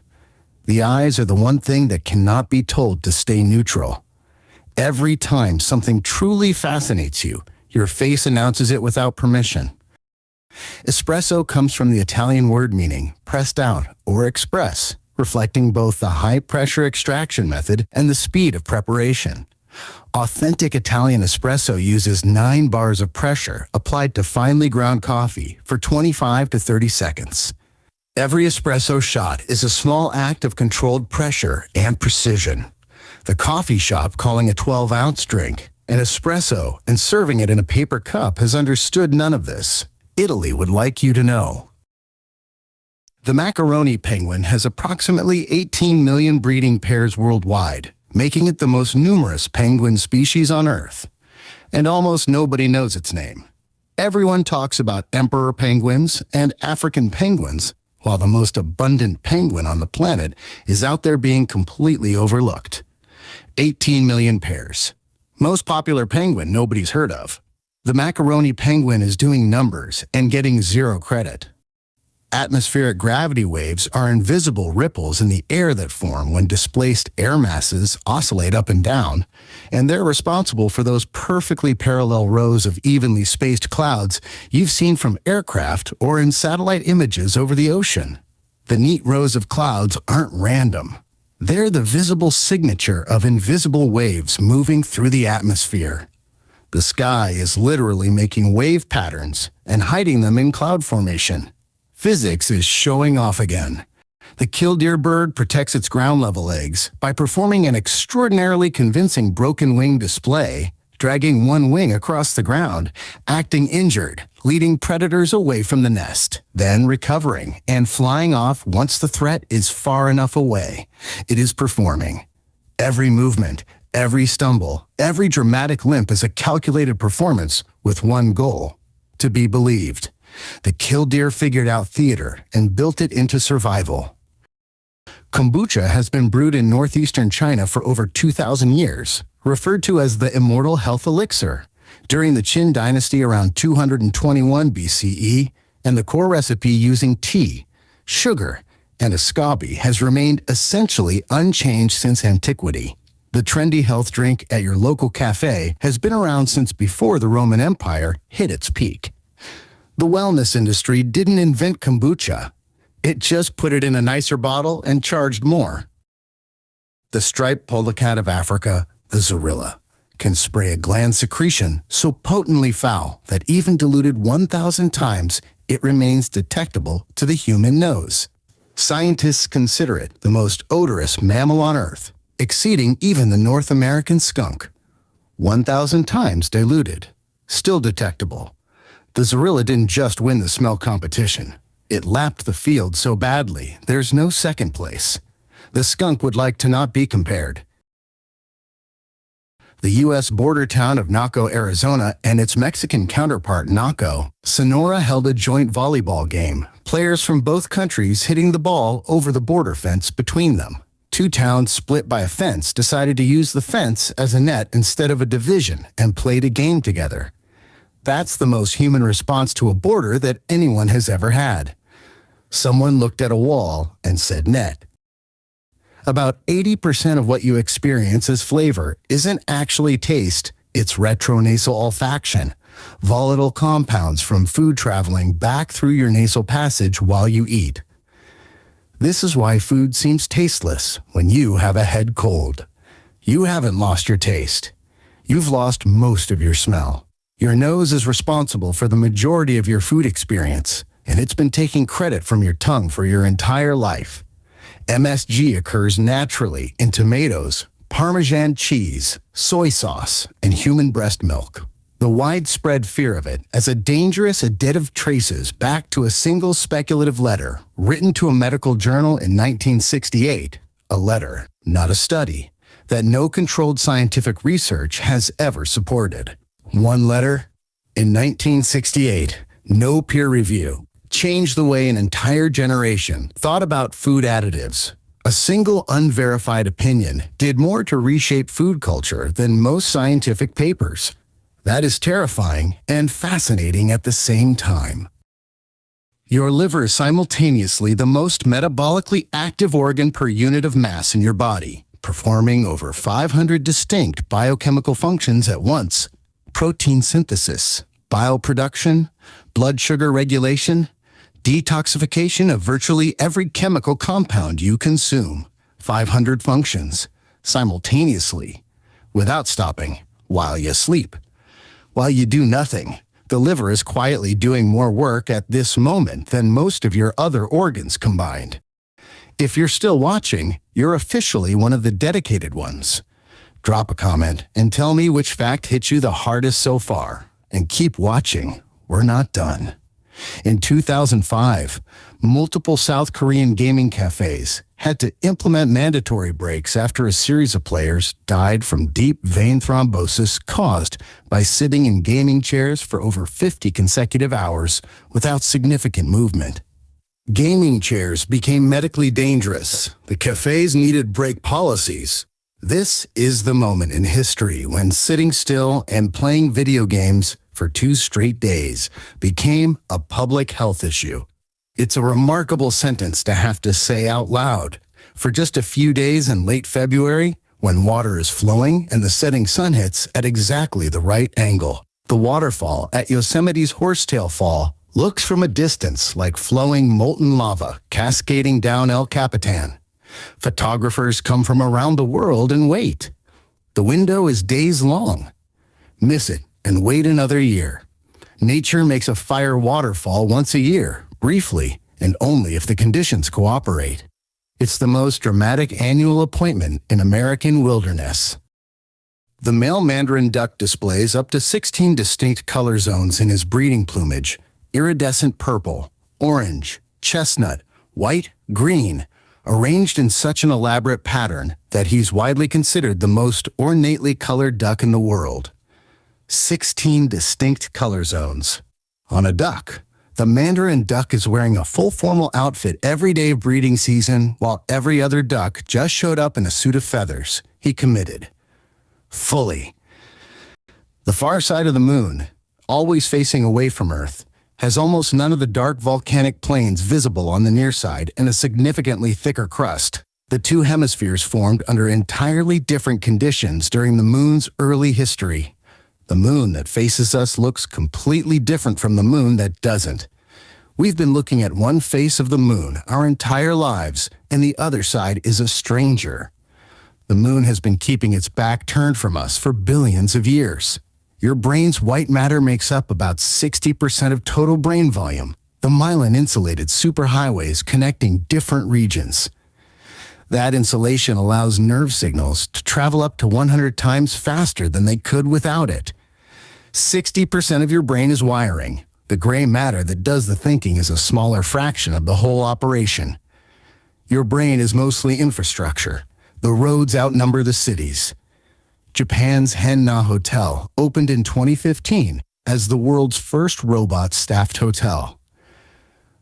The eyes are the one thing that cannot be told to stay neutral. Every time something truly fascinates you, your face announces it without permission. Espresso comes from the Italian word meaning pressed out or express, reflecting both the high-pressure extraction method and the speed of preparation. Authentic Italian espresso uses 9 bars of pressure applied to finely ground coffee for 25 to 30 seconds. Every espresso shot is a small act of controlled pressure and precision. The coffee shop calling a 12-ounce drink an espresso and serving it in a paper cup has understood none of this. Italy would like you to know. The macaroni penguin has approximately 18 million breeding pairs worldwide, making it the most numerous penguin species on Earth. And almost nobody knows its name. Everyone talks about emperor penguins and African penguins, while the most abundant penguin on the planet is out there being completely overlooked. 18 million pairs. Most popular penguin nobody's heard of. The macaroni penguin is doing numbers and getting zero credit. Atmospheric gravity waves are invisible ripples in the air that form when displaced air masses oscillate up and down, and they're responsible for those perfectly parallel rows of evenly spaced clouds you've seen from aircraft or in satellite images over the ocean. The neat rows of clouds aren't random. They're the visible signature of invisible waves moving through the atmosphere. The sky is literally making wave patterns and hiding them in cloud formation. Physics is showing off again. The killdeer bird protects its ground-level eggs by performing an extraordinarily convincing broken wing display, dragging one wing across the ground, acting injured, leading predators away from the nest, then recovering and flying off once the threat is far enough away. It is performing. Every movement, every stumble, every dramatic limp is a calculated performance with one goal: to be believed. The killdeer figured out theater and built it into survival. Kombucha has been brewed in northeastern China for over 2,000 years, referred to as the immortal health elixir. During the Qin dynasty around 221 BCE, and the core recipe using tea, sugar, and a SCOBY has remained essentially unchanged since antiquity. The trendy health drink at your local cafe has been around since before the Roman Empire hit its peak. The wellness industry didn't invent kombucha. It just put it in a nicer bottle and charged more. The striped polecat of Africa, the zorilla, can spray a gland secretion so potently foul that even diluted 1,000 times, it remains detectable to the human nose. Scientists consider it the most odorous mammal on Earth, exceeding even the North American skunk. 1,000 times diluted, still detectable. The zorilla didn't just win the smell competition. It lapped the field so badly, there's no second place. The skunk would like to not be compared. The U.S. border town of Naco, Arizona, and its Mexican counterpart, Naco, Sonora, held a joint volleyball game, played players from both countries hitting the ball over the border fence between them. Two towns split by a fence decided to use the fence as a net instead of a division and played a game together. That's the most human response to a border that anyone has ever had. Someone looked at a wall and said net. About 80% of what you experience as flavor isn't actually taste, it's retronasal olfaction, volatile compounds from food traveling back through your nasal passage while you eat. This is why food seems tasteless when you have a head cold. You haven't lost your taste. You've lost most of your smell. Your nose is responsible for the majority of your food experience, and it's been taking credit from your tongue for your entire life. MSG occurs naturally in tomatoes, Parmesan cheese, soy sauce, and human breast milk. The widespread fear of it as a dangerous additive traces back to a single speculative letter written to a medical journal in 1968, a letter, not a study, that no controlled scientific research has ever supported. One letter, in 1968, no peer review, changed the way an entire generation thought about food additives. A single unverified opinion did more to reshape food culture than most scientific papers. That is terrifying and fascinating at the same time. Your liver is simultaneously the most metabolically active organ per unit of mass in your body, performing over 500 distinct biochemical functions at once: protein synthesis, bile production, blood sugar regulation, detoxification of virtually every chemical compound you consume. 500 functions, simultaneously, without stopping, while you sleep. While you do nothing, the liver is quietly doing more work at this moment than most of your other organs combined. If you're still watching, you're officially one of the dedicated ones. Drop a comment and tell me which fact hit you the hardest so far. And keep watching. We're not done. In 2005, multiple South Korean gaming cafes had to implement mandatory breaks after a series of players died from deep vein thrombosis caused by sitting in gaming chairs for over 50 consecutive hours without significant movement. Gaming chairs became medically dangerous. The cafes needed break policies. This is the moment in history when sitting still and playing video games for 2 straight days became a public health issue. It's a remarkable sentence to have to say out loud. For just a few days in late February, when water is flowing and the setting sun hits at exactly the right angle, the waterfall at Yosemite's Horsetail Fall looks from a distance like flowing molten lava cascading down El Capitan. Photographers come from around the world and wait. The window is days long. Miss it and wait another year. Nature makes a fire waterfall once a year, briefly, and only if the conditions cooperate. It's the most dramatic annual appointment in American wilderness. The male mandarin duck displays up to 16 distinct color zones in his breeding plumage: iridescent purple, orange, chestnut, white, green, arranged in such an elaborate pattern that he's widely considered the most ornately colored duck in the world. 16 distinct color zones. On a duck, the mandarin duck is wearing a full formal outfit every day of breeding season, while every other duck just showed up in a suit of feathers. He committed. Fully. The far side of the moon, always facing away from Earth, has almost none of the dark volcanic plains visible on the near side and a significantly thicker crust. The two hemispheres formed under entirely different conditions during the moon's early history. The moon that faces us looks completely different from the moon that doesn't. We've been looking at one face of the moon our entire lives, and the other side is a stranger. The moon has been keeping its back turned from us for billions of years. Your brain's white matter makes up about 60% of total brain volume, the myelin-insulated superhighways connecting different regions. That insulation allows nerve signals to travel up to 100 times faster than they could without it. 60% of your brain is wiring. The gray matter that does the thinking is a smaller fraction of the whole operation. Your brain is mostly infrastructure. The roads outnumber the cities. Japan's Henna Hotel opened in 2015 as the world's first robot-staffed hotel.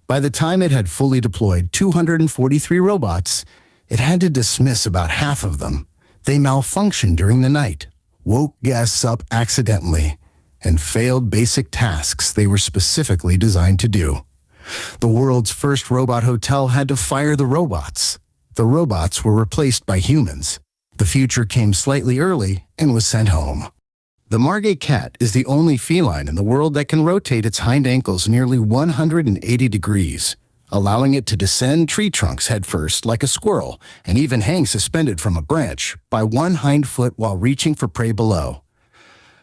By the time it had fully deployed 243 robots, it had to dismiss about half of them. They malfunctioned during the night, woke guests up accidentally, and failed basic tasks they were specifically designed to do. The world's first robot hotel had to fire the robots. The robots were replaced by humans. The future came slightly early and was sent home. The Margay cat is the only feline in the world that can rotate its hind ankles nearly 180 degrees, allowing it to descend tree trunks headfirst like a squirrel and even hang suspended from a branch by one hind foot while reaching for prey below.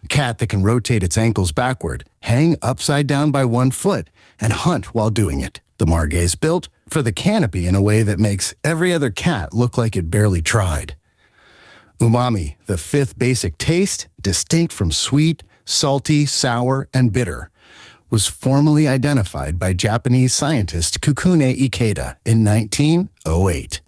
A cat that can rotate its ankles backward, hang upside down by one foot, and hunt while doing it. The Margay is built for the canopy in a way that makes every other cat look like it barely tried. Umami, the fifth basic taste, distinct from sweet, salty, sour, and bitter, was formally identified by Japanese scientist Kukune Ikeda in 1908.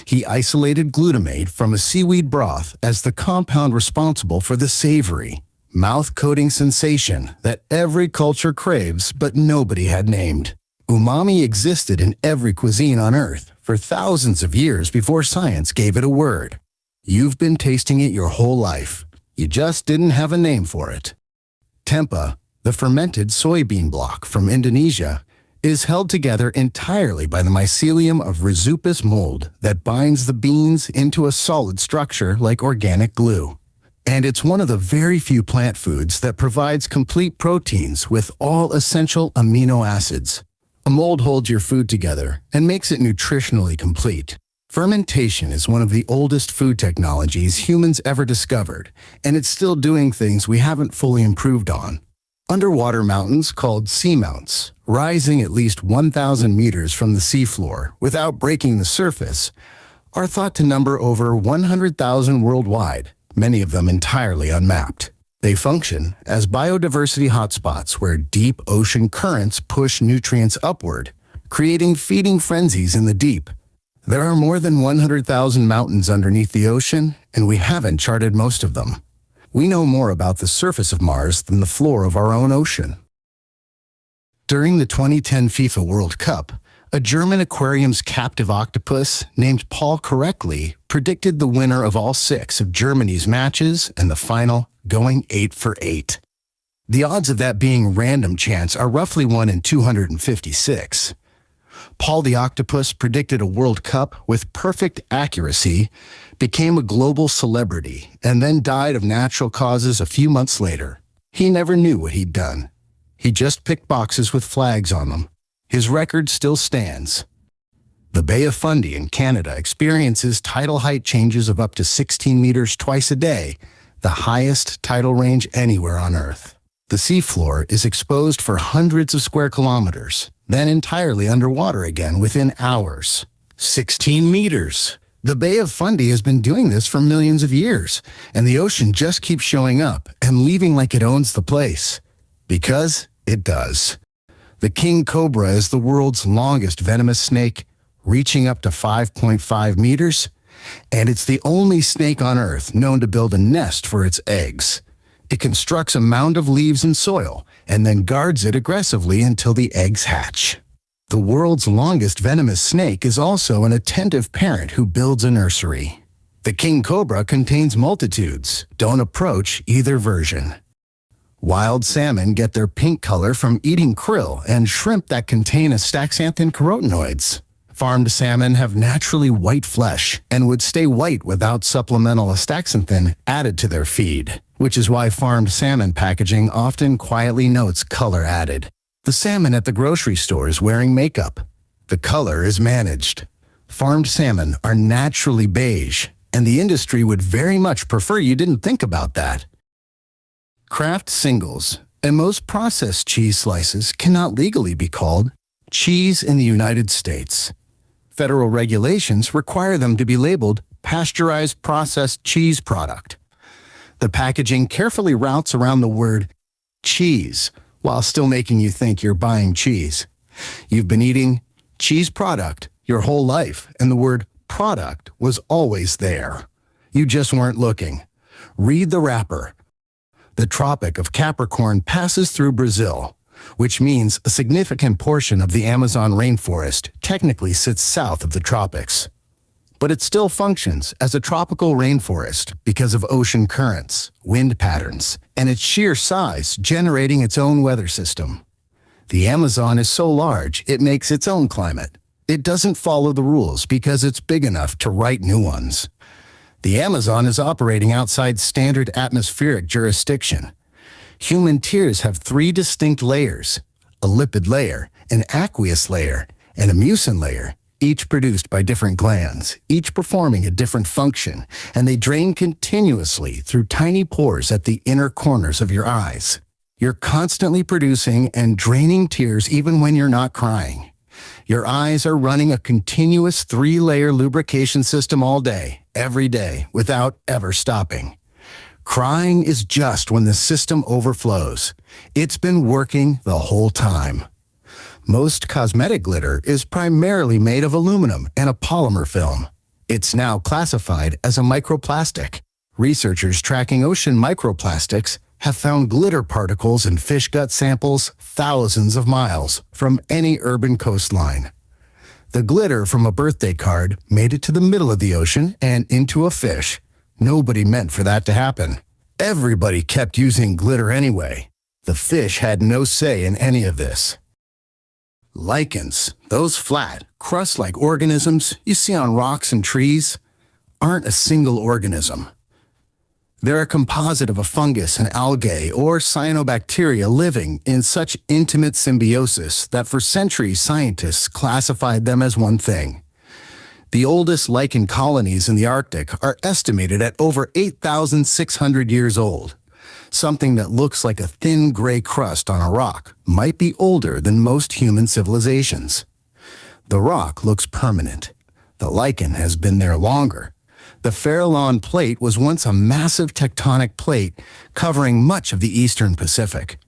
He isolated glutamate from a seaweed broth as the compound responsible for the savory, mouth-coating sensation that every culture craves but nobody had named. Umami existed in every cuisine on Earth for thousands of years before science gave it a word. You've been tasting it your whole life. You just didn't have a name for it. Tempeh, the fermented soybean block from Indonesia, is held together entirely by the mycelium of Rhizopus mold that binds the beans into a solid structure like organic glue. And it's one of the very few plant foods that provides complete proteins with all essential amino acids. A mold holds your food together and makes it nutritionally complete. Fermentation is one of the oldest food technologies humans ever discovered, and it's still doing things we haven't fully improved on. Underwater mountains called seamounts, rising at least 1,000 meters from the seafloor without breaking the surface, are thought to number over 100,000 worldwide, many of them entirely unmapped. They function as biodiversity hotspots where deep ocean currents push nutrients upward, creating feeding frenzies in the deep. There are more than 100,000 mountains underneath the ocean, and we haven't charted most of them. We know more about the surface of Mars than the floor of our own ocean. During the 2010 FIFA World Cup, a German aquarium's captive octopus named Paul correctly predicted the winner of all 6 of Germany's matches and the final going 8 for 8. The odds of that being random chance are roughly 1 in 256. Paul the Octopus predicted a World Cup with perfect accuracy, became a global celebrity, and then died of natural causes a few months later. He never knew what he'd done. He just picked boxes with flags on them. His record still stands. The Bay of Fundy in Canada experiences tidal height changes of up to 16 meters twice a day, the highest tidal range anywhere on Earth. The seafloor is exposed for hundreds of square kilometers, then entirely underwater again within hours. 16 meters! The Bay of Fundy has been doing this for millions of years, and the ocean just keeps showing up and leaving like it owns the place. Because it does. The king cobra is the world's longest venomous snake, reaching up to 5.5 meters, and it's the only snake on Earth known to build a nest for its eggs. It constructs a mound of leaves and soil, and then guards it aggressively until the eggs hatch. The world's longest venomous snake is also an attentive parent who builds a nursery. The king cobra contains multitudes. Don't approach either version. Wild salmon get their pink color from eating krill and shrimp that contain astaxanthin carotenoids. Farmed salmon have naturally white flesh and would stay white without supplemental astaxanthin added to their feed, which is why farmed salmon packaging often quietly notes color added. The salmon at the grocery store is wearing makeup. The color is managed. Farmed salmon are naturally beige, and the industry would very much prefer you didn't think about that. Kraft singles and most processed cheese slices cannot legally be called cheese in the United States. Federal regulations require them to be labeled pasteurized processed cheese product. The packaging carefully routes around the word cheese while still making you think you're buying cheese. You've been eating cheese product your whole life, and the word product was always there. You just weren't looking. Read the wrapper. The Tropic of Capricorn passes through Brazil. which means a significant portion of the Amazon rainforest technically sits south of the tropics. But it still functions as a tropical rainforest because of ocean currents, wind patterns, and its sheer size generating its own weather system. The Amazon is so large it makes its own climate. It doesn't follow the rules because it's big enough to write new ones. The Amazon is operating outside standard atmospheric jurisdiction. Human tears have 3 distinct layers: a lipid layer, an aqueous layer, and a mucin layer, each produced by different glands, each performing a different function, and they drain continuously through tiny pores at the inner corners of your eyes. You're constantly producing and draining tears even when you're not crying. Your eyes are running a continuous 3-layer lubrication system all day, every day, without ever stopping. Crying is just when the system overflows. It's been working the whole time. Most cosmetic glitter is primarily made of aluminum and a polymer film. It's now classified as a microplastic. Researchers tracking ocean microplastics have found glitter particles in fish gut samples thousands of miles from any urban coastline. The glitter from a birthday card made it to the middle of the ocean and into a fish. Nobody meant for that to happen. Everybody kept using glitter anyway. The fish had no say in any of this. Lichens, those flat, crust-like organisms you see on rocks and trees, aren't a single organism. They're a composite of a fungus, an algae, or cyanobacteria living in such intimate symbiosis that for centuries scientists classified them as one thing. The oldest lichen colonies in the Arctic are estimated at over 8,600 years old. Something that looks like a thin gray crust on a rock might be older than most human civilizations. The rock looks permanent. The lichen has been there longer. The Farallon Plate was once a massive tectonic plate covering much of the eastern Pacific.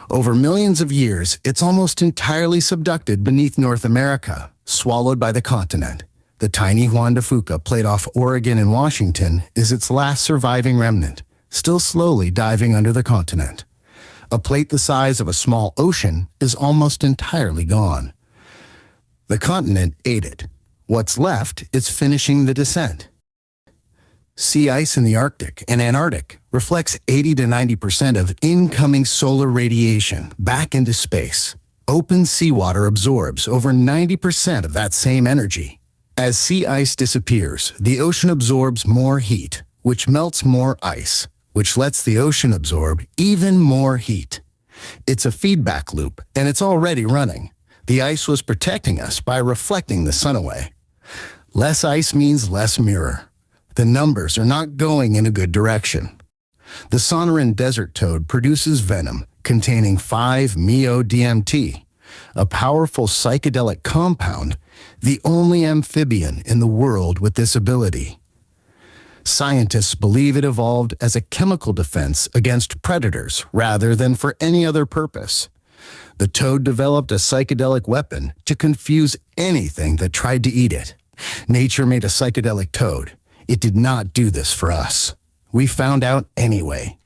Over millions of years, it's almost entirely subducted beneath North America, swallowed by the continent. The tiny Juan de Fuca plate off Oregon and Washington is its last surviving remnant, still slowly diving under the continent. A plate the size of a small ocean is almost entirely gone. The continent ate it. What's left is finishing the descent. Sea ice in the Arctic and Antarctic reflects 80 to 90% of incoming solar radiation back into space. Open seawater absorbs over 90% of that same energy. As sea ice disappears, the ocean absorbs more heat, which melts more ice, which lets the ocean absorb even more heat. It's a feedback loop, and it's already running. The ice was protecting us by reflecting the sun away. Less ice means less mirror. The numbers are not going in a good direction. The Sonoran desert toad produces venom containing 5-MeO-DMT, a powerful psychedelic compound, the only amphibian in the world with this ability. Scientists believe it evolved as a chemical defense against predators rather than for any other purpose. The toad developed a psychedelic weapon to confuse anything that tried to eat it. Nature made a psychedelic toad. It did not do this for us. We found out anyway.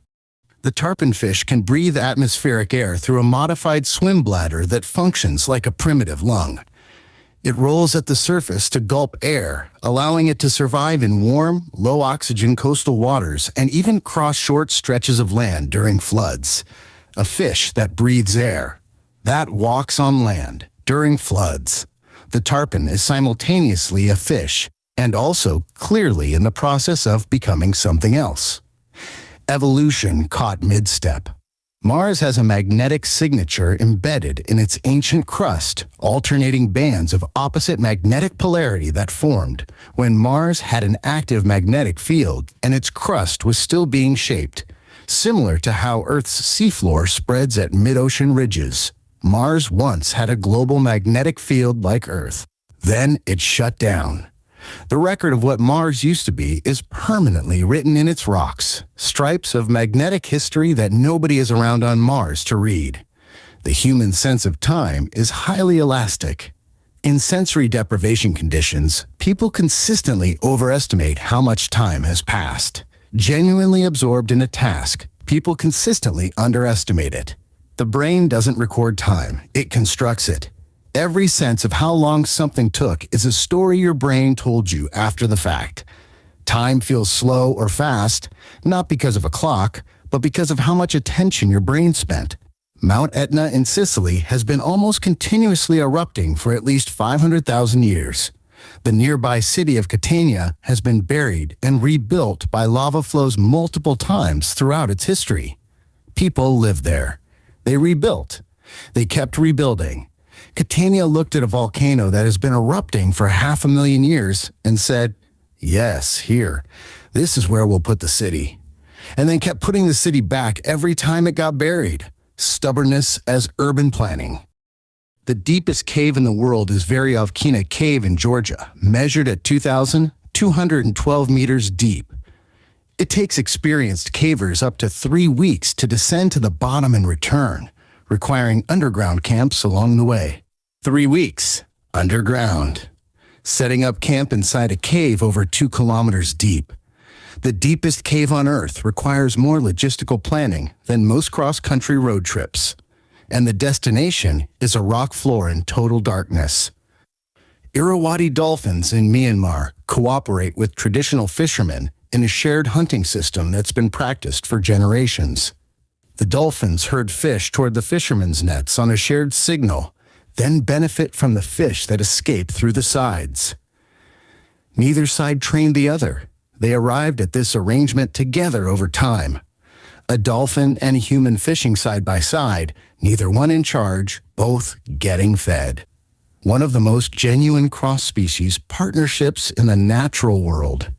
The tarpon fish can breathe atmospheric air through a modified swim bladder that functions like a primitive lung. It rolls at the surface to gulp air, allowing it to survive in warm, low-oxygen coastal waters and even cross short stretches of land during floods. A fish that breathes air, that walks on land during floods. The tarpon is simultaneously a fish and also clearly in the process of becoming something else. Evolution caught mid-step. Mars has a magnetic signature embedded in its ancient crust, alternating bands of opposite magnetic polarity that formed when Mars had an active magnetic field and its crust was still being shaped. Similar to how Earth's seafloor spreads at mid-ocean ridges, Mars once had a global magnetic field like Earth. Then it shut down. The record of what Mars used to be is permanently written in its rocks, stripes of magnetic history that nobody is around on Mars to read. The human sense of time is highly elastic. In sensory deprivation conditions, people consistently overestimate how much time has passed. Genuinely absorbed in a task, people consistently underestimate it. The brain doesn't record time, it constructs it. Every sense of how long something took is a story your brain told you after the fact. Time feels slow or fast, not because of a clock, but because of how much attention your brain spent. Mount Etna in Sicily has been almost continuously erupting for at least 500,000 years. The nearby city of Catania has been buried and rebuilt by lava flows multiple times throughout its history. People lived there. They rebuilt. They kept rebuilding. Catania looked at a volcano that has been erupting for 500,000 years and said, "Yes, here. This is where we'll put the city." And then kept putting the city back every time it got buried. Stubbornness as urban planning. The deepest cave in the world is Veryovkina Cave in Georgia, measured at 2,212 meters deep. It takes experienced cavers up to 3 weeks to descend to the bottom and return, requiring underground camps along the way. 3 weeks, underground. Setting up camp inside a cave over 2 kilometers deep. The deepest cave on Earth requires more logistical planning than most cross-country road trips. And the destination is a rock floor in total darkness. Irrawaddy dolphins in Myanmar cooperate with traditional fishermen in a shared hunting system that's been practiced for generations. The dolphins herd fish toward the fishermen's nets on a shared signal, then benefit from the fish that escape through the sides. Neither side trained the other. They arrived at this arrangement together over time. A dolphin and a human fishing side by side, neither one in charge, both getting fed. One of the most genuine cross-species partnerships in the natural world.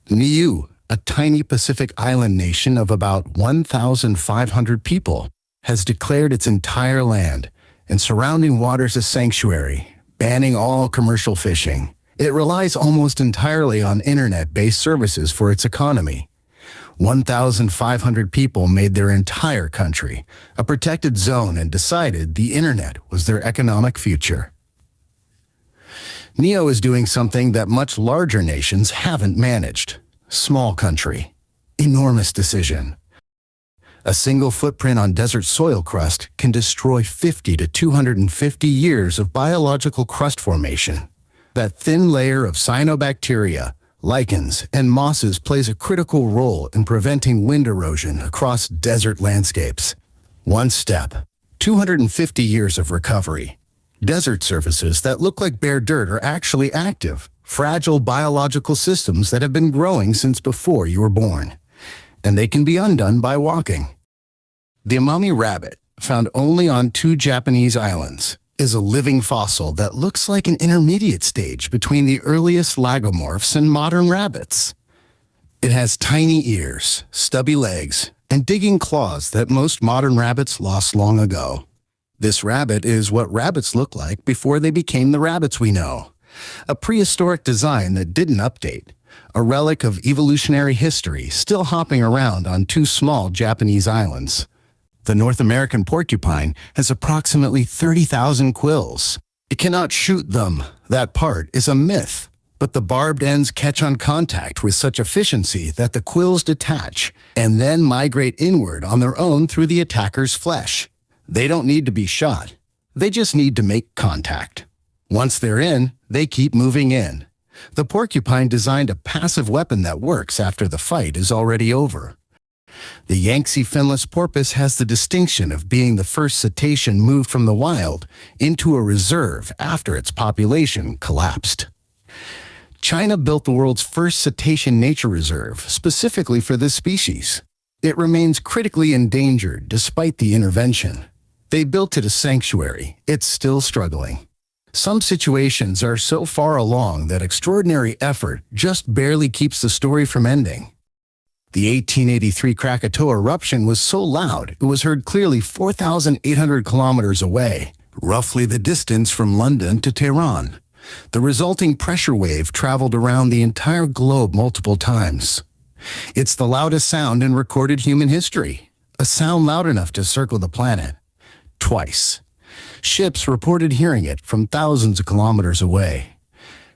Niue, a tiny Pacific island nation of about 1,500 people, has declared its entire land and surrounding waters a sanctuary, banning all commercial fishing. It relies almost entirely on internet-based services for its economy. 1,500 people made their entire country a protected zone and decided the internet was their economic future. Niue is doing something that much larger nations haven't managed. Small country. Enormous decision. A single footprint on desert soil crust can destroy 50 to 250 years of biological crust formation. That thin layer of cyanobacteria, lichens, and mosses plays a critical role in preventing wind erosion across desert landscapes. One step, 250 years of recovery. Desert surfaces that look like bare dirt are actually active, fragile biological systems that have been growing since before you were born. And they can be undone by walking. The Amami rabbit, found only on 2 Japanese islands, is a living fossil that looks like an intermediate stage between the earliest lagomorphs and modern rabbits. It has tiny ears, stubby legs, and digging claws that most modern rabbits lost long ago. This rabbit is what rabbits looked like before they became the rabbits we know. A prehistoric design that didn't update. A relic of evolutionary history still hopping around on 2 small Japanese islands. The North American porcupine has approximately 30,000 quills. It cannot shoot them. That part is a myth. But the barbed ends catch on contact with such efficiency that the quills detach and then migrate inward on their own through the attacker's flesh. They don't need to be shot. They just need to make contact. Once they're in, they keep moving in. The porcupine designed a passive weapon that works after the fight is already over. The Yangtze finless porpoise has the distinction of being the first cetacean moved from the wild into a reserve after its population collapsed. China built the world's first cetacean nature reserve specifically for this species. It remains critically endangered despite the intervention. They built it a sanctuary. It's still struggling. Some situations are so far along that extraordinary effort just barely keeps the story from ending. The 1883 Krakatoa eruption was so loud it was heard clearly 4,800 kilometers away, roughly the distance from London to Tehran. The resulting pressure wave traveled around the entire globe multiple times. It's the loudest sound in recorded human history, a sound loud enough to circle the planet. Twice. Ships reported hearing it from thousands of kilometers away.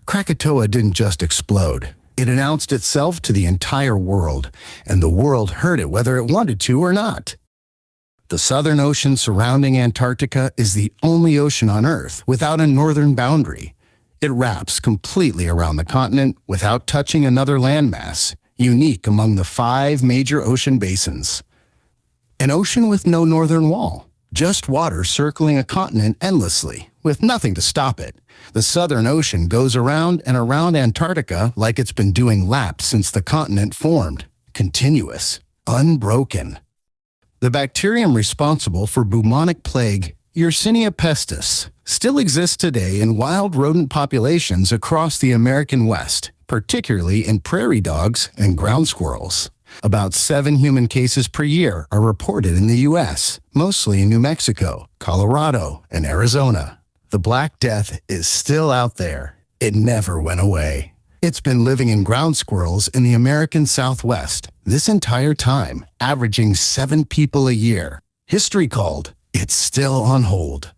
Krakatoa didn't just explode. It announced itself to the entire world, and the world heard it whether it wanted to or not. The Southern Ocean surrounding Antarctica is the only ocean on Earth without a northern boundary. It wraps completely around the continent without touching another landmass, unique among the 5 major ocean basins. An ocean with no northern wall, just water circling a continent endlessly, with nothing to stop it. The Southern Ocean goes around and around Antarctica like it's been doing laps since the continent formed. Continuous, unbroken. The bacterium responsible for bubonic plague, Yersinia pestis, still exists today in wild rodent populations across the American West, particularly in prairie dogs and ground squirrels. About 7 human cases per year are reported in the U.S., mostly in New Mexico, Colorado, and Arizona. The Black Death is still out there. It never went away. It's been living in ground squirrels in the American Southwest this entire time, averaging 7 people a year. History called, it's still on hold.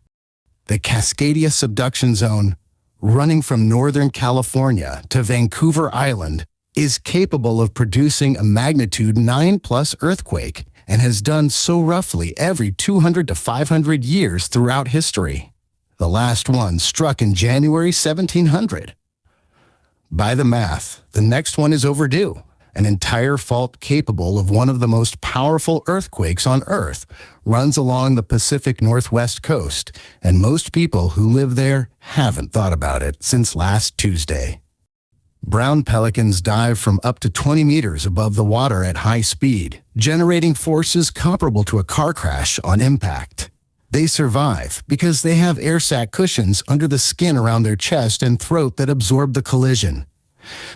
The Cascadia subduction zone, running from Northern California to Vancouver Island, is capable of producing a magnitude 9+ earthquake and has done so roughly every 200 to 500 years throughout history. The last one struck in January 1700. By the math, the next one is overdue. An entire fault capable of one of the most powerful earthquakes on Earth runs along the Pacific Northwest coast, and most people who live there haven't thought about it since last Tuesday. Brown pelicans dive from up to 20 meters above the water at high speed, generating forces comparable to a car crash on impact. They survive because they have air sac cushions under the skin around their chest and throat that absorb the collision.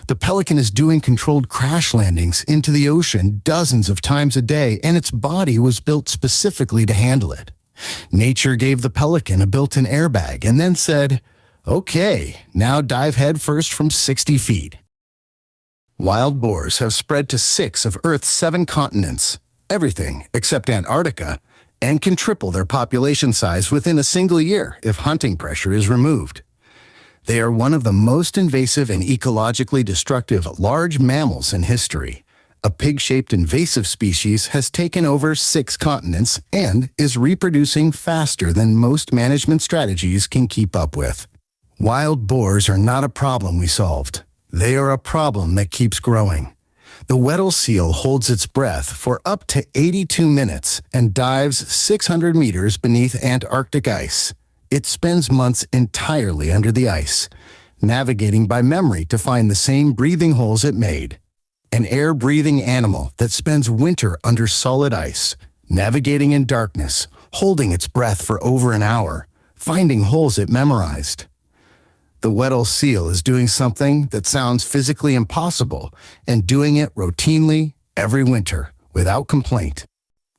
The pelican is doing controlled crash landings into the ocean dozens of times a day, and its body was built specifically to handle it. Nature gave the pelican a built-in airbag and then said, "Okay, now dive headfirst from 60 feet." Wild boars have spread to 6 of Earth's 7 continents, everything except Antarctica, and can triple their population size within a single year if hunting pressure is removed. They are one of the most invasive and ecologically destructive large mammals in history. A pig-shaped invasive species has taken over 6 continents and is reproducing faster than most management strategies can keep up with. Wild boars are not a problem we solved. They are a problem that keeps growing. The Weddell seal holds its breath for up to 82 minutes and dives 600 meters beneath Antarctic ice. It spends months entirely under the ice, navigating by memory to find the same breathing holes it made. An air-breathing animal that spends winter under solid ice, navigating in darkness, holding its breath for over an hour, finding holes it memorized. The Weddell seal is doing something that sounds physically impossible and doing it routinely every winter without complaint.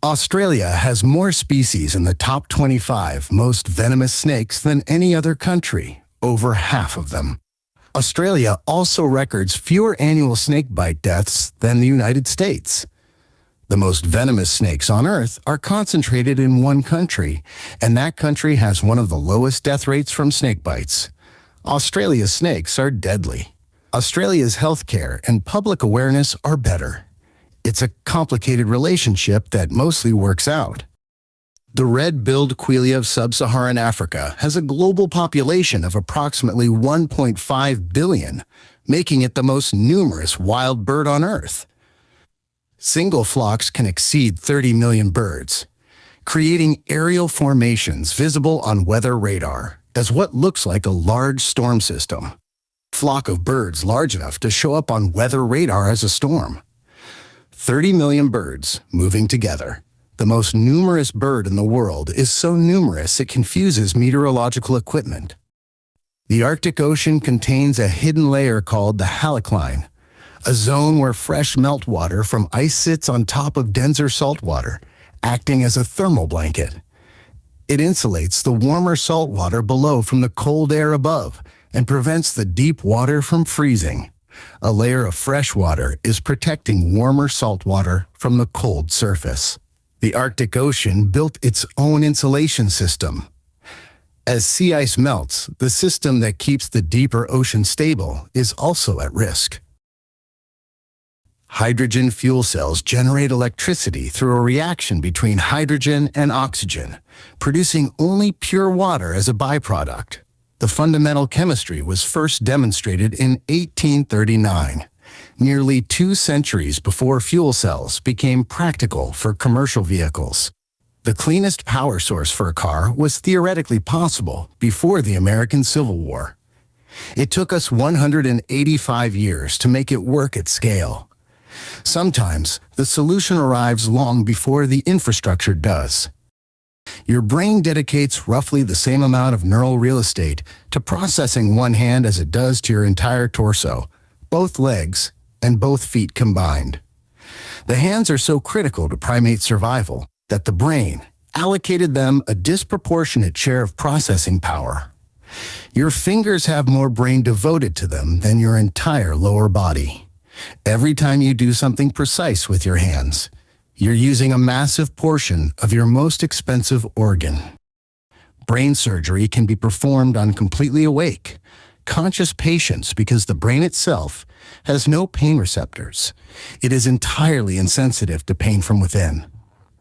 Australia has more species in the top 25 most venomous snakes than any other country, over half of them. Australia also records fewer annual snakebite deaths than the United States. The most venomous snakes on Earth are concentrated in one country, and that country has one of the lowest death rates from snake bites. Australia's snakes are deadly. Australia's healthcare and public awareness are better. It's a complicated relationship that mostly works out. The red-billed quelea of sub-Saharan Africa has a global population of approximately 1.5 billion, making it the most numerous wild bird on Earth. Single flocks can exceed 30 million birds, creating aerial formations visible on weather radar as what looks like a large storm system. Flock of birds large enough to show up on weather radar as a storm. 30 million birds moving together. The most numerous bird in the world is so numerous it confuses meteorological equipment. The Arctic Ocean contains a hidden layer called the halocline, a zone where fresh meltwater from ice sits on top of denser saltwater, acting as a thermal blanket. It insulates the warmer saltwater below from the cold air above and prevents the deep water from freezing. A layer of fresh water is protecting warmer saltwater from the cold surface. The Arctic Ocean built its own insulation system. As sea ice melts, the system that keeps the deeper ocean stable is also at risk. Hydrogen fuel cells generate electricity through a reaction between hydrogen and oxygen, producing only pure water as a byproduct. The fundamental chemistry was first demonstrated in 1839, nearly 2 centuries before fuel cells became practical for commercial vehicles. The cleanest power source for a car was theoretically possible before the American Civil War. It took us 185 years to make it work at scale. Sometimes the solution arrives long before the infrastructure does. Your brain dedicates roughly the same amount of neural real estate to processing one hand as it does to your entire torso, both legs, and both feet combined. The hands are so critical to primate survival that the brain allocated them a disproportionate share of processing power. Your fingers have more brain devoted to them than your entire lower body. Every time you do something precise with your hands, you're using a massive portion of your most expensive organ. Brain surgery can be performed on completely awake, conscious patients because the brain itself has no pain receptors. It is entirely insensitive to pain from within.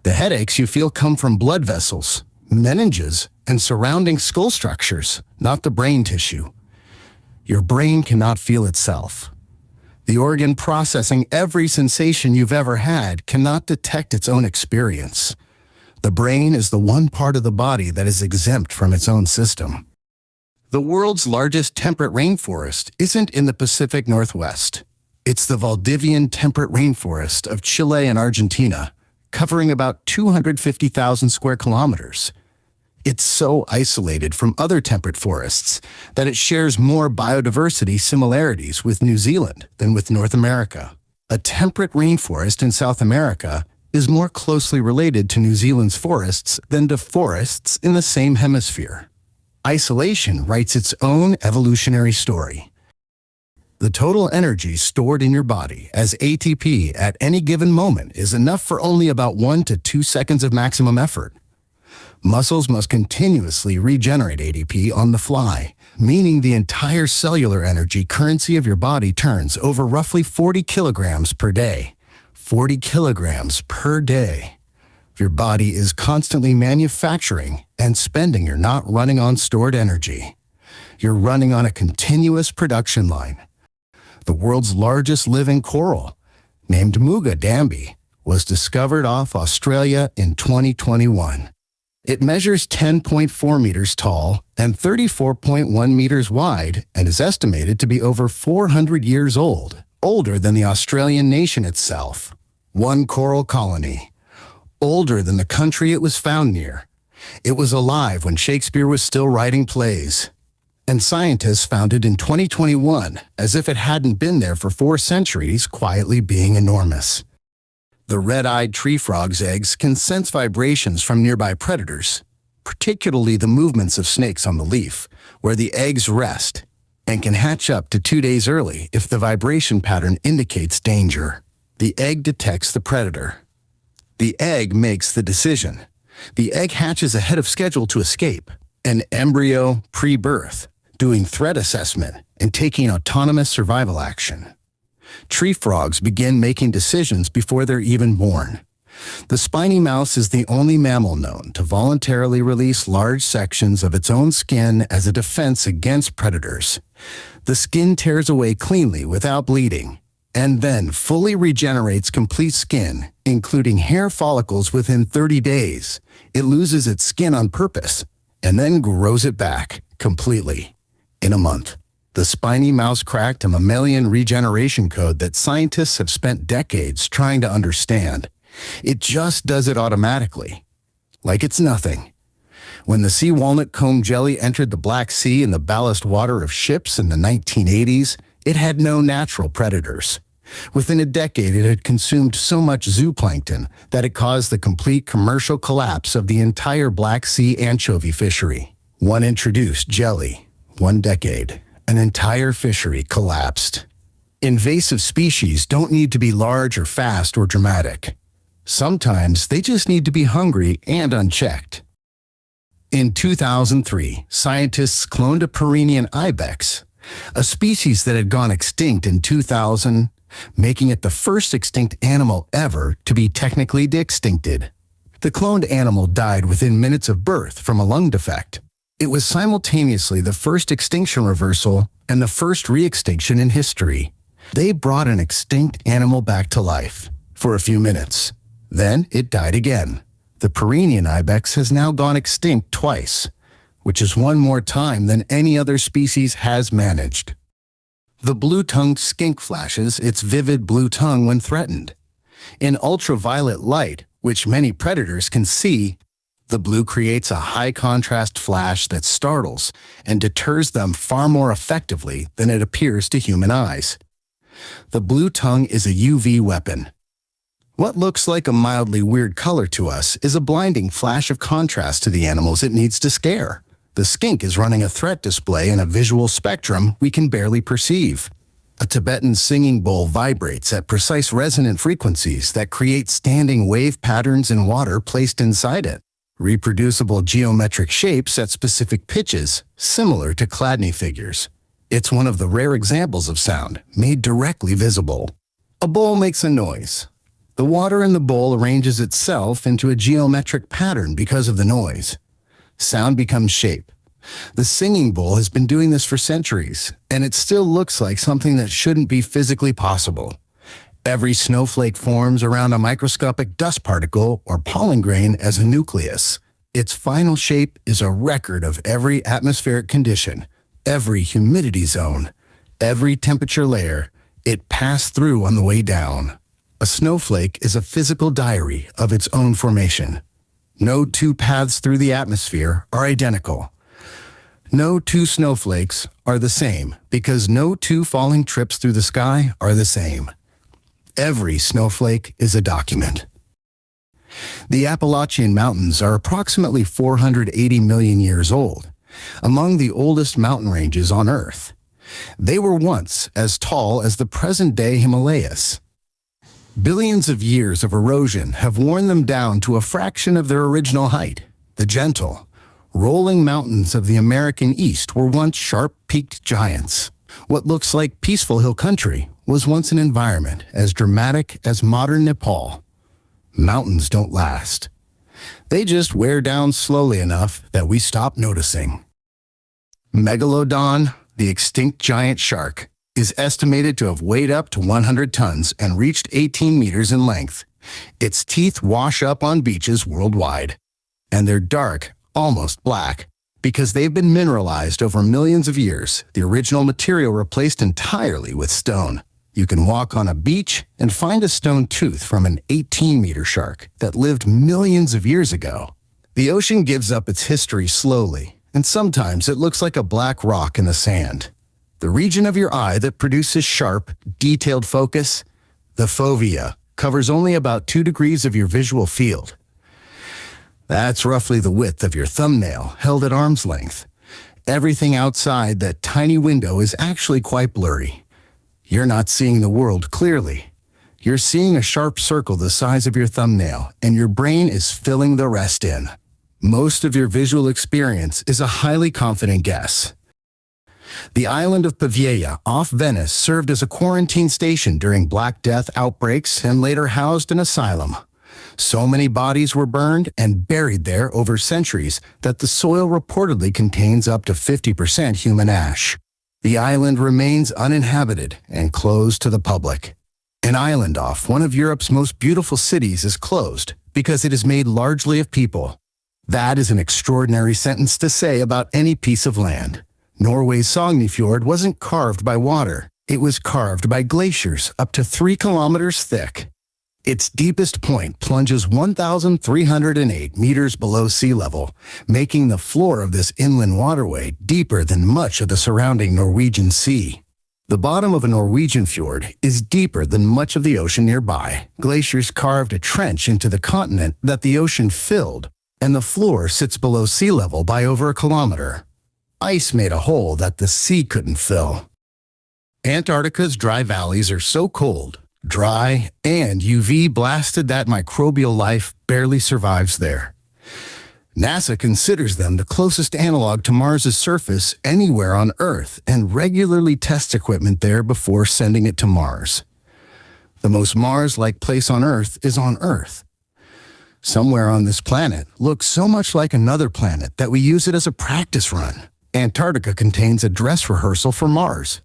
The headaches you feel come from blood vessels, meninges, and surrounding skull structures, not the brain tissue. Your brain cannot feel itself. The organ processing every sensation you've ever had cannot detect its own experience. The brain is the one part of the body that is exempt from its own system. The world's largest temperate rainforest isn't in the Pacific Northwest. It's the Valdivian temperate rainforest of Chile and Argentina, covering about 250,000 square kilometers. It's so isolated from other temperate forests that it shares more biodiversity similarities with New Zealand than with North America. A temperate rainforest in South America is more closely related to New Zealand's forests than to forests in the same hemisphere. Isolation writes its own evolutionary story. The total energy stored in your body as ATP at any given moment is enough for only about 1 to 2 seconds of maximum effort. Muscles must continuously regenerate ATP on the fly, meaning the entire cellular energy currency of your body turns over roughly 40 kilograms per day. 40 kilograms per day. Your body is constantly manufacturing and spending. You're not running on stored energy. You're running on a continuous production line. The world's largest living coral, named Muga Dambi, was discovered off Australia in 2021. It measures 10.4 meters tall and 34.1 meters wide and is estimated to be over 400 years old, older than the Australian nation itself. One coral colony, older than the country it was found near. It was alive when Shakespeare was still writing plays. And scientists found it in 2021 as if it hadn't been there for 4 centuries, quietly being enormous. The red-eyed tree frog's eggs can sense vibrations from nearby predators, particularly the movements of snakes on the leaf, where the eggs rest, and can hatch up to 2 days early if the vibration pattern indicates danger. The egg detects the predator. The egg makes the decision. The egg hatches ahead of schedule to escape, an embryo pre-birth, doing threat assessment and taking autonomous survival action. Tree frogs begin making decisions before they're even born. The spiny mouse is the only mammal known to voluntarily release large sections of its own skin as a defense against predators. The skin tears away cleanly without bleeding, and then fully regenerates complete skin, including hair follicles within 30 days. It loses its skin on purpose, and then grows it back completely in a month. The spiny mouse cracked a mammalian regeneration code that scientists have spent decades trying to understand. It just does it automatically, like it's nothing. When the sea walnut comb jelly entered the Black Sea in the ballast water of ships in the 1980s, it had no natural predators. Within a decade, it had consumed so much zooplankton that it caused the complete commercial collapse of the entire Black Sea anchovy fishery. One introduced jelly, 1 decade. An entire fishery collapsed. Invasive species don't need to be large or fast or dramatic. Sometimes they just need to be hungry and unchecked. In 2003, scientists cloned a Pyrenean ibex, a species that had gone extinct in 2000, making it the first extinct animal ever to be technically de-extincted. The cloned animal died within minutes of birth from a lung defect. It was simultaneously the first extinction reversal and the first re-extinction in history. They brought an extinct animal back to life for a few minutes. Then it died again. The Pyrenean ibex has now gone extinct twice, which is one more time than any other species has managed. The blue-tongued skink flashes its vivid blue tongue when threatened. In ultraviolet light, which many predators can see, the blue creates a high-contrast flash that startles and deters them far more effectively than it appears to human eyes. The blue tongue is a UV weapon. What looks like a mildly weird color to us is a blinding flash of contrast to the animals it needs to scare. The skink is running a threat display in a visual spectrum we can barely perceive. A Tibetan singing bowl vibrates at precise resonant frequencies that create standing wave patterns in water placed inside it. Reproducible geometric shapes at specific pitches, similar to Chladni figures. It's one of the rare examples of sound made directly visible. A bowl makes a noise. The water in the bowl arranges itself into a geometric pattern because of the noise. Sound becomes shape. The singing bowl has been doing this for centuries, and it still looks like something that shouldn't be physically possible. Every snowflake forms around a microscopic dust particle or pollen grain as a nucleus. Its final shape is a record of every atmospheric condition, every humidity zone, every temperature layer it passed through on the way down. A snowflake is a physical diary of its own formation. No two paths through the atmosphere are identical. No two snowflakes are the same because no two falling trips through the sky are the same. Every snowflake is a document. The Appalachian Mountains are approximately 480 million years old, among the oldest mountain ranges on Earth. They were once as tall as the present-day Himalayas. Billions of years of erosion have worn them down to a fraction of their original height. The gentle, rolling mountains of the American East were once sharp-peaked giants. What looks like peaceful hill country was once an environment as dramatic as modern Nepal. Mountains don't last. They just wear down slowly enough that we stop noticing. Megalodon, the extinct giant shark, is estimated to have weighed up to 100 tons and reached 18 meters in length. Its teeth wash up on beaches worldwide, and they're dark, almost black, because they've been mineralized over millions of years, the original material replaced entirely with stone. You can walk on a beach and find a stone tooth from an 18-meter shark that lived millions of years ago. The ocean gives up its history slowly, and sometimes it looks like a black rock in the sand. The region of your eye that produces sharp, detailed focus, the fovea, covers only about 2 degrees of your visual field. That's roughly the width of your thumbnail, held at arm's length. Everything outside that tiny window is actually quite blurry. You're not seeing the world clearly. You're seeing a sharp circle the size of your thumbnail, and your brain is filling the rest in. Most of your visual experience is a highly confident guess. The island of Pavia off Venice served as a quarantine station during Black Death outbreaks and later housed an asylum. So many bodies were burned and buried there over centuries that the soil reportedly contains up to 50% human ash. The island remains uninhabited and closed to the public. An island off one of Europe's most beautiful cities is closed because it is made largely of people. That is an extraordinary sentence to say about any piece of land. Norway's Sognefjord wasn't carved by water. It was carved by glaciers up to 3 kilometers thick. Its deepest point plunges 1,308 meters below sea level, making the floor of this inland waterway deeper than much of the surrounding Norwegian Sea. The bottom of a Norwegian fjord is deeper than much of the ocean nearby. Glaciers carved a trench into the continent that the ocean filled, and the floor sits below sea level by over a kilometer. Ice made a hole that the sea couldn't fill. Antarctica's dry valleys are so cold, dry, and UV blasted that microbial life barely survives there. NASA considers them the closest analog to Mars's surface anywhere on Earth and regularly tests equipment there before sending it to Mars. The most Mars-like place on Earth is on Earth. Somewhere on this planet looks so much like another planet that we use it as a practice run. Antarctica contains a dress rehearsal for Mars.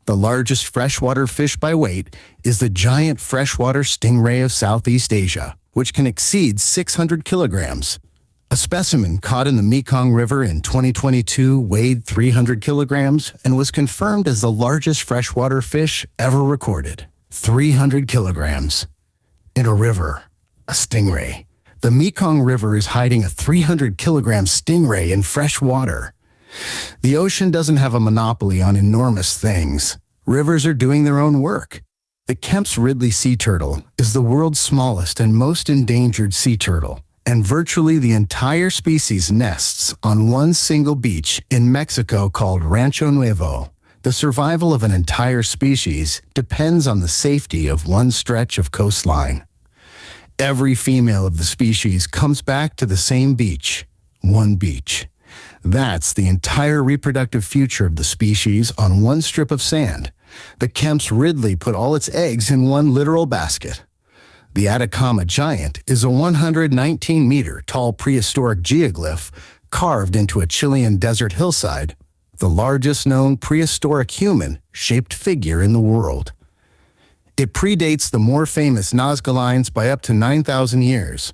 The largest freshwater fish by weight is the giant freshwater stingray of Southeast Asia, which can exceed 600 kilograms. A specimen caught in the Mekong River in 2022 weighed 300 kilograms and was confirmed as the largest freshwater fish ever recorded. 300 kilograms. In a river, a stingray. The Mekong River is hiding a 300-kilogram stingray in fresh water. The ocean doesn't have a monopoly on enormous things. Rivers are doing their own work. The Kemp's Ridley sea turtle is the world's smallest and most endangered sea turtle, and virtually the entire species nests on one single beach in Mexico called Rancho Nuevo. The survival of an entire species depends on the safety of one stretch of coastline. Every female of the species comes back to the same beach, one beach. That's the entire reproductive future of the species on one strip of sand. The Kemp's Ridley put all its eggs in one literal basket. The Atacama giant is a 119-meter tall prehistoric geoglyph carved into a Chilean desert hillside, the largest known prehistoric human-shaped figure in the world. It predates the more famous Nazca lines by up to 9,000 years.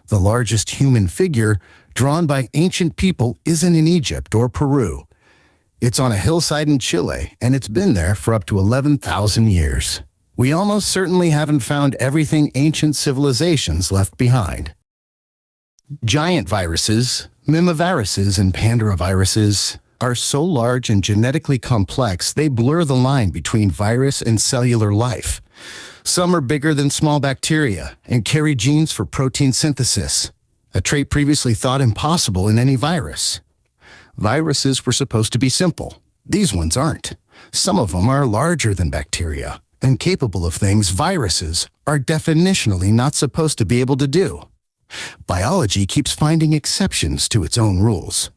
The largest human figure drawn by ancient people isn't in Egypt or Peru. It's on a hillside in Chile, and it's been there for up to 11,000 years. We almost certainly haven't found everything ancient civilizations left behind. Giant viruses, mimiviruses, and pandaroviruses are so large and genetically complex they blur the line between virus and cellular life. Some are bigger than small bacteria and carry genes for protein synthesis, a trait previously thought impossible in any virus. Viruses were supposed to be simple. These ones aren't. Some of them are larger than bacteria and capable of things viruses are definitionally not supposed to be able to do. Biology keeps finding exceptions to its own rules.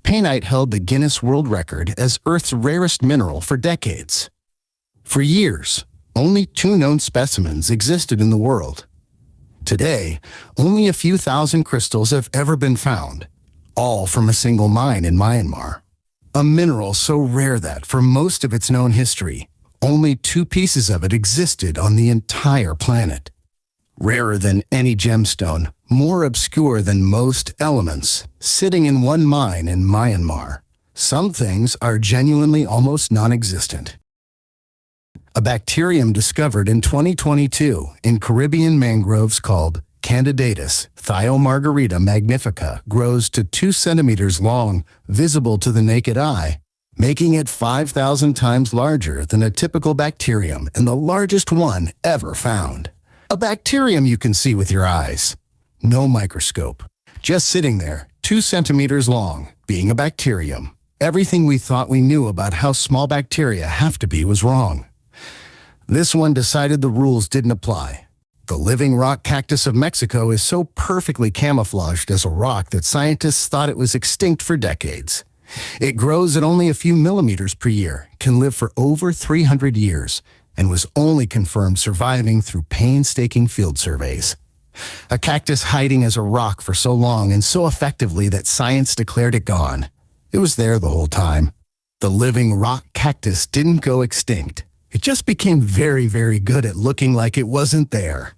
Painite held the Guinness World Record as Earth's rarest mineral for decades. For years, only 2 known specimens existed in the world. Today, only a few thousand crystals have ever been found, all from a single mine in Myanmar. A mineral so rare that, for most of its known history, only 2 pieces of it existed on the entire planet. Rarer than any gemstone, more obscure than most elements, sitting in one mine in Myanmar. Some things are genuinely almost non-existent. A bacterium discovered in 2022 in Caribbean mangroves called Candidatus thiomargarita magnifica grows to 2 centimeters long, visible to the naked eye, making it 5,000 times larger than a typical bacterium and the largest one ever found. A bacterium you can see with your eyes. No microscope. Just sitting there, 2 centimeters long, being a bacterium. Everything we thought we knew about how small bacteria have to be was wrong. This one decided the rules didn't apply. The living rock cactus of Mexico is so perfectly camouflaged as a rock that scientists thought it was extinct for decades. It grows at only a few millimeters per year, can live for over 300 years, and was only confirmed surviving through painstaking field surveys. A cactus hiding as a rock for so long and so effectively that science declared it gone. It was there the whole time. The living rock cactus didn't go extinct. It just became very, very good at looking like it wasn't there.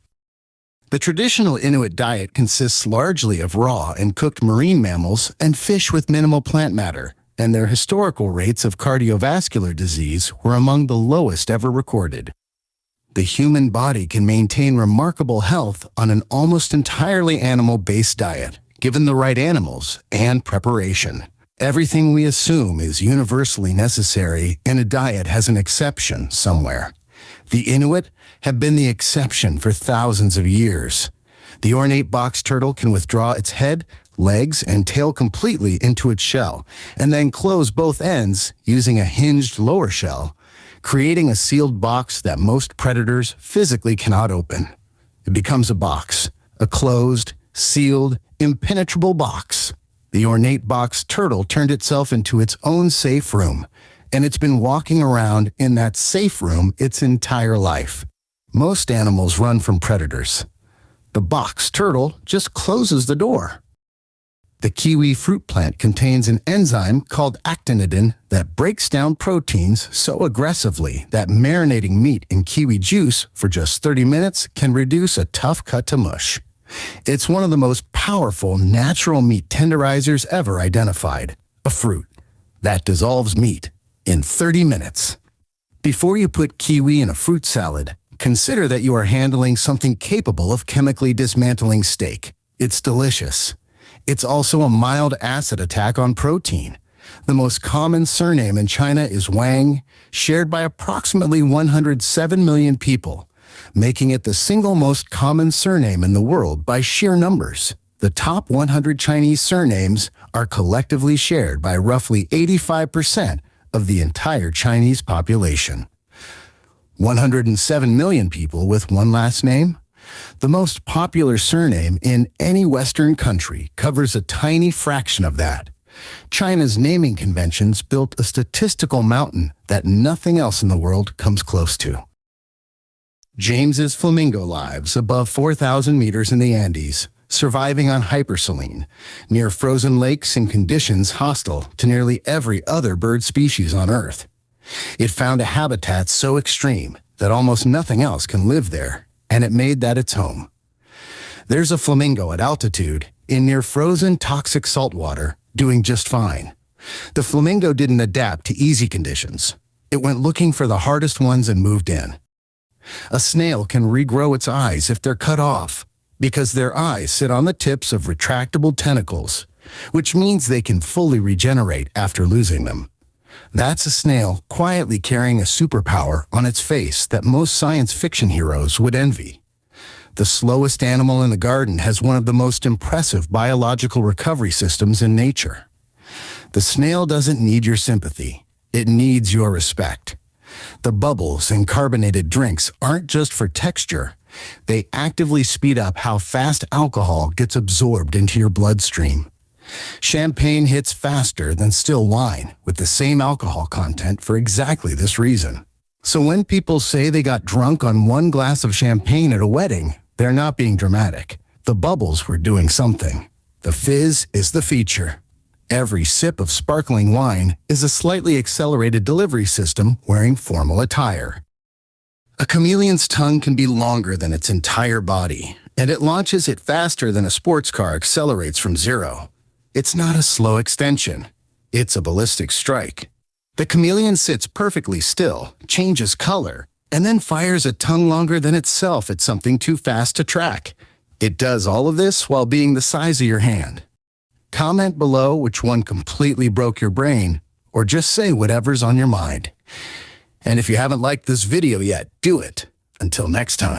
The traditional Inuit diet consists largely of raw and cooked marine mammals and fish with minimal plant matter, and their historical rates of cardiovascular disease were among the lowest ever recorded. The human body can maintain remarkable health on an almost entirely animal-based diet, given the right animals and preparation. Everything we assume is universally necessary in a diet has an exception somewhere. The Inuit have been the exception for thousands of years. The ornate box turtle can withdraw its head, legs, and tail completely into its shell, and then close both ends using a hinged lower shell, creating a sealed box that most predators physically cannot open. It becomes a box, a closed, sealed, impenetrable box. The ornate box turtle turned itself into its own safe room, and it's been walking around in that safe room its entire life. Most animals run from predators. The box turtle just closes the door. The kiwi fruit plant contains an enzyme called actinidin that breaks down proteins so aggressively that marinating meat in kiwi juice for just 30 minutes can reduce a tough cut to mush. It's one of the most powerful natural meat tenderizers ever identified, a fruit that dissolves meat in 30 minutes. Before you put kiwi in a fruit salad, consider that you are handling something capable of chemically dismantling steak. It's delicious. It's also a mild acid attack on protein. The most common surname in China is Wang, shared by approximately 107 million people, making it the single most common surname in the world by sheer numbers. The top 100 Chinese surnames are collectively shared by roughly 85% of the entire Chinese population. 107 million people with one last name? The most popular surname in any Western country covers a tiny fraction of that. China's naming conventions built a statistical mountain that nothing else in the world comes close to. James's flamingo lives above 4,000 meters in the Andes, surviving on hypersaline, near frozen lakes in conditions hostile to nearly every other bird species on Earth. It found a habitat so extreme that almost nothing else can live there, and it made that its home. There's a flamingo at altitude in near frozen toxic saltwater doing just fine. The flamingo didn't adapt to easy conditions. It went looking for the hardest ones and moved in. A snail can regrow its eyes if they're cut off, because their eyes sit on the tips of retractable tentacles, which means they can fully regenerate after losing them. That's a snail quietly carrying a superpower on its face that most science fiction heroes would envy. The slowest animal in the garden has one of the most impressive biological recovery systems in nature. The snail doesn't need your sympathy. It needs your respect. The bubbles in carbonated drinks aren't just for texture. They actively speed up how fast alcohol gets absorbed into your bloodstream. Champagne hits faster than still wine with the same alcohol content for exactly this reason. So when people say they got drunk on one glass of champagne at a wedding, they're not being dramatic. The bubbles were doing something. The fizz is the feature. Every sip of sparkling wine is a slightly accelerated delivery system wearing formal attire. A chameleon's tongue can be longer than its entire body, and it launches it faster than a sports car accelerates from zero. It's not a slow extension. It's a ballistic strike. The chameleon sits perfectly still, changes color, and then fires a tongue longer than itself at something too fast to track. It does all of this while being the size of your hand. Comment below which one completely broke your brain, or just say whatever's on your mind. And if you haven't liked this video yet, do it. Until next time.